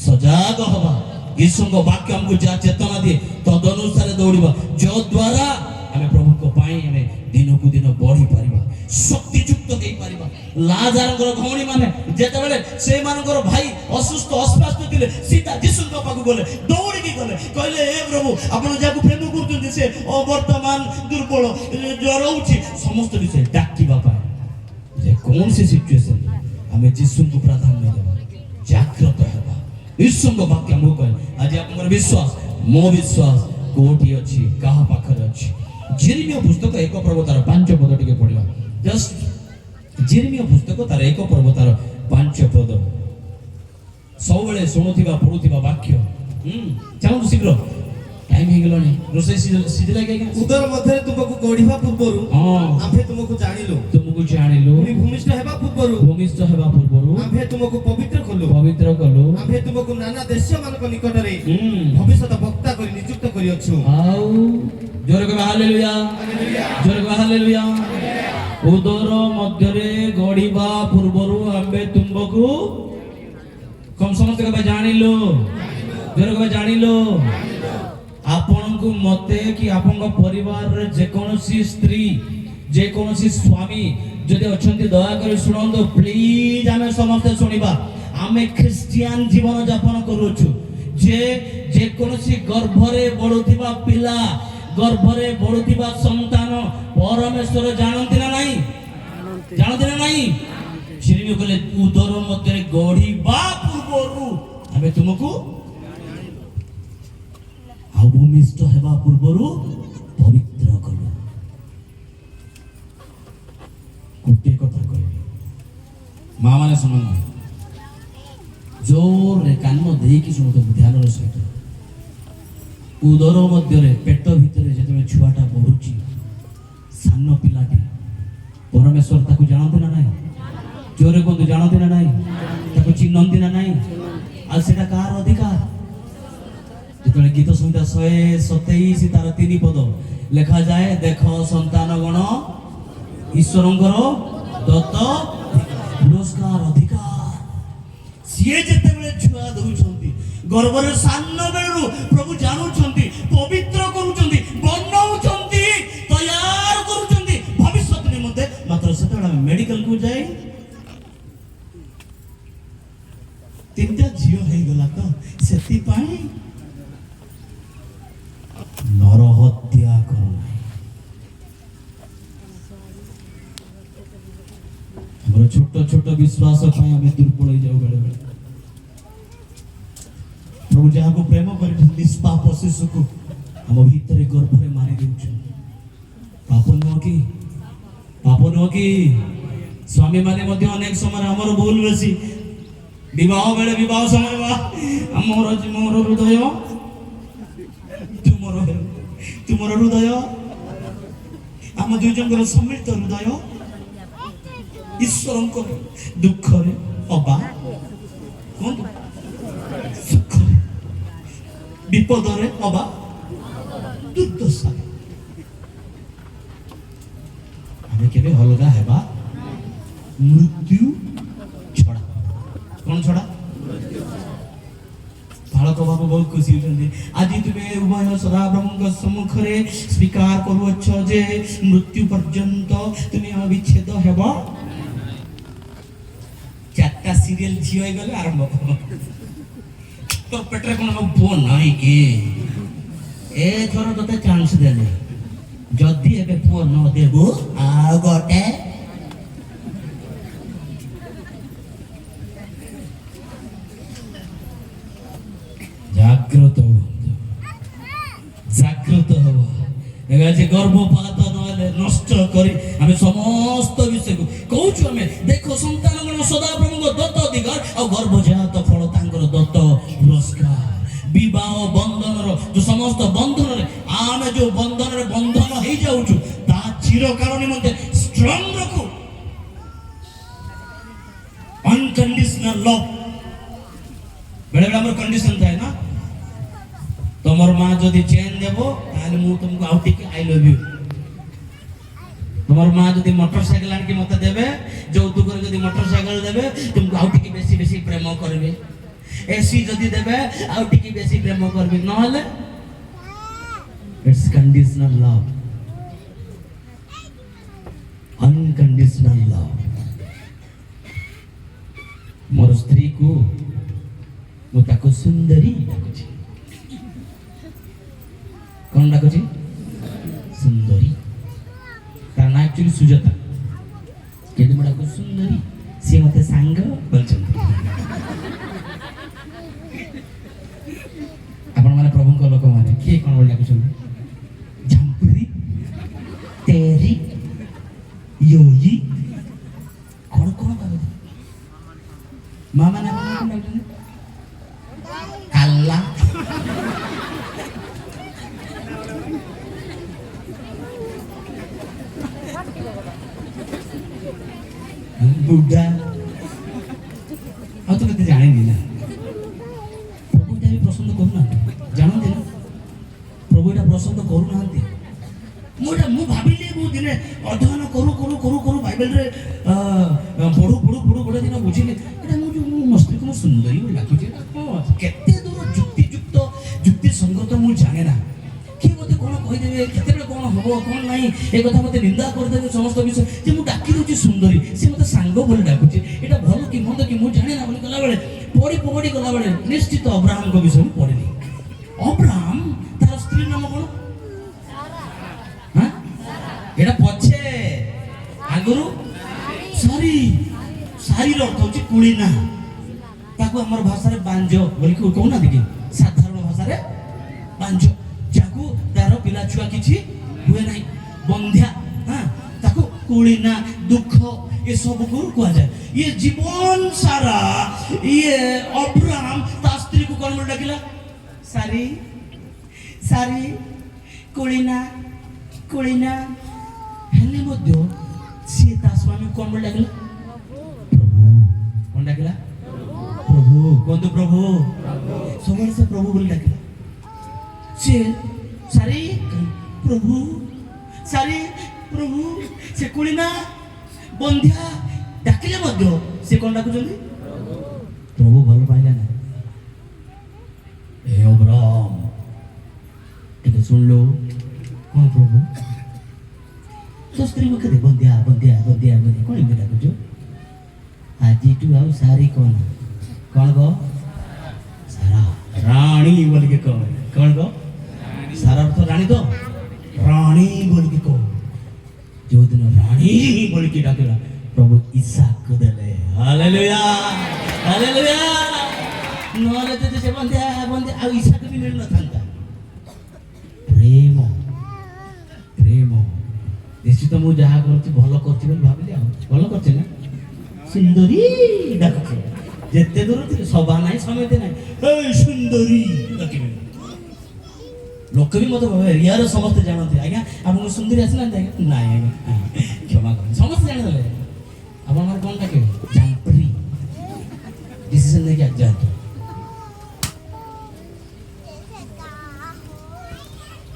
ସଜାଗ ହେବା ଈଶ୍ୱରଙ୍କ ବାକ୍ୟ ଆମକୁ ଯାହା ଚେତନା ଦିଏ ତଦନୁସାରେ ଦୌଡ଼ିବା ଯଦ୍ୱାରା ଆମେ ପ୍ରଭୁଙ୍କ ପାଇଁ ଆମେ ଦିନକୁ ଦିନ ବଢିପାରିବା ଶକ୍ତିଯୁକ୍ତ ହେଇପାରିବା ଲାଜାରଙ୍କର ଭଉଣୀ ମାନେ ଯେତେବେଳେ ସେମାନଙ୍କର ଭାଇ ଅସୁସ୍ଥ ଅସ୍ୱାସ୍ଥ୍ୟ ଥିଲେ ସୀତା ଯୀଶୁଙ୍କ ପାଖକୁ ଗଲେ ଦୌଡ଼ିକି ଗଲେ କହିଲେ ହେ ପ୍ରଭୁ ଆପଣ ଯାହାକୁ ପ୍ରେମ କରୁଛନ୍ତି ସେ ବର୍ତ୍ତମାନ ଦୁର୍ବଳ ଜ୍ୱର ହଉଛି ସମସ୍ତ ବିଷୟ ଡାକିବା ପାଇଁ ଯେ କୌଣସି ସିଚୁଏସନ ଆମେ ଯୀଶୁଙ୍କୁ ପ୍ରାଧାନ୍ୟ ଦେବା ଜାଗ୍ରତ ହେବା ଈଶ୍ୱରଙ୍କ ବାକ୍ୟ ଆମକୁ କହେ ଆଜି ଆପଣଙ୍କର ବିଶ୍ୱାସ ମୋ ବିଶ୍ୱାସ କୋଉଠି ଅଛି କାହା ପାଖରେ ଅଛି ଯେରେମିୟା ପୁସ୍ତକ 1 ପର୍ବ ତାର 5 ପଦ ଟିକେ ପଢିବା ଜଷ୍ଟ ଯେରେମିୟା ପୁସ୍ତକ ତାର 1 ପର୍ବ ତାର 5 ପଦ ସବୁବେଳେ ଶୁଣୁଥିବା ପଢୁଥିବା ବାକ୍ୟ ଚାଲନ୍ତୁ ଶୀଘ୍ର ଟାଇମ ହେଇଗଲାଣି ରୋଷେଇ ସିଝିଲା କି ଉଦର ମଧ୍ୟରେ ତୁମକୁ ଗଢିବା ପୂର୍ବରୁ ଆମ୍ଭେ ତୁମକୁ ଜାଣିଲୁ ଭୂମିଷ୍ଠ ହେବା ପୂର୍ବରୁ ଆମ୍ଭେ ତୁମକୁ ପବିତ୍ର କଲୁ ଆମ୍ଭେ ତୁମକୁ ନାନା ଦେଶମାନଙ୍କ ନିକଟରେ ଭବିଷ୍ୟତ ବକ୍ତା କରି ନିଯୁକ୍ତ କରିଅଛୁ ଆଉ ଜୋରେ କହିବା ହାଲେଲୁୟା ଜୋରେ କହିବା ହାଲେଲୁୟା ଉଦର ମଧ୍ୟରେ ଗଢିବା ପୂର୍ବରୁ ଆମ୍ଭେ ତୁମକୁ କମ ସମସ୍ତେ କହିବା ଜାଣିଲୁ ଜୋରେ କହିବା ଜାଣିଲୁ ଆପଣଙ୍କୁ ମତେ କି ଆପଣଙ୍କ ପରିବାରରେ ଯେକୌଣସି ସ୍ତ୍ରୀ ଯେକୌଣସି ସ୍ୱାମୀ ଯଦି ଅଛନ୍ତି ଦୟାକରି ଶୁଣନ୍ତୁ ପ୍ଲିଜ ଆମେ ସମସ୍ତେ ଶୁଣିବା ଆମେ ଖ୍ରୀଷ୍ଟିଆନ ଜୀବନ ଯାପନ କରୁଛୁ ଯେକୌଣସି ଗର୍ଭରେ ବଢୁଥିବା ପିଲା ଗର୍ଭରେ ବଢୁଥିବା ସନ୍ତାନ ପରମେଶ୍ୱର ଜାଣନ୍ତି ନା ନାହିଁ ଶ୍ରୀମୀ କହିଲେ ଉଦର ମଧ୍ୟରେ ଗଢିବା ପୂର୍ବରୁ ଆମେ ତୁମକୁ ଆଉ ଭୂମିଷ୍ଠ ହେବା ପୂର୍ବରୁ ପବିତ୍ର କଲୁ। ଗୋଟିଏ କଥା କହିବି, ମା ମାନେ ଶୁଣନ୍ତୁ, ଜୋରରେ କାନ ଦେଇକି ଶୁଣୁଥିବୁ ଧ୍ୟାନର ସହିତ। ଉଦର ମଧ୍ୟରେ ପେଟ ଭିତରେ ଯେତେବେଳେ ଛୁଆଟା ବଢୁଛି, ସାନ ପିଲାଟି, ପରମେଶ୍ୱର ତାକୁ ଜାଣନ୍ତି ନା ନାହିଁ? ଜୋରେ କୁହନ୍ତୁ, ଜାଣନ୍ତି ନା ନାହିଁ? ତାକୁ ଚିହ୍ନନ୍ତି ନା ନାହିଁ? ଆଉ ସେଟା କାହାର ଅଧିକାର? ଯେତେବେଳେ ଗୀତ ସଂହିତା 127 ତାର 3 ପଦ ଲେଖାଯାଏ, ଦେଖ ସନ୍ତାନ ଗଣ ଈଶ୍ୱରଙ୍କର ଦତ୍ତ ପୁରସ୍କାର ଅଧିକାର। ସିଏ ଯେତେବେଳେ ଛୁଆ ଦଉଛନ୍ତି ଗର୍ଭରେ ସାନ ବେଳରୁ ପ୍ରଭୁ ଜାଣୁଛନ୍ତି, ପବିତ୍ର କରୁଛନ୍ତି, ବନଉଛନ୍ତି, ତୟାର କରୁଛନ୍ତି ଭବିଷ୍ୟତ ନିମନ୍ତେ। ମାତ୍ର ସେତେବେଳେ ଆମେ ମେଡିକାଲକୁ ଯାଇ 3ଟା ଝିଅ ହେଇଗଲା ତ ସେଥିପାଇଁ ନରହତ୍ୟା କର ନାହିଁ। ଆମର ଛୋଟ ଛୋଟ ବିଶ୍ୱାସ ପାଇଁ ଆମେ ଦୁର୍ବଳ ହେଇଯାଉ ବେଳେ ବେଳେ। ପ୍ରଭୁ ଯାହାକୁ ପ୍ରେମ କରିଛନ୍ତି ନିଷ୍ପାପ ଶିଶୁକୁ ଆମ ଭିତରେ ଗର୍ଭରେ ମାରି ଦେଉଛନ୍ତି। ପାପ ନୁହଁ କି? ପାପ ନୁହଁ କି? ସ୍ୱାମୀ ମାନେ ମଧ୍ୟ ଅନେକ ସମୟରେ ଆମର ଭୁଲ ବେଶୀ ବିବାହ ବେଳେ, ବିବାହ ସମୟରେ ମୋର ହୃଦୟ ତୁମର ହୃଦୟ, ଆମ ଦୁଇ ଜଣଙ୍କର ସମ୍ମିଳିତ ହୃଦୟ ଈଶ୍ୱରଙ୍କ ଦୁଃଖରେ ଅବା କୁହନ୍ତୁ, ସୁଖରେ ବିପଦରେ ଅବା ଦୁର୍ଦ୍ଦଶାରେ ଆମେ କେବେ ଅଲଗା ହେବା ମୃତ୍ୟୁ ଛଡା। କଣ ଛଡା? ବାଳକ ବାବୁ ବହୁତ ଖୁସି ହଉଛନ୍ତି। ଆଜି ତୁମେ ଉଭୟ ସଦାପ୍ରଭୁଙ୍କ ସମ୍ମୁଖରେ ସ୍ୱୀକାର କରୁଅଛ ଯେ ମୃତ୍ୟୁ ପର୍ଯ୍ୟନ୍ତ ତୁମେ ଅବିଚ୍ଛେଦ ହେବ। 4ଟା ସିରିଏଲ ଝିଅ ହେଇଗଲେ ଆରମ୍ଭ କର। ତୋ ପେଟରେ କଣ ପୁଅ ନାହିଁ କି? ଏଥର ତତେ ଚାନ୍ସ ଦେଲେ, ଯଦି ଏବେ ପୁଅ ନ ଦେବୁ ଆଉ ଗୋଟେ। ଜାଗ୍ରତ ହୁଅନ୍ତୁ, ଜାଗ୍ରତ ହବ। যে গর্ভপাত নহলে নষ্ট করে আমি সমস্ত বিষয়କୁ কହୁଛୁ। ଆମେ ଦେଖ ସନ୍ତାନ ଗଣ ସଦାପ୍ରଭୁଙ୍କ ଦତ୍ତ ଅଧିକାର ଆଉ ଗର୍ଭଜାତ ଫଳ ତାଙ୍କର ଦତ୍ତ ପୁରସ୍କାର। ବିବାହ ବନ୍ଧନର ଯୋଉ ସମସ୍ତ ବନ୍ଧନରେ ଆମେ ଯୋଉ ବନ୍ଧନରେ ବନ୍ଧନ ହେଇଯାଉଛୁ ତା ଚିରକାଳ ନିମନ୍ତେ ଷ୍ଟ୍ରଙ୍ଗ ରଖୁ। ଅନକଣ୍ଡିସନାଲ ଲଭ ବେଳେ ବେଳେ ଆମର କଣ୍ଡିସନ ଥାଏ ନା, তোমার মা যদি চেন দেব তাহলে মু তোমাকে আউ টিকে আই লভ ইউ। তোমার মা যদি মোটরসাইকেল আনকি মতে দেবে, যৌতুকরে যদি মোটরসাইকেল দেবে তোমাকে আউ টিকে বেশি বেশি প্রেম করবে। এসি যদি দেবে আউ টিকে বেশি প্রেম করবে, নহলে it's conditional love, unconditional love. मोर स्त्री को मु ताको सुंदरी डाकुची। कौन डाकुची? सुंदरी। तार ना एक्चुअली सुजाता, केदि मु डाकु सुंदरी, सी मते सांग बोलछन। आपण माने प्रभु को लोक माने के कोन बोल डाकुछन? झंपुरी, तेरी, योगी, कौन कौन कहते? मामा ने कौन कहते? काला, बुढ़ा, ଆଉ ତ କେତେ ଜାଣିନି ନା। ପ୍ରଭୁ ଏଇଟା ବି ପସନ୍ଦ କରୁନାହାନ୍ତି, ଜାଣନ୍ତି ନା? ପ୍ରଭୁ ଏଇଟା ପସନ୍ଦ କରୁନାହାନ୍ତି। ମୁଁ ଭାବିଲି ମୁଁ ଦିନେ ଅଧ୍ୟୟନ କରୁ କରୁ କରୁ କରୁ ବାଇବେଲରେ ପଢୁ ପଢୁ ପଢୁ ଗୋଟେ ଦିନ ବୁଝିଲି ଏଇଟା ମୁଁ ଯୋଉ ମୋ ସ୍ତ୍ରୀକୁ ମୁଁ ସୁନ୍ଦରୀ ବୋଲି ଡାକୁଛି କେତେ ଦୂର ଯୁକ୍ତିଯୁକ୍ତ ଯୁକ୍ତି ସଙ୍ଗତ ମୁଁ ଜାଣେ ନା। କିଏ ମୋତେ କ'ଣ କହିଦେବେ, କେତେବେଳେ କ'ଣ ହବ କ'ଣ ନାହିଁ ଏ କଥା ମୋତେ ନିନ୍ଦା କରିଦେବେ ସମସ୍ତ ବିଷୟ ଯେ ମୁଁ ଡାକି ଦେଉଛି ସୁନ୍ଦରୀ, ସେ ମୋତେ ସାଙ୍ଗ ବୋଲି ଡାକୁଛି। ଏଇଟା ଭଲ କି ମନ୍ଦ କି ମୁଁ ଜାଣେ ନା ବୋଲି ଗଲାବେଳେ ପଢି ଗଲାବେଳେ ନିଶ୍ଚିତ ଅବ୍ରାହମଙ୍କ ବିଷୟ ମୁଁ ପଢିଲି। ଅବ୍ରାହମ ତାର ସ୍ତ୍ରୀ ନାମ କ'ଣ? এটা পছে আগରୁ সারি সারির অর্থ হচ্ছে কুড়িনা। তাকে আমার ভাষারে বাঞ্জ বলি কহু না দেখি, সাধারণ ভাষারে বাঞ্জ। ପିଲା ଛୁଆ କିଛି ହୁଏ ନାହିଁ। ବନ୍ଧ୍ୟା ତାକୁ କୁଳିନା ଦୁଃଖ ଏସବୁକୁ କୁହାଯାଏ। ଇଏ ଜୀବନ ସାରା ଇଏ ଅବ୍ରାହମ ତା ସ୍ତ୍ରୀକୁ କଣ ବୋଲି ଡାକିଲା? ସାରି ସାରି କୁଳିନା କୁଳିନା। ହେଲେ ମଧ୍ୟ ସିଏ ତା ସ୍ୱାମୀକୁ କଣ ବୋଲି ଡାକିଲା? ପ୍ରଭୁ। କଣ ଡାକିଲା? ପ୍ରଭୁ। କୁହନ୍ତୁ ପ୍ରଭୁ। ସବୁବେଳେ ସେ ପ୍ରଭୁ ବୋଲି ଡାକିଲା। ସିଏ ସାରି ପ୍ରଭୁ ସାରି ପ୍ରଭୁ। ସେ କୁଳିନା ବନ୍ଧ୍ୟା ଡାକିଲେ ମଧ୍ୟ ସେ କଣ ଡାକୁଛନ୍ତି? ପ୍ରଭୁ। ଭଲ ପାଇଲା ନା? ଏ ଅବ୍ରାହମ ଟିକେ ଶୁଣିଲୁ। କଣ ପ୍ରଭୁ? ତୋ ସ୍ତ୍ରୀ ମୁଖରେ ବନ୍ଧ୍ୟା ବନ୍ଧ୍ୟା ବନ୍ଧ୍ୟା ବନ୍ଧ୍ୟା କଣ ଏମିତି ଡାକୁଛୁ? ଆଜିଠୁ ଆଉ ସାରି କଣ କଣ ଗ ସାରା ରାଣୀ ବୋଲିକି କହ। କଣ ଗ ସାରା ଅର୍ଥ ରାଣୀ ତ? ରାଣୀ ବୋଲିକି କହ। ଯୋଉଦିନ ରାଣୀ ବୋଲିକି ଡାକିଲା ପ୍ରଭୁ ଇସାକୁ ଦେଲେ। Hallelujah hallelujah. ନହେଲେ ଯଦି ସେ ବନ୍ଧ୍ୟା ବନ୍ଧ୍ୟା ଆଉ ଇସାକୁ ବି ମିଳିନଥାନ୍ତା। ପ୍ରେମ ପ୍ରେମ। ନିଶ୍ଚିତ ମୁଁ ଯାହା କରୁଛି ଭଲ କରୁଛି ବୋଲି ଭାବିଲି। ଆଉ ଭଲ କରୁଛି ନା? ସୁନ୍ଦରୀ ଡାକୁଛି। ଯେତେ ଦୂର ଥିଲେ ସଭା ନାହିଁ ସମିତି ନାହିଁ ଏ ସୁନ୍ଦରୀ ଡାକିବେ। ଲୋକ ବି ମତେ ଏରିଆରେ ସମସ୍ତେ ଜାଣନ୍ତି ଆଜ୍ଞା ଆପଣଙ୍କୁ ସୁନ୍ଦରୀ ଆସିନାହାନ୍ତି? ଆଜ୍ଞା ନାଇଁ ଆଜ୍ଞା କ୍ଷମା କରନ୍ତୁ। ସମସ୍ତେ ଜାଣିଦେଲେ ଆପଣ ମାନେ କଣ ଡାକିବେ? ଜାମ୍ପ୍ରି। ଡିସିସନ ନେଇକି ଆଜି ଯାଆନ୍ତୁ।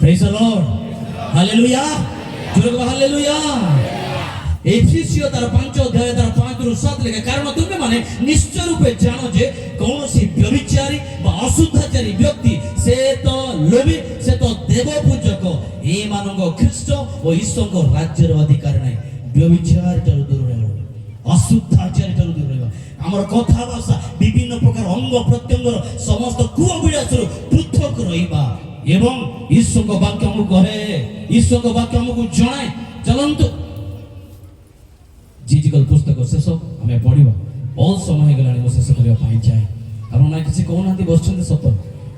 ପ୍ରେଜ ଦ ଲର୍ଡ। ହାଲେଲୁୟା। ଜୋରେ କହ ହାଲେଲୁୟା। ଏଫେସିୟ ତାର 5 ଅଧ୍ୟାୟ ତାର 5 ରୁ 7 ଲେଖେ କାରଣ ତୁମେ ମାନେ ନିଶ୍ଚୟ ରୂପେ ଜାଣ ଯେ କୌଣସି ବ୍ୟଭିଚାରୀ ବା ଅଶୁଦ୍ଧାଚାରୀ ବ୍ୟକ୍ତି ସେ ତ ଲୋଭୀ ସେ ତ ଦେବ ପୂଜକ ଏମାନଙ୍କ ଖ୍ରୀଷ୍ଟ ଓ ଈଶ୍ୱରଙ୍କ ରାଜ୍ୟର ଅଧିକାର ନାହିଁ। ବ୍ୟଭିଚାରୀ ଠାରୁ ଦୂର ରହିବ। ଅଶୁଦ୍ଧାଚାରୀ ଠାରୁ ଦୂର ରହିବ। ଆମର କଥାଭାଷା ବିଭିନ୍ନ ପ୍ରକାର ଅଙ୍ଗ ପ୍ରତ୍ୟଙ୍ଗର ସମସ୍ତ କୁଅ ବିଳାସରୁ ପୃଥକ ରହିବା ଏବଂ ଈଶ୍ୱରଙ୍କ ବାକ୍ୟ ଆମକୁ କହେ ଈଶ୍ୱରଙ୍କ ବାକ୍ୟ ଆମକୁ ଜଣାଏ। ଚାଲନ୍ତୁ ଜିଜିକଲ ପୁସ୍ତକ ଶେଷ ଆମେ ପଢିବା। ବହୁତ ସମୟ ହେଇଗଲାଣି ମୁଁ ଶେଷ କରିବା ପାଇଁ ଚାହେଁ। ଆପଣମାନେ କିଛି କହୁନାହାନ୍ତି ବସୁଛନ୍ତି ସତ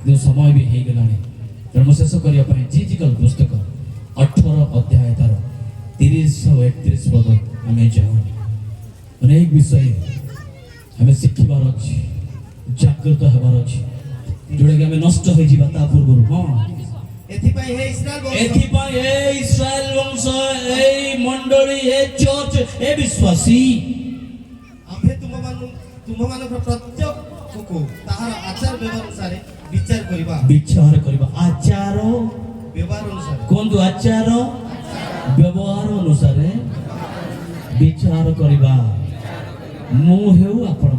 କିନ୍ତୁ ସମୟ ବି ହେଇଗଲାଣି ତେଣୁ ମୁଁ ଶେଷ କରିବା ପାଇଁ ଜିଜିକଲ ପୁସ୍ତକ 18 ଅଧ୍ୟାୟ ତାର 30 ଆଉ 31 ପଦ ଆମେ ଯାଉ। ଅନେକ ବିଷୟ ଆମେ ଶିଖିବାର ଅଛି ଜାଗ୍ରତ ହେବାର ଅଛି ଯୋଉଟାକି ଆମେ ନଷ୍ଟ ହେଇଯିବା ତା ପୂର୍ବରୁ। ଏଥିପାଇଁ ହେ ଇସ୍ରାଏଲ ବଂଶ ଏଥିପାଇଁ ଏ ଇସ୍ରାଏଲ ବଂଶ ଏ ମଣ୍ଡଳୀ ଏ ଚର୍ଚ୍ଚ ଏ ବିଶ୍ୱାସୀ ଆମ୍ଭେ ତୁମମାନଙ୍କ ପ୍ରତ୍ୟେକକୁ ତାହାର ଆଚାର ବ୍ୟବହାର ଅନୁସାରେ ବିଚାର କରିବା ଆଚାର ବ୍ୟବହାର ଅନୁସାରେ। କୁହନ୍ତୁ ଆଚାର ବ୍ୟବହାର ଅନୁସାରେ ବିଚାର କରିବା। ମୁଁ ହେଉ ଆପଣ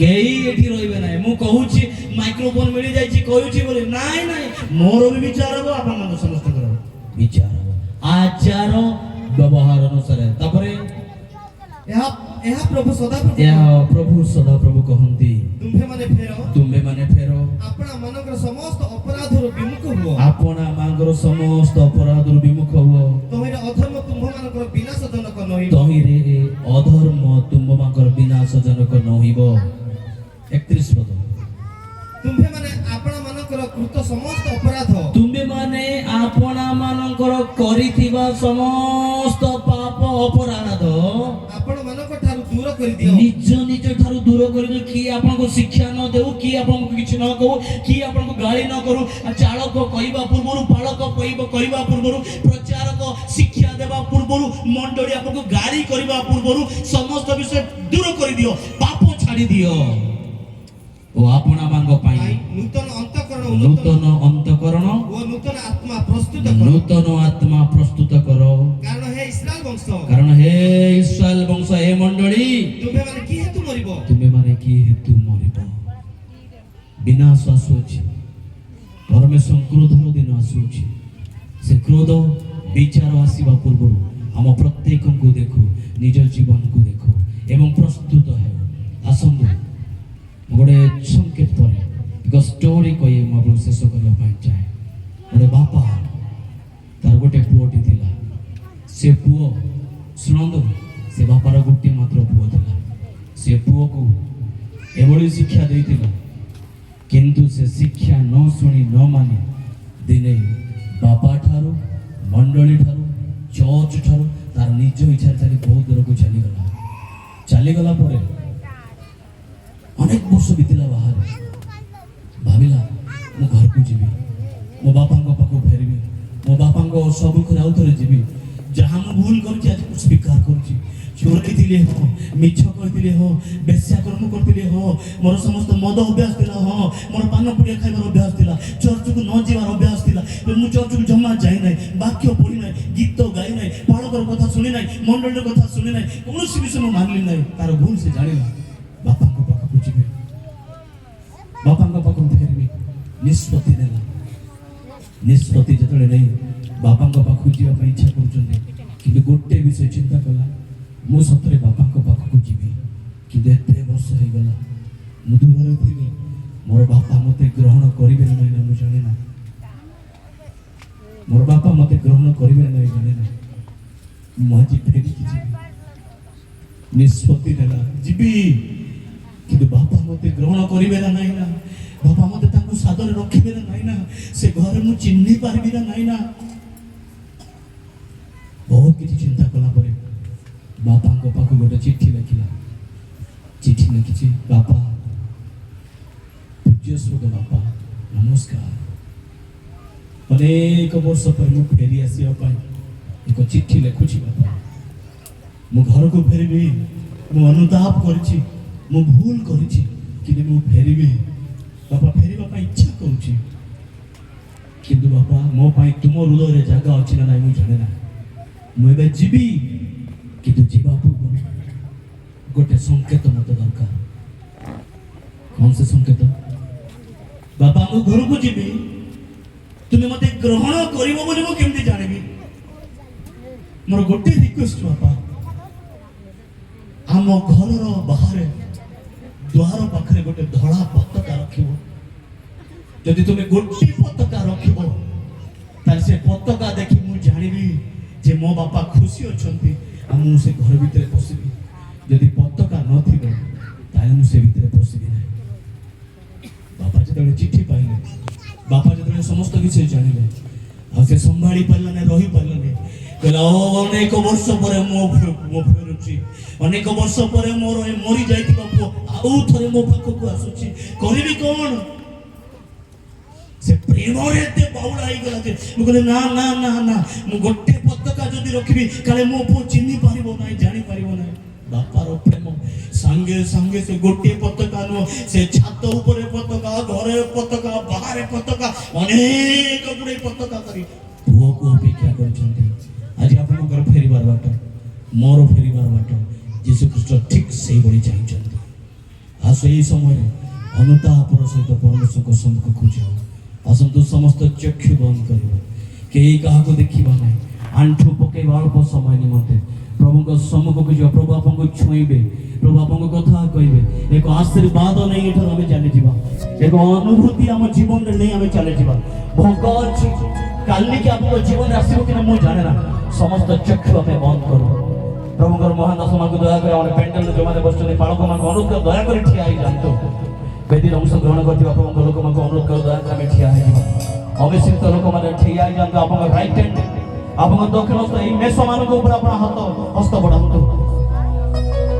କେହି ଏଠି ରହିବେ ନାହିଁ। ମୁଁ କହୁଛି ମାଇକ୍ରୋଫୋନ ମିଳି ଯାଇଛି କହୁଛି ବୋଲି ନାଇଁ ନାଇଁ ମୋର ବି ବିଚାର ହବ ଆପଣଙ୍କ ସମସ୍ତଙ୍କର ବିଚାର ହବ ଆଚାର ବ୍ୟବହାର ଅନୁସାରେ। ତାପରେ ଏହା ପ୍ରଭୁ ସଦାପ୍ରଭୁ କହନ୍ତି ତୁମ୍ଭେ ମାନେ ଫେର ଆପଣା ମାନଙ୍କର ସମସ୍ତ ଅପରାଧରୁ ବିମୁଖ ହୁଅ। ଆପଣା ମାନଙ୍କର ସମସ୍ତ ଅପରାଧରୁ ବିମୁଖ ହୁଅ। ତହିଁରେ ଅଧର୍ମ ତୁମ୍ଭମାନଙ୍କର ବିନାଶଜନକ ନହିବ। ତହିଁରେ ଅଧର୍ମ ତୁମ୍ଭମାନଙ୍କର ବିନାଶଜନକ ନହିବ। 31 ପଦ। ତୁମ୍ଭେ ମାନେ ଆପଣା ମାନଙ୍କର କୃତ ସମସ୍ତ ଅପରାଧ ତୁମ୍ଭେ ମାନେ ଆପଣା ମାନଙ୍କର କରିଥିବା ସମସ୍ତ ପାପ ଅପରାଧ ଆପଣ ମାନଙ୍କ ଠାରୁ ଦୂର କରିଦିଅ। ନିଜ ଠାରୁ ଦୂର କରିଦିଅ। କିଏ ଆପଣଙ୍କୁ ଶିକ୍ଷା ନ ଦେଉ କିଏ ଆପଣଙ୍କୁ କିଛି ନ କହୁ କିଏ ଆପଣଙ୍କୁ ଗାଳି ନ କରୁ ଚାଳକ କହିବା ପୂର୍ବରୁ ପାଳକ କହିବା ପୂର୍ବରୁ ପ୍ରଚାରକ ଶିକ୍ଷା ଦେବା ପୂର୍ବରୁ ମଣ୍ଡଳୀ ଆପଣଙ୍କୁ ଗାଳି କରିବା ପୂର୍ବରୁ ସମସ୍ତ ବିଷୟ ଦୂର କରିଦିଅ। ପାପ ଛାଡ଼ି ଦିଅ ଓ ଆପଣମାନଙ୍କ ପାଇଁ ନୂତନ ଅନ୍ତଃକରଣ ଓ ନୂତନ ଆତ୍ମା ପ୍ରସ୍ତୁତ କର। କାରଣ ହେ ଇସ୍ରାଏଲ ବଂଶ ଏ ମଣ୍ଡଳୀ ତୁମେ ମାନେ କି ହେତୁ ମରିବ। ବିନାଶ ଆସୁଅଛି। ପରମେଶ୍ୱର କ୍ରୋଧର ଦିନ ଆସୁଅଛି। ସେ କ୍ରୋଧ ବିଚାର ଆସିବା ପୂର୍ବରୁ ଆମ ପ୍ରତ୍ୟେକଙ୍କୁ ଦେଖୁ ନିଜ ଜୀବନକୁ ଦେଖୁ ଏବଂ ପ୍ରସ୍ତୁତ ହେଉ। ଆସନ୍ତୁ ଗୋଟେ ସଂକେତ ପରେ ଏକ ଷ୍ଟୋରି କହି ମୁଁ ଆପଣଙ୍କୁ ଶେଷ କରିବା ପାଇଁ ଚାହେଁ। ଗୋଟେ ବାପା ତାର ଗୋଟେ ପୁଅଟି ଥିଲା। ସେ ପୁଅ ଶୁଣନ୍ତୁ ସେ ବାପାର ଗୋଟିଏ ମାତ୍ର ପୁଅ ଥିଲା। ସେ ପୁଅକୁ ଏଭଳି ଶିକ୍ଷା ଦେଇଥିଲା କିନ୍ତୁ ସେ ଶିକ୍ଷା ନ ଶୁଣି ନ ମାନି ଦିନେ बापा ठारू मंडली ठारू चर्च ठारू तार निज इच्छा तारी बहुत दूर को चलीगला अनेक वर्ष बीतला बाहर भाविला मो घर को जीवी मो बापा पाखु फेरबी मो बापा सबुख आउ थे जीवी जहाँ मु भूल कर स्वीकार कर चोरी हो मिछ कहती हो बेश्याकर्म करती हो मोर समस्त मद अभ्यास थिला हो मोर पान पुड़िया खाइबार अभ्यास थिला चर्च को न जीवार अभ्यास थिला मु चर्च को जमा जाई नै वाक्य पढ़ी नै गीत गाई नै पालकर कथा सुनी नै मंडल कथा सुनी नै कौन विषय मु मानली नै तार भूल से जानिला बापा को पाख को जीवे बापा को पाख फेरबी निष्पत्ति नेला निष्पत्ति जतले नै बापा को पाख जीवा इच्छा करूछन्ते कि गोटे विषय चिंता कला मु सतरे बापा पाखक जीवी कि एत वर्ष हो गला मु दूर थी मोर बापा मत ग्रहण करेंगे ना मुझे जाने ना मोर बापा मत ग्रहण करेंगे ना जाने ना मुझे फेरिकी जीवी निष्पत्ति नेला जीवी कि बापा मत ग्रहण करेंगे ना बापा मत सादर रखे ना से घर मु चिन्ह पारि ना बहुत किसी चिंता कला परे बापा पाख गोटे चिट्ठी लिखला चिट्ठी लिखी बापा पूज्य स्वर्ग बापा नमस्कार अनेक वर्ष पर मु फेरी आसवा एक चिट्ठी लिखुची बापा मु घर को फेरबी मु अनुताप करिछि मु भूल करिछि कि मु फेरबी बापा फेरबा इच्छा करुछि किंतु बापा मो पाई तुम हृदय रे जगह अछि ना मु जाने ना मु एबे जीवी किंतु जीवा पूर्व गोटे संकेत मत दरकार कौन से संकेत बापा मु घर को जीवी तुम्हें मत ग्रहण करिवो बोली मु केमती जानिबी मोर गोटे रिक्वेस्ट बापा आम घर बाहर द्वार पाखरे गोटे धड़ा पताका रखिबो जदि तुम्हें गोटे पताका रखिबो तार से पताका देखि मु जानिबी जे मो बापा खुशी अछंती आ मु से घर भीतर पसिबी जदि पताका न थिबो ताले मु से भीतर पसिबी नै बापा जतले चिट्ठी पाइले बापा जतले समस्त किछि जानिले आ से संभाळी पारला नै रही पारला नै कहला अनेक वर्ष पर मो फेरुची अनेक वर्ष पर मोर मरी जाइतिबा पो आउ थरे मो पाखको आसुची करिबी कोन से प्रेम रे ते बाउला आइ गला जे मु कहले ना ना ना ना मु गोटे पताका जदि रखिबी काले मो पो चिन्नी पारिबो नै जानि पारिबो नै बापार प्रेम संगे संगे से गोटे पताका नो से छात ऊपर पताका घरे पताका बाहर पताका अनेक गुडे पताका करी पुओ को अपेक्षा करछन्ती आज आपन घर फेरिबार बाट मोर फेरिबार बाट यीशु ख्रीष्ट ठीक सही बड़ी चाहिछन्ती आ सही समय अनुतापर सहित परमेश्वर को सम्मुख खोजो असंतु समस्त चक्षु बंद करिबो केही काहाको देखिबा नै आंठु पकेबा अल्प समय निमंते प्रभु को सम्मुख को जो प्रभु आपन को छुईबे प्रभु आपन को कथा कहिबे एक आशीर्वाद नै एठर हमें चले जीवा एक अनुभूति हम जीवन रे नै हमें चले जीवा भगवान काली के आपन जीवन आसीबो कि मु जाने ना समस्त चक्षु हमें बंद करो प्रभु को महान दास मान को दया करे हम पेंडल जो माने बसते पालक मान को अनुरोध दया करे ठिया आई जानतो बेदी अंश ग्रहण करथिबा प्रभु लोक मान को अनुरोध कर दया करे ठिया आई जीवा अवश्य तो लोक मान ठिया आई जानतो आपन राइट हैंड आपन दक्षिण हस्त ए मेष मान को ऊपर अपन हाथ हस्त बढ़ातो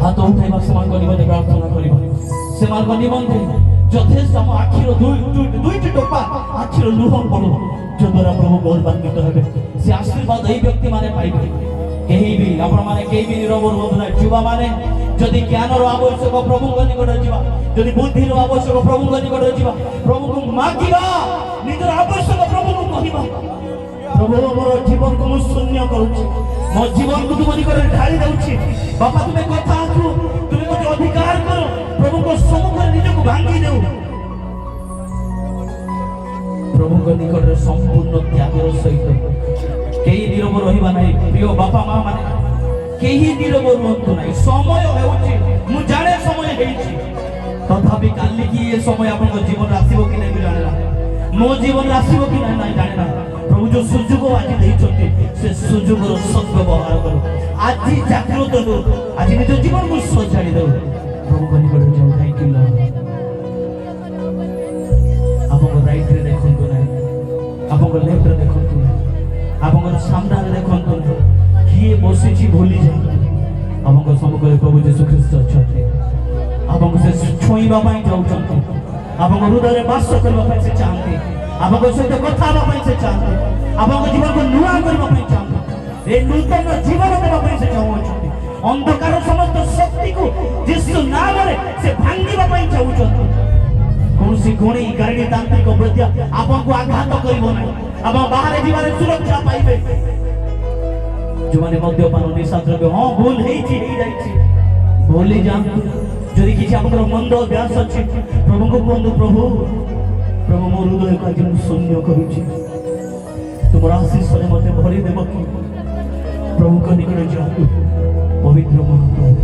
हाथ उठाइबा समान को निबंध प्रार्थना करिबा समान को निबंध যথেষ্ট ଆମ ଆଖିର ଦୁଇଟି ଟୋପା ଆଖିର ଲୁହ ପଡୁ ଯଦ୍ୱାରା ପ୍ରଭୁ ଗୌରବାନ୍ୱିତ ହେବେ ସେ ଆଶୀର୍ବାଦ ଏଇ ବ୍ୟକ୍ତି ମାନେ ପାଇବେ କେହି ବି ଆପଣ ମାନେ କେହି ବି ନିରବ ରୁହନ୍ତୁ ନାହିଁ ଯୁବା ମାନେ ଯଦି ଜ୍ଞାନର ଆବଶ୍ୟକ ପ୍ରଭୁଙ୍କ ନିକଟରେ ଯିବା ଯଦି ବୁଦ୍ଧିର ଆବଶ୍ୟକ ପ୍ରଭୁଙ୍କ ନିକଟରେ ଯିବା ପ୍ରଭୁଙ୍କୁ ମାଗିବା ନିଜର ଆବଶ୍ୟକ ପ୍ରଭୁଙ୍କୁ କହିବା ପ୍ରଭୁ ମୋର ଜୀବନକୁ ମୁଁ ଶୂନ୍ୟ କରୁଛି ମୋ ଜୀବନକୁ ତୁମ ନିକଟରେ ଢାଳି ଦେଉଛି ବାପା ତୁମେ କଥା ଆସୁ ତୁମେ ମୋତେ ଅଧିକାର କର प्रभु को सम्मुख निज को भांगी देउ प्रभु को निकट संपूर्ण त्यागर सहित केही नीरव रहिबा नै प्रिय बापा मां माने केही नीरव रहंतु नै समय हेउची मु जाने समय हेइची तथापि काली की ये समय आपन जीवन आसीबो कि नै जाने मो जीवन आसीबो कि नै जाने ना प्रभु जो सुजुग आज देइछथि से सुजुग रो सद्व्यवहार करो आज जागृत हो आज निज जीवन को सजाड़ी दो प्रभु को निकट जाओ थैंक यू लॉर्ड आपको राइट रे देखंतु नै आपको लेफ्ट रे देखंतु ଆମର ସାମ୍ନାରେ ଦେଖନ୍ତୁ କିଏ ବସିଛି ଭୁଲି ଯାଆନ୍ତୁ। ଆମଙ୍କ ସମ୍ମୁଖରେ ପ୍ରଭୁ ଯୀଶୁ ଖ୍ରୀଷ୍ଟ ଅଛନ୍ତି। ଆପଣଙ୍କୁ ସେ ଛୁଇଁବା ପାଇଁ ଚାହୁଁଛନ୍ତି। ଆପଣଙ୍କ ହୃଦୟରେ ବାସ କରିବା ପାଇଁ ସେ ଚାହାନ୍ତି। ଆପଣଙ୍କ ସହିତ କଥା ହେବା ପାଇଁ ସେ ଚାହାନ୍ତି। ଆପଣଙ୍କ ଜୀବନକୁ ନୂଆ କରିବା ପାଇଁ ଚାହାନ୍ତି। ଏ ନୂତନ ଜୀବନ ଦେବା ପାଇଁ ସେ ଚାହୁଁଛନ୍ତି। ଅନ୍ଧକାର ସମସ୍ତ ଶକ୍ତିକୁ ଯୀଶୁ ନାମରେ ସେ ଭାଙ୍ଗିବା ପାଇଁ ଚାହୁଁଛନ୍ତି। କୌଣସି ଗୁଣି ଗାରିଡି ତାନ୍ତ୍ରିକ ବୃଦ୍ଧି ଆପଣଙ୍କୁ ଆଘାତ କରିବ ନାହିଁ। ଆପଣ ବାହାରେ ଯିବାରେ ସୁରକ୍ଷା ପାଇବେ। ଯେଉଁମାନେ ମଦ୍ୟପାନ ନିଶା ଦ୍ରବ୍ୟ ହଁ ଭୁଲ ହେଇଯାଇଛି ଭୁଲି ଯାଆନ୍ତୁ। ଯଦି କିଛି ଆପଣଙ୍କର ମନ୍ଦ ଅଭ୍ୟାସ ଅଛି ପ୍ରଭୁଙ୍କୁ କୁହନ୍ତୁ, ପ୍ରଭୁ ମୋ ହୃଦୟକୁ ଆଜି ମୁଁ ଶୂନ୍ୟ କରୁଛି। ତୁମର ଆଶୀଷରେ ମୋତେ ଭରି ଦେବ କି? ପ୍ରଭୁଙ୍କ ନିକଟ ଯାଆନ୍ତୁ। ପବିତ୍ର ମହାପ୍ରଭୁ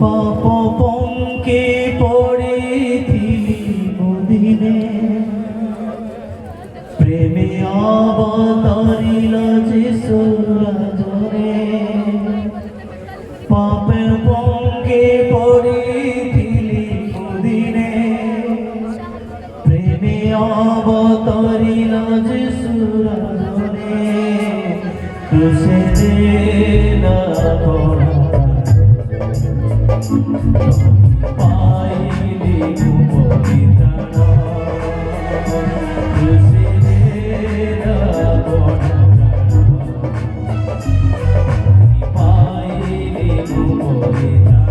পাপ পঙ্কে পড়েছিলি মদিনে, প্রেমে অবতরিল যিশু রাজনে। পাপের পঙ্কে পড়েছিলি মদিনে, প্রেমে অবতরিল যিশু রাজনে। ক্রুশে দেলা পড়া পাইলি উপবিধান, ক্রুশে দেলা পড়া পাইলি উপবিধান।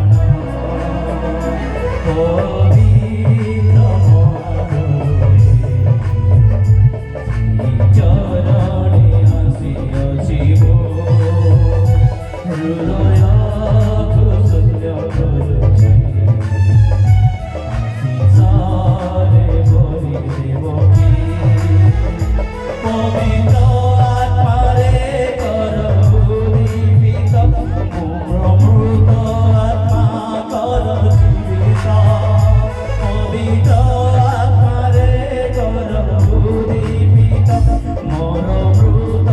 পবিত্র মহাপ্রভু চরণে আসিয়াছিব, হৃদয় শূন্য করছি। আশীষারে ভরি দেব কি? পবিত্র আত্মারে কর জীবিত, মূর্ত আত্মা কর জীবিত। পবিত্র আত্মারে কর জীবিত, মোর মৃত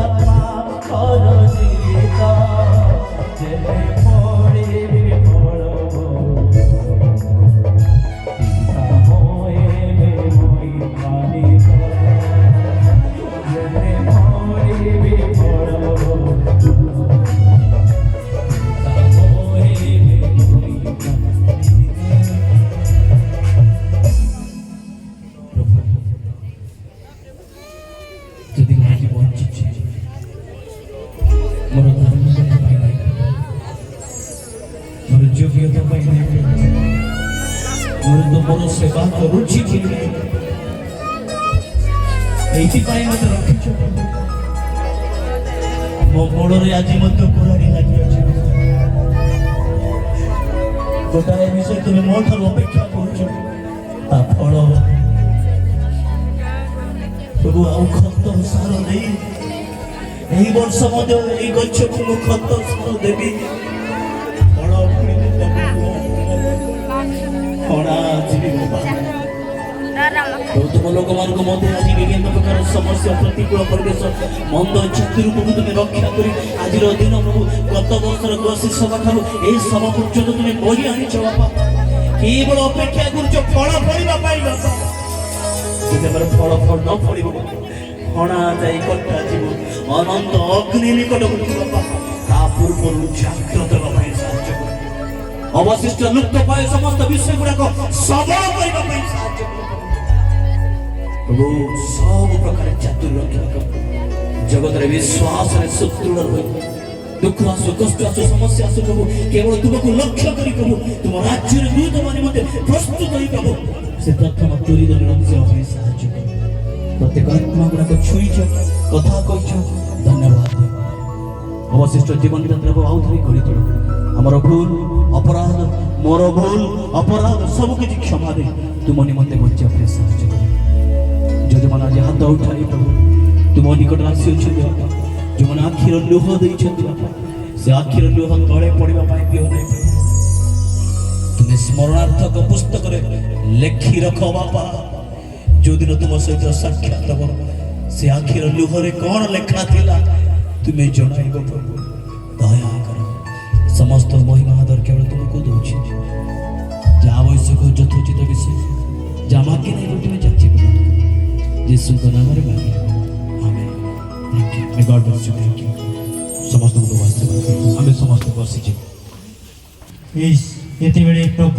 আত্মা কর জীবিত। যেতে পড়িবি পড়ব, পিতা হয়ে মই মানিব। যেতে পড়িবি পড়ব, পিতা হয়ে মই প্রভু যদি ମୁଁ ଆଜି ବଞ୍ଚିଛି ମୋର ଧାର୍ମିକତା ପାଇଁ ନାହିଁ, ମୋର ଯୋଗ୍ୟତା ପାଇଁ ନାହିଁ, ମୋର ତୁମର ସେବା କରୁଛି ବୋଲି ଏଇଥିପାଇଁ ମୋତେ ରଖିଛ। ମୋ ଗୋଡ଼ରେ ଆଜି ମଧ୍ୟ କୁରାଢ଼ୀ ଲାଗିଅଛି। ଗୋଟାଏ ବିଷୟ ତୁମେ ମୋ ଠାରୁ ଅପେକ୍ଷା କରୁଛ, ତା ଫଳ ପ୍ରଭୁ ଆଉ ଖତ ସାର ଦେଇ ଏହି ବର୍ଷ ମଧ୍ୟ ଏହି ଗଛକୁ ମୁଁ ଖତ ସାର ଦେବି। ଫଳ ଅଣାଯିବି ତୁମ ଲୋକମାନଙ୍କ ମଧ୍ୟରେ ଆଜି ବିଭିନ୍ନ ପ୍ରକାର ସମସ୍ୟା, ପ୍ରତିକୂଳ ପରିବେଶ, ମନ୍ଦ ଚାକିରିରୁ ପ୍ରଭୁ ତୁମେ ରକ୍ଷା କରି ଆଜିର ଦିନ ପ୍ରଭୁ ଗତ ବର୍ଷର ଗୋଷୀ ସଭା ଠାରୁ ଏହି ସଭା ପର୍ଯ୍ୟନ୍ତ ତୁମେ ବହି ଆଣିଛ ବାପା। କେବଳ ଅପେକ୍ଷା କରୁଛ ଫଳ ଫଳିବା ପାଇଁ ବାପା। ଯେତେବେଳେ ଫଳ ନ ଫଳିବ ହଣା ଯାଇ କଟାଯିବ, ଅନନ୍ତ ଅଗ୍ନି ନିକଟକୁ ଯିବ ବାପା। ତା ପୂର୍ବରୁ ଜାଗ୍ରତ ହେବା ପାଇଁ ସାହାଯ୍ୟ କର। ଅବଶିଷ୍ଟ ଲୁପ୍ତ ପାଏ ସମସ୍ତ ବିଷୟ ଗୁଡାକ ସବଳ କରିବା ପାଇଁ ସାହାଯ୍ୟ କର ପ୍ରଭୁ। ସବୁ ପ୍ରକାର ଚାତୁର ରକ୍ଷା କର। ଜଗତରେ ବିଶ୍ୱାସରେ ସୁଦୃଢ଼ ହୋଇ ଦୁଃଖ ଆସୁ, କଷ୍ଟ ଆସୁ, ସମସ୍ୟା ଆସୁ ପ୍ରଭୁ, କେବଳ ତୁମକୁ ଲକ୍ଷ୍ୟ କରି ପ୍ରଭୁ ତୁମ ରାଜ୍ୟରେ ଦୂତମାନେ ମଧ୍ୟ ପ୍ରସ୍ତୁତ ହୋଇ ପ୍ରଭୁ ସେ ପ୍ରଥମ ତୁରିଦ ନିରଞ୍ଜନ ପାଇଁ ସାହାଯ୍ୟ କର। ପ୍ରତ୍ୟେକ ଆତ୍ମା ଗୁଡାକ ଛୁଇଁଛ, କଥା କହିଛ, ଧନ୍ୟବାଦ। ଅବଶିଷ୍ଟ ଜୀବନ ଯାତ୍ରାକୁ ଆଉ ଥରେ କରି ତୋଳ। ଆମର ଭୁଲ ଅପରାଧ, ମୋର ଭୁଲ ଅପରାଧ ସବୁ କିଛି କ୍ଷମା ଦେ ତୁମ ନିମନ୍ତେ ବଞ୍ଚିବା ପାଇଁ ସାହାଯ୍ୟ କର। ଯେଉଁମାନେ ଆଜି ହାତ ଉଠାଇ ପ୍ରଭୁ ତୁମ ନିକଟରେ ଆସିଅଛନ୍ତି ବାପା, ଯେଉଁମାନେ ଆଖିର ଲୁହ ଦେଇଛନ୍ତି ବାପା, ସେ ଆଖିର ଲୁହ ତଳେ ପଡ଼ିବା ପାଇଁ ଦିଅ ନାହିଁ ପ୍ରଭୁ। ତୁମେ ସ୍ମରଣାର୍ଥକ ପୁସ୍ତକରେ ଲେଖି ରଖ ବାପା। ଯେଉଁଦିନ ତୁମ ସହିତ ସାକ୍ଷାତ ହେବ ସେ ଆଖିର ଲୁହରେ କ'ଣ ଲେଖା ଥିଲା ତୁମେ ଜଣାଇବ ପ୍ରଭୁ। ଦୟା କର। ସମସ୍ତ ମହିମା ଆଦର କେବଳ ତୁମକୁ ଦଉଛି। ଯାହା ଆବଶ୍ୟକ जमा के नहीं रोटी में चाची प्रदान करो यीशु के नाम रे मांगे amen thank you may God bless you thank you समस्त को आशीर्वाद करो हमें समस्त बसिजे इस ये बेले प्रभु